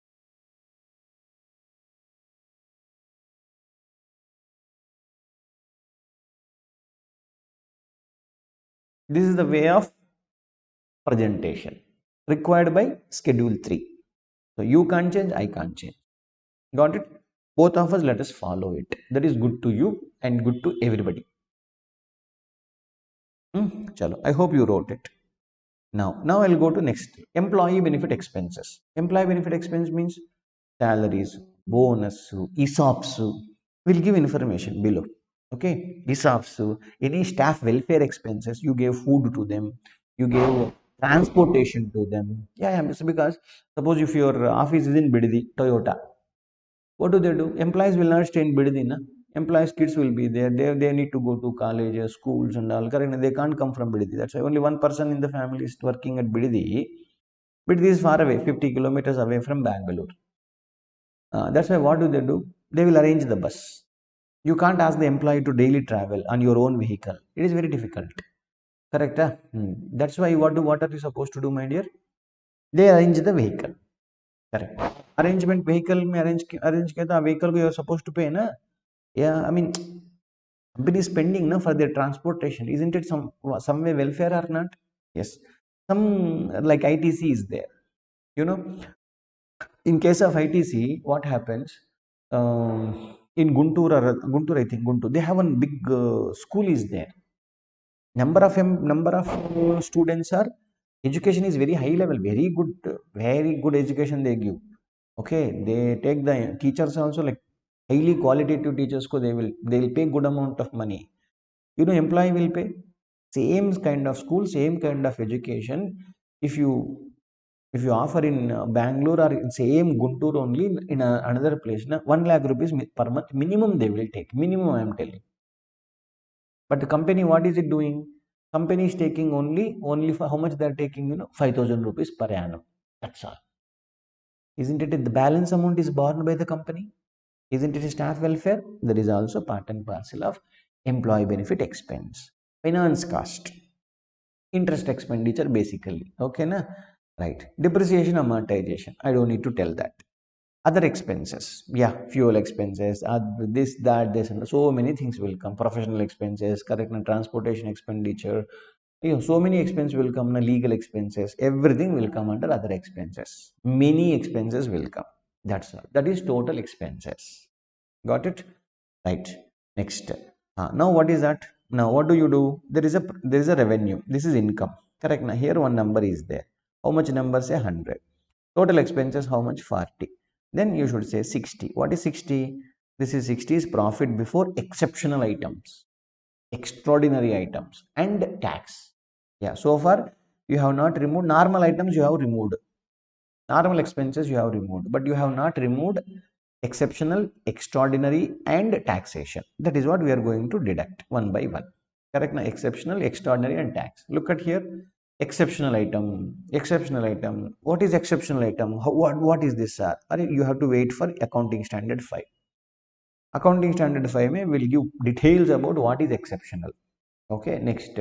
S1: This is the way of presentation required by schedule 3. So you can't change, I can't change. Got it? Both of us let us follow it. That is good to you and good to everybody. Chalo, I hope you wrote it. Now I'll go to next. Employee benefit expenses. Employee benefit expense means salaries, bonus, ESOPs. We'll give information below. Okay, ESOPs, any staff welfare expenses. You gave food to them. You gave transportation to them. Yeah, it's because suppose if your office is in Bididi, Toyota, what do? Employees will not stay in Bididi, na? Employees' kids will be there. They need to go to colleges, schools, and all. Correct? They can't come from Bididi. That's why only one person in the family is working at Bididi. Bididi is far away, 50 kilometers away from Bangalore. That's why what do? They will arrange the bus. You can't ask the employee to daily travel on your own vehicle. It is very difficult. Correct? That's why what are you supposed to do, my dear? They arrange the vehicle. Correct. Arrangement vehicle में arrange किया था vehicle को you are supposed to pay ना. Yeah, I mean company is spending na for their transportation. Isn't it some way welfare or not? Yes. Some like ITC is there. You know, in case of ITC, what happens? In Guntur, I think Guntur, they have one big school is there. Number of students are education is very high level, very good education they give. Okay, they take the teachers also like highly qualitative teachers ko they will pay good amount of money. You know, employee will pay same kind of school, same kind of education. If you offer in Bangalore or in same Guntur only in another place, na 1 lakh rupees per month minimum they will take. Minimum I am telling. But the company, what is it doing? Company is taking only for how much they are taking, 5,000 rupees per annum. That's all. Isn't it the balance amount is borne by the company? Isn't it staff welfare? That is also part and parcel of employee benefit expense. Finance cost. Interest expenditure basically. Okay, na? Right. Depreciation amortization. I don't need to tell that. Other expenses, yeah, fuel expenses, this, that, this, and so many things will come. Professional expenses, correct, and transportation expenditure, so many expenses will come. Legal expenses, everything will come under other expenses. Many expenses will come. That's all. That is total expenses. Got it? Right. Next. Now what is that? Now what do you do? There is a revenue. This is income. Correct. Now here one number is there. How much number? Say 100. Total expenses how much? 40. Then you should say 60. What is 60? This is 60 is profit before exceptional items, extraordinary items, and tax. Yeah. So far you have not removed normal items. You have removed normal expenses. You have removed, but you have not removed exceptional, extraordinary, and taxation. That is what we are going to deduct one by one. Correct? Now, exceptional, extraordinary, and tax. Look at here. Exceptional item. Exceptional item. What is exceptional item? What is this, sir? You have to wait for accounting standard 5. Accounting standard 5 may will give details about what is exceptional. Okay. Next.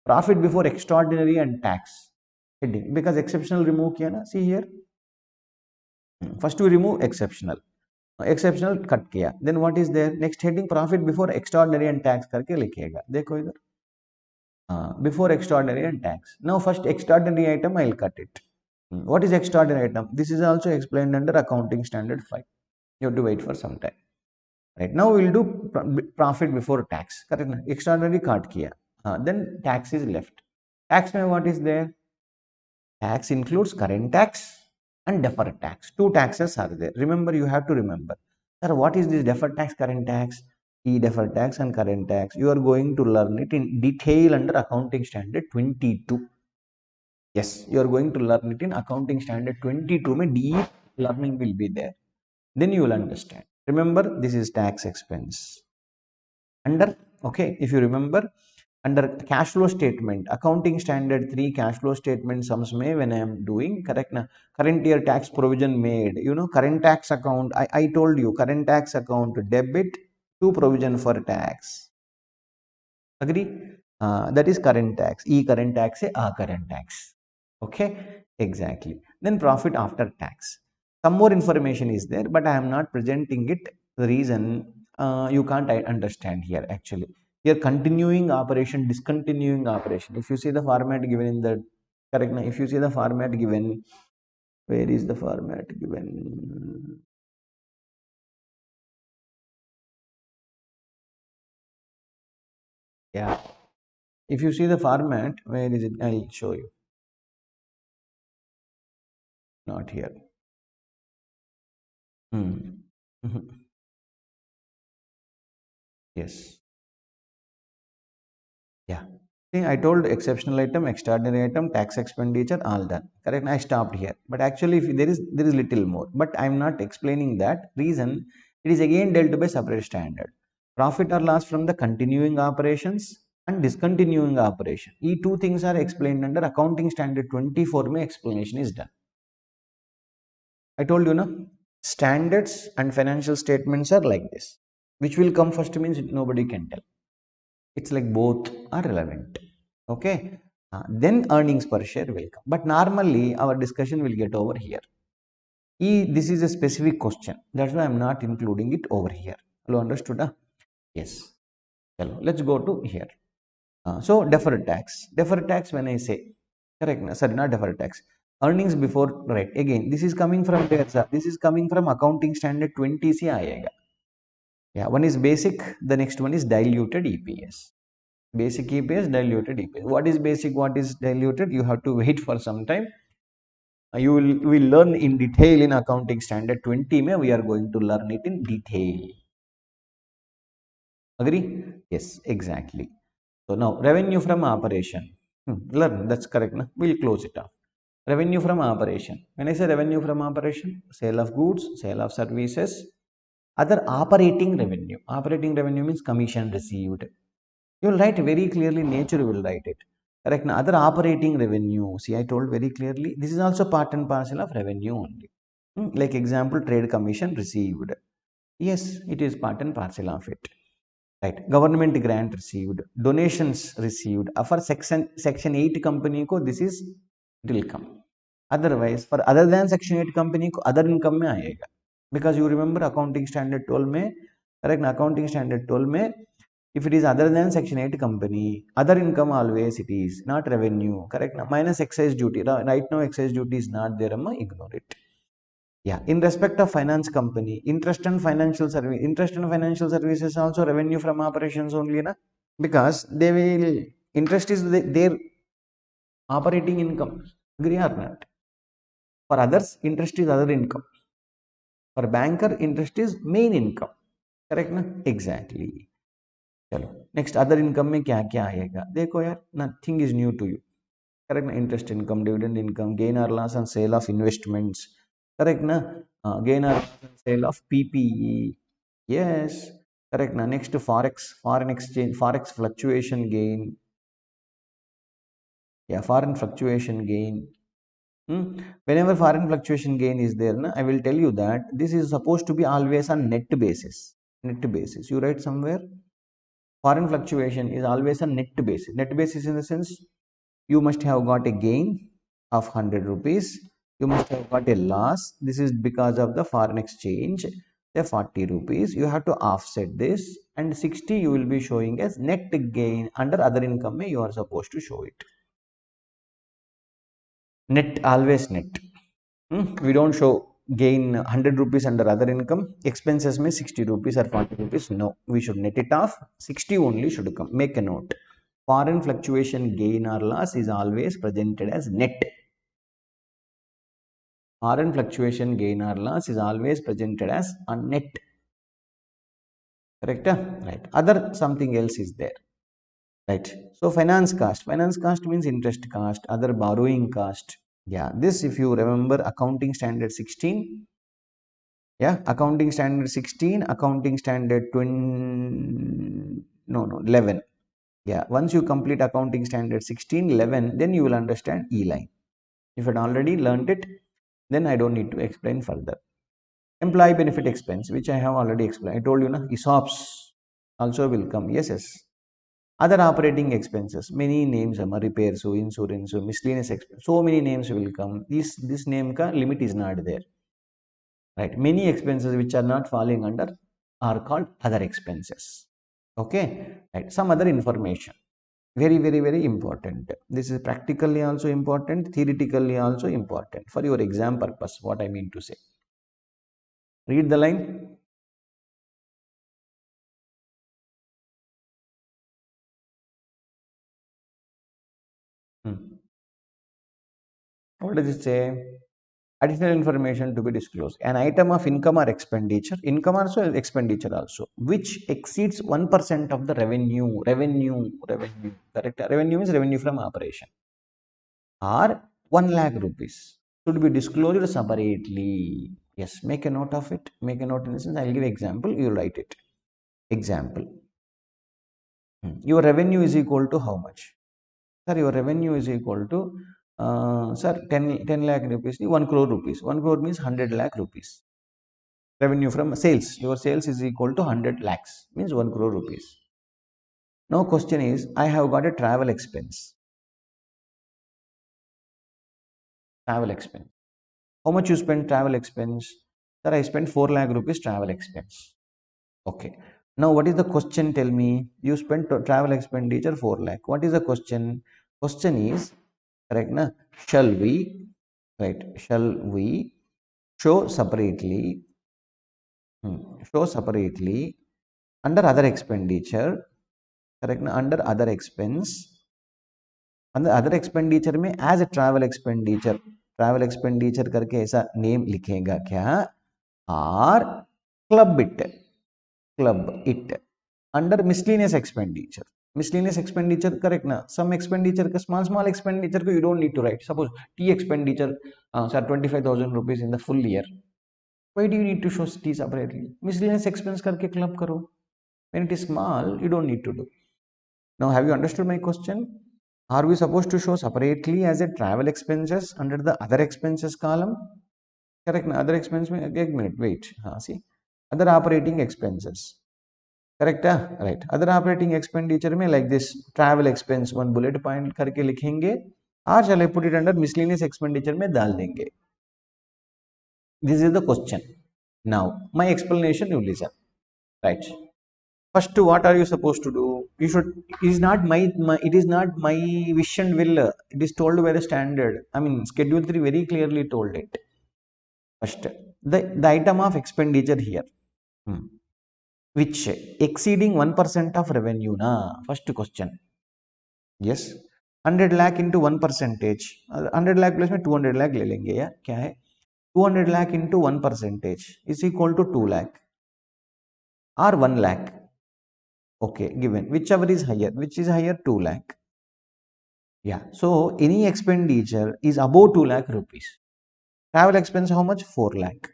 S1: Profit before extraordinary and tax. Heading. Because exceptional remove kiya na? See here. First we remove exceptional cut किया. Then what is there? Next heading profit before extraordinary and tax करके लिखिएगा. देखो इधर before extraordinary and tax. Now first extraordinary item I'll cut it. What is extraordinary item? This is also explained under accounting standard 5. You have to wait for some time. Right now we'll do profit before tax. Correct? Extraordinary cut किया. Then tax is left. Tax में what is there? Tax includes current tax and deferred tax. Two taxes are there. Remember, you have to remember. Sir, what is this deferred tax, current tax? Deferred tax and current tax. You are going to learn it in detail under accounting standard 22. Yes, you are going to learn it in accounting standard 22. Mein deep learning will be there. Then you will understand. Remember, this is tax expense. Under, okay, if you remember, under cash flow statement, accounting standard 3 cash flow statement sums may when I am doing correct na, current year tax provision made, current tax account, I told you current tax account debit to provision for tax. Agree? That is current tax. Current tax se current tax. Okay, exactly. Then profit after tax. Some more information is there, but I am not presenting it. The reason you can't understand here actually. Here continuing operation, discontinuing operation. If you see the format given in the correct now, if you see the format given, where is the format given? Yeah. If you see the format, where is it? I'll show you. Not here. Yes. Yeah. See, I told exceptional item, extraordinary item, tax expenditure, all done. Correct? I stopped here. But actually, if there is little more. But I'm not explaining that reason. It is again dealt by separate standard. Profit or loss from the continuing operations and discontinuing operation. These two things are explained under accounting standard 24. May explanation is done. I told you, no? Standards and financial statements are like this. Which will come first means nobody can tell. It's like both are relevant. Okay. Then earnings per share will come. But normally our discussion will get over here. This is a specific question. That's why I'm not including it over here. Hello, understood? Yes. Hello. Let's go to here. So deferred tax. Deferred tax when I say, correct. Sorry, not deferred tax. Earnings before, right. Again, this is coming from where, sir? This is coming from accounting standard 20 se aayega. Yeah, one is basic, the next one is diluted EPS. Basic EPS, diluted EPS. What is basic, what is diluted? You have to wait for some time. You will learn in detail in accounting standard 20. Mein we are going to learn it in detail. Agree? Yes, exactly. So now revenue from operation. Learn, that's correct. Na? We'll close it off. Revenue from operation. When I say revenue from operation, sale of goods, sale of services, other operating revenue. Operating revenue means commission received. You will write very clearly, nature will write it. Correct. Now, other operating revenue. See, I told very clearly, this is also part and parcel of revenue only. Like example, trade commission received. Yes, it is part and parcel of it. Right. Government grant received. Donations received. For section 8 company ko, this is, it will come. Otherwise, for other than section 8 company ko, other income mein aayega. because you remember accounting standard told me, correct? Accounting standard told me, if it is other than section 8 company, other income always it is, not revenue, correct? Minus excise duty. Right now excise duty is not there, ignore it. Yeah, in respect of finance company, interest and financial services also revenue from operations only, na? Because they will, interest is their operating income. Agree or not? For others, interest is other income. For banker, interest is main income. Correct ना? Exactly. चलो next other income में क्या क्या आएगा देखो यार nothing is new to you correct ना interest income dividend income gain और loss on sale of investments correct ना गेन और loss on sale of PPE yes correct ना next foreign exchange forex fluctuation gain या foreign fluctuation gain. Whenever foreign fluctuation gain is there, I will tell you that this is supposed to be always on net basis. Net basis. You write somewhere. Foreign fluctuation is always on net basis. Net basis in the sense you must have got a gain of 100 rupees. You must have got a loss. This is because of the foreign exchange. The 40 rupees. You have to offset this, and 60 you will be showing as net gain. Under other income, you are supposed to show it. Net, always net. We don't show gain 100 rupees under other income. Expenses may 60 rupees or 40 rupees. No, we should net it off. 60 only should come. Make a note. Foreign fluctuation gain or loss is always presented as net. Foreign fluctuation gain or loss is always presented as a net. Correct? Right. Other something else is there. Right. So finance cost. Finance cost means interest cost, other borrowing cost. Yeah. This, if you remember, accounting standard 16. Yeah. Accounting standard 16, accounting standard 20. No, 11. Yeah. Once you complete accounting standard 16, 11, then you will understand E line. If you had already learned it, then I don't need to explain further. Employee benefit expense, which I have already explained. I told you, ESOPs also will come. Yes. Other operating expenses, many names, repairs, insurance, miscellaneous expense, so many names will come. This name ka limit is not there. Right? Many expenses which are not falling under are called other expenses. Okay? Right? Some other information. Very important. This is practically also important, theoretically also important for your exam purpose. What I mean to say. Read the line. What does it say? Additional information to be disclosed. An item of income or expenditure, income also, expenditure also, which exceeds 1% of the revenue. Correct? Revenue is revenue from operation. Or 1 lakh rupees should be disclosed separately. Yes, make a note of it. Make a note in the sense, I'll give example, you write it. Example. Your revenue is equal to how much? Sir, your revenue is equal to, sir, 10 lakh rupees, 1 crore rupees. 1 crore means 100 lakh rupees. Revenue from sales. Your sales is equal to 100 lakhs, means 1 crore rupees. Now question is, I have got a travel expense. Travel expense. How much you spend travel expense? Sir, I spent 4 lakh rupees travel expense. Okay. Now what is the question? Tell me. You spent travel expenditure 4 lakh. What is the question? Question is, correct na? Shall we, right? Shall we show separately under other expenditure, correct na? Under other expense, under other expenditure में as a travel expenditure करके ऐसा name लिखेगा क्या? Or club it under miscellaneous expenditure. Miscellaneous expenditure, correct na? Some expenditure, small expenditure you don't need to write. Suppose tea expenditure, sir, 25,000 rupees in the full year. Why do you need to show tea separately? Miscellaneous expense करके club करो. When it is small, you don't need to do. Now, have you understood my question? Are we supposed to show separately as a travel expenses under the other expenses column? Correct na? Other expense, एक minute, wait. See, other operating expenses. Correct? Right. Other operating expenditure में like this travel expense one bullet point करके लिखेंगे, or shall I put it under miscellaneous expenditure में डाल देंगे? This is the question. Now, my explanation you listen. Right. First, what are you supposed to do? You should. It is not my. It is not my wish and will. It is told by the standard. I mean, Schedule 3 very clearly told it. First, the item of expenditure here, hmm, which exceeding 1% of revenue. Na first question. Yes, 100 lakh into 1 percentage. 100 lakh plus में 200 lakh ले लेंगे यार क्या है 200 lakh into 1 percentage is equal to 2 lakh or 1 lakh. Okay, given whichever is higher, which is higher 2 lakh. Yeah, so any expenditure is above 2 lakh rupees. Travel expense how much? 4 lakh.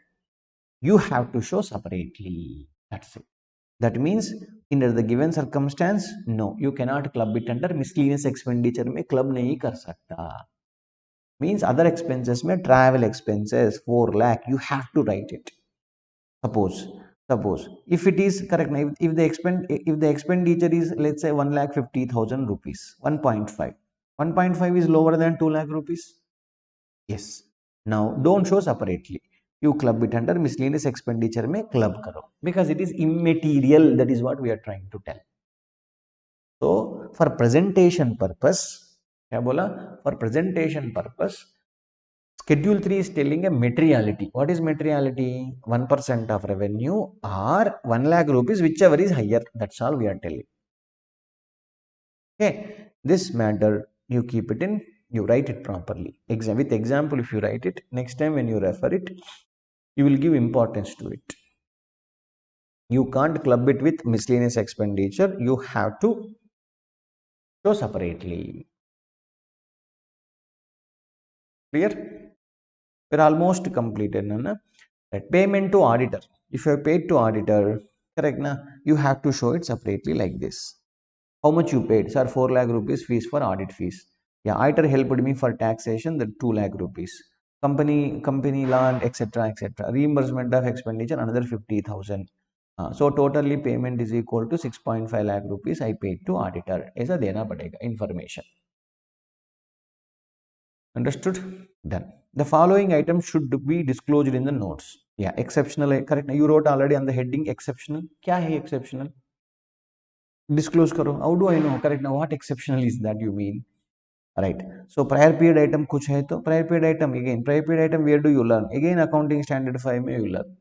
S1: You have to show separately. That's it. That means under the given circumstance, no, you cannot club it under miscellaneous expenditure में club नहीं कर सकता. Means other expenses में travel expenses 4 lakh, you have to write it. Suppose if it is correct, if the expenditure is let's say 1,50,000 rupees, 1.5. 1.5 is lower than 2 lakh rupees. Yes. Now don't show separately. You club it under miscellaneous expenditure में club करो because it is immaterial. That is what we are trying to tell. So for presentation purpose, क्या बोला? For presentation purpose, Schedule 3 is telling a materiality. What is materiality? 1% of revenue or 1 lakh rupees, whichever is higher. That's all we are telling. Okay. This matter, you keep it in, you write it properly. With example, if you write it, next time when you refer it, you will give importance to it. You can't club it with miscellaneous expenditure. You have to show separately. Clear? We're almost completed. Na? Right. Payment to auditor. If you have paid to auditor, correct na? You have to show it separately like this. How much you paid? Sir, 4 lakh rupees fees for audit fees. Yeah, auditor helped me for taxation, that 2 lakh rupees. Company land, etc. etc. Reimbursement of expenditure, another 50,000. So totally payment is equal to 6.5 lakh rupees I paid to auditor. ऐसा देना पड़ेगा information. Understood? Done. The following items should be disclosed in the notes. Yeah, exceptional, correct. You wrote already on the heading exceptional. क्या है exceptional? Disclose करो. How do I know? Correct. Now what exceptional is that you mean? Right. So prior period item कुछ है तो prior period item again. Prior period item where do you learn? Again accounting standard 5 में you learn.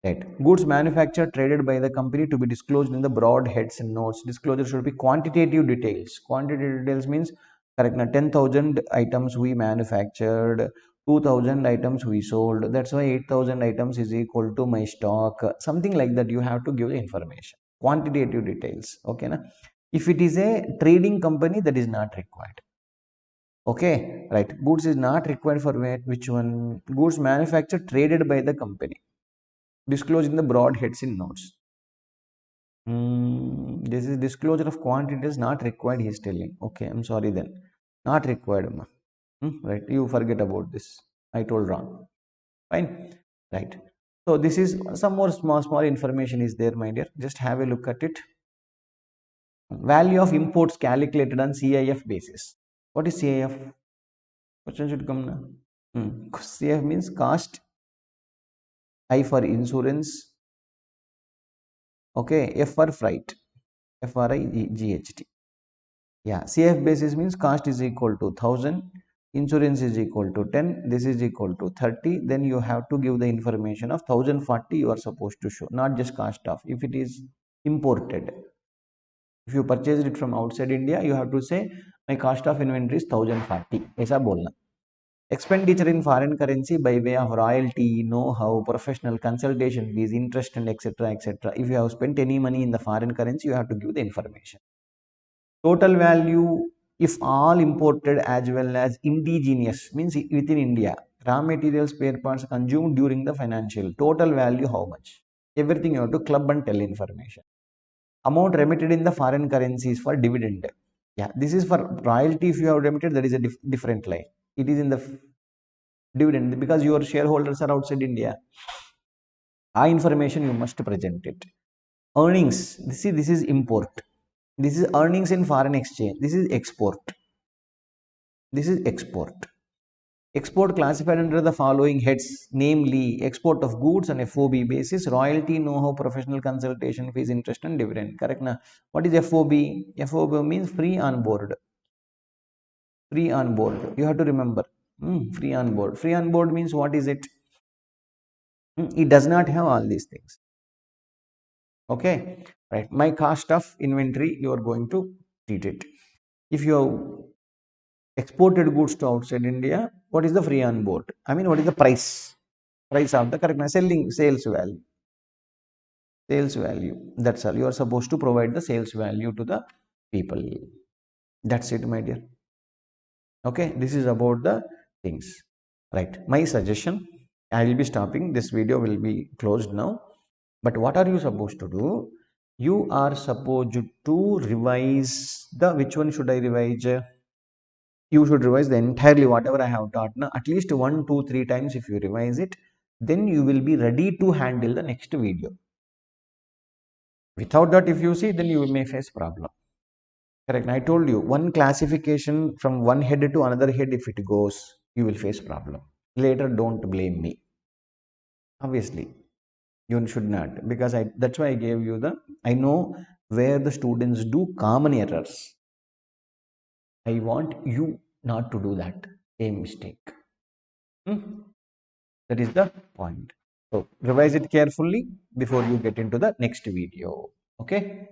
S1: Right. Goods manufactured traded by the company to be disclosed in the broad heads and notes. Disclosure should be quantitative details. Quantitative details means correct na 10,000 items we manufactured, 2,000 items we sold. That's why 8,000 items is equal to my stock. Something like that you have to give the information. Quantitative details. Okay na? If it is a trading company, that is not required. Okay, right. Goods is not required for which one? Goods manufactured traded by the company. Disclose in the broad heads in notes. This is disclosure of quantity is not required, he is telling. Okay, I'm sorry then. Not required. Right, you forget about this. I told wrong. Fine. Right. So this is some more small information is there, my dear. Just have a look at it. Value of imports calculated on CIF basis. What is CIF? Question should come now. CIF means cost, I for insurance, okay, F for freight, FRIGHT. Yeah, CF basis means cost is equal to 1000, insurance is equal to 10, this is equal to 30. Then you have to give the information of 1040 you are supposed to show, not just cost of. If it is imported, if you purchased it from outside India, you have to say my cost of inventory is 1040. ऐसा बोलना. Expenditure in foreign currency by way of royalty, know-how, professional consultation fees, interest, and etc. etc. If you have spent any money in the foreign currency, you have to give the information. Total value, if all imported as well as indigenous, means within India, raw materials, spare parts consumed during the financial. Total value, how much? Everything you have to club and tell information. Amount remitted in the foreign currencies for dividend. Yeah, this is for royalty. If you have remitted, that is a different line. It is in the dividend because your shareholders are outside India. Information you must present it. Earnings. This is import. This is earnings in foreign exchange. This is export. This is export. Export classified under the following heads, namely export of goods on FOB basis, royalty, know-how, professional consultation fees, interest and dividend. Correct na? What is FOB? FOB means free on board. Free on board. You have to remember. Free on board. Free on board means what is it? It does not have all these things. Okay. Right. My cost of inventory, you are going to treat it. If you have exported goods to outside India, what is the free on board? I mean, what is the price? Price of the correct selling sales value. Sales value. That's all. You are supposed to provide the sales value to the people. That's it, my dear. Okay, this is about the things. Right. My suggestion, I will be stopping. This video will be closed now. But what are you supposed to do? You are supposed to revise the which one should I revise? You should revise the entirely whatever I have taught now at least 1, 2, 3 times. If you revise it, then you will be ready to handle the next video. Without that, if you see, then you may face problem. Correct. I told you one classification from one head to another head, if it goes, you will face problem. Later, don't blame me. Obviously, you should not because that's why I gave you the. I know where the students do common errors. I want you not to do that same mistake. Hmm? That is the point. So revise it carefully before you get into the next video. Okay.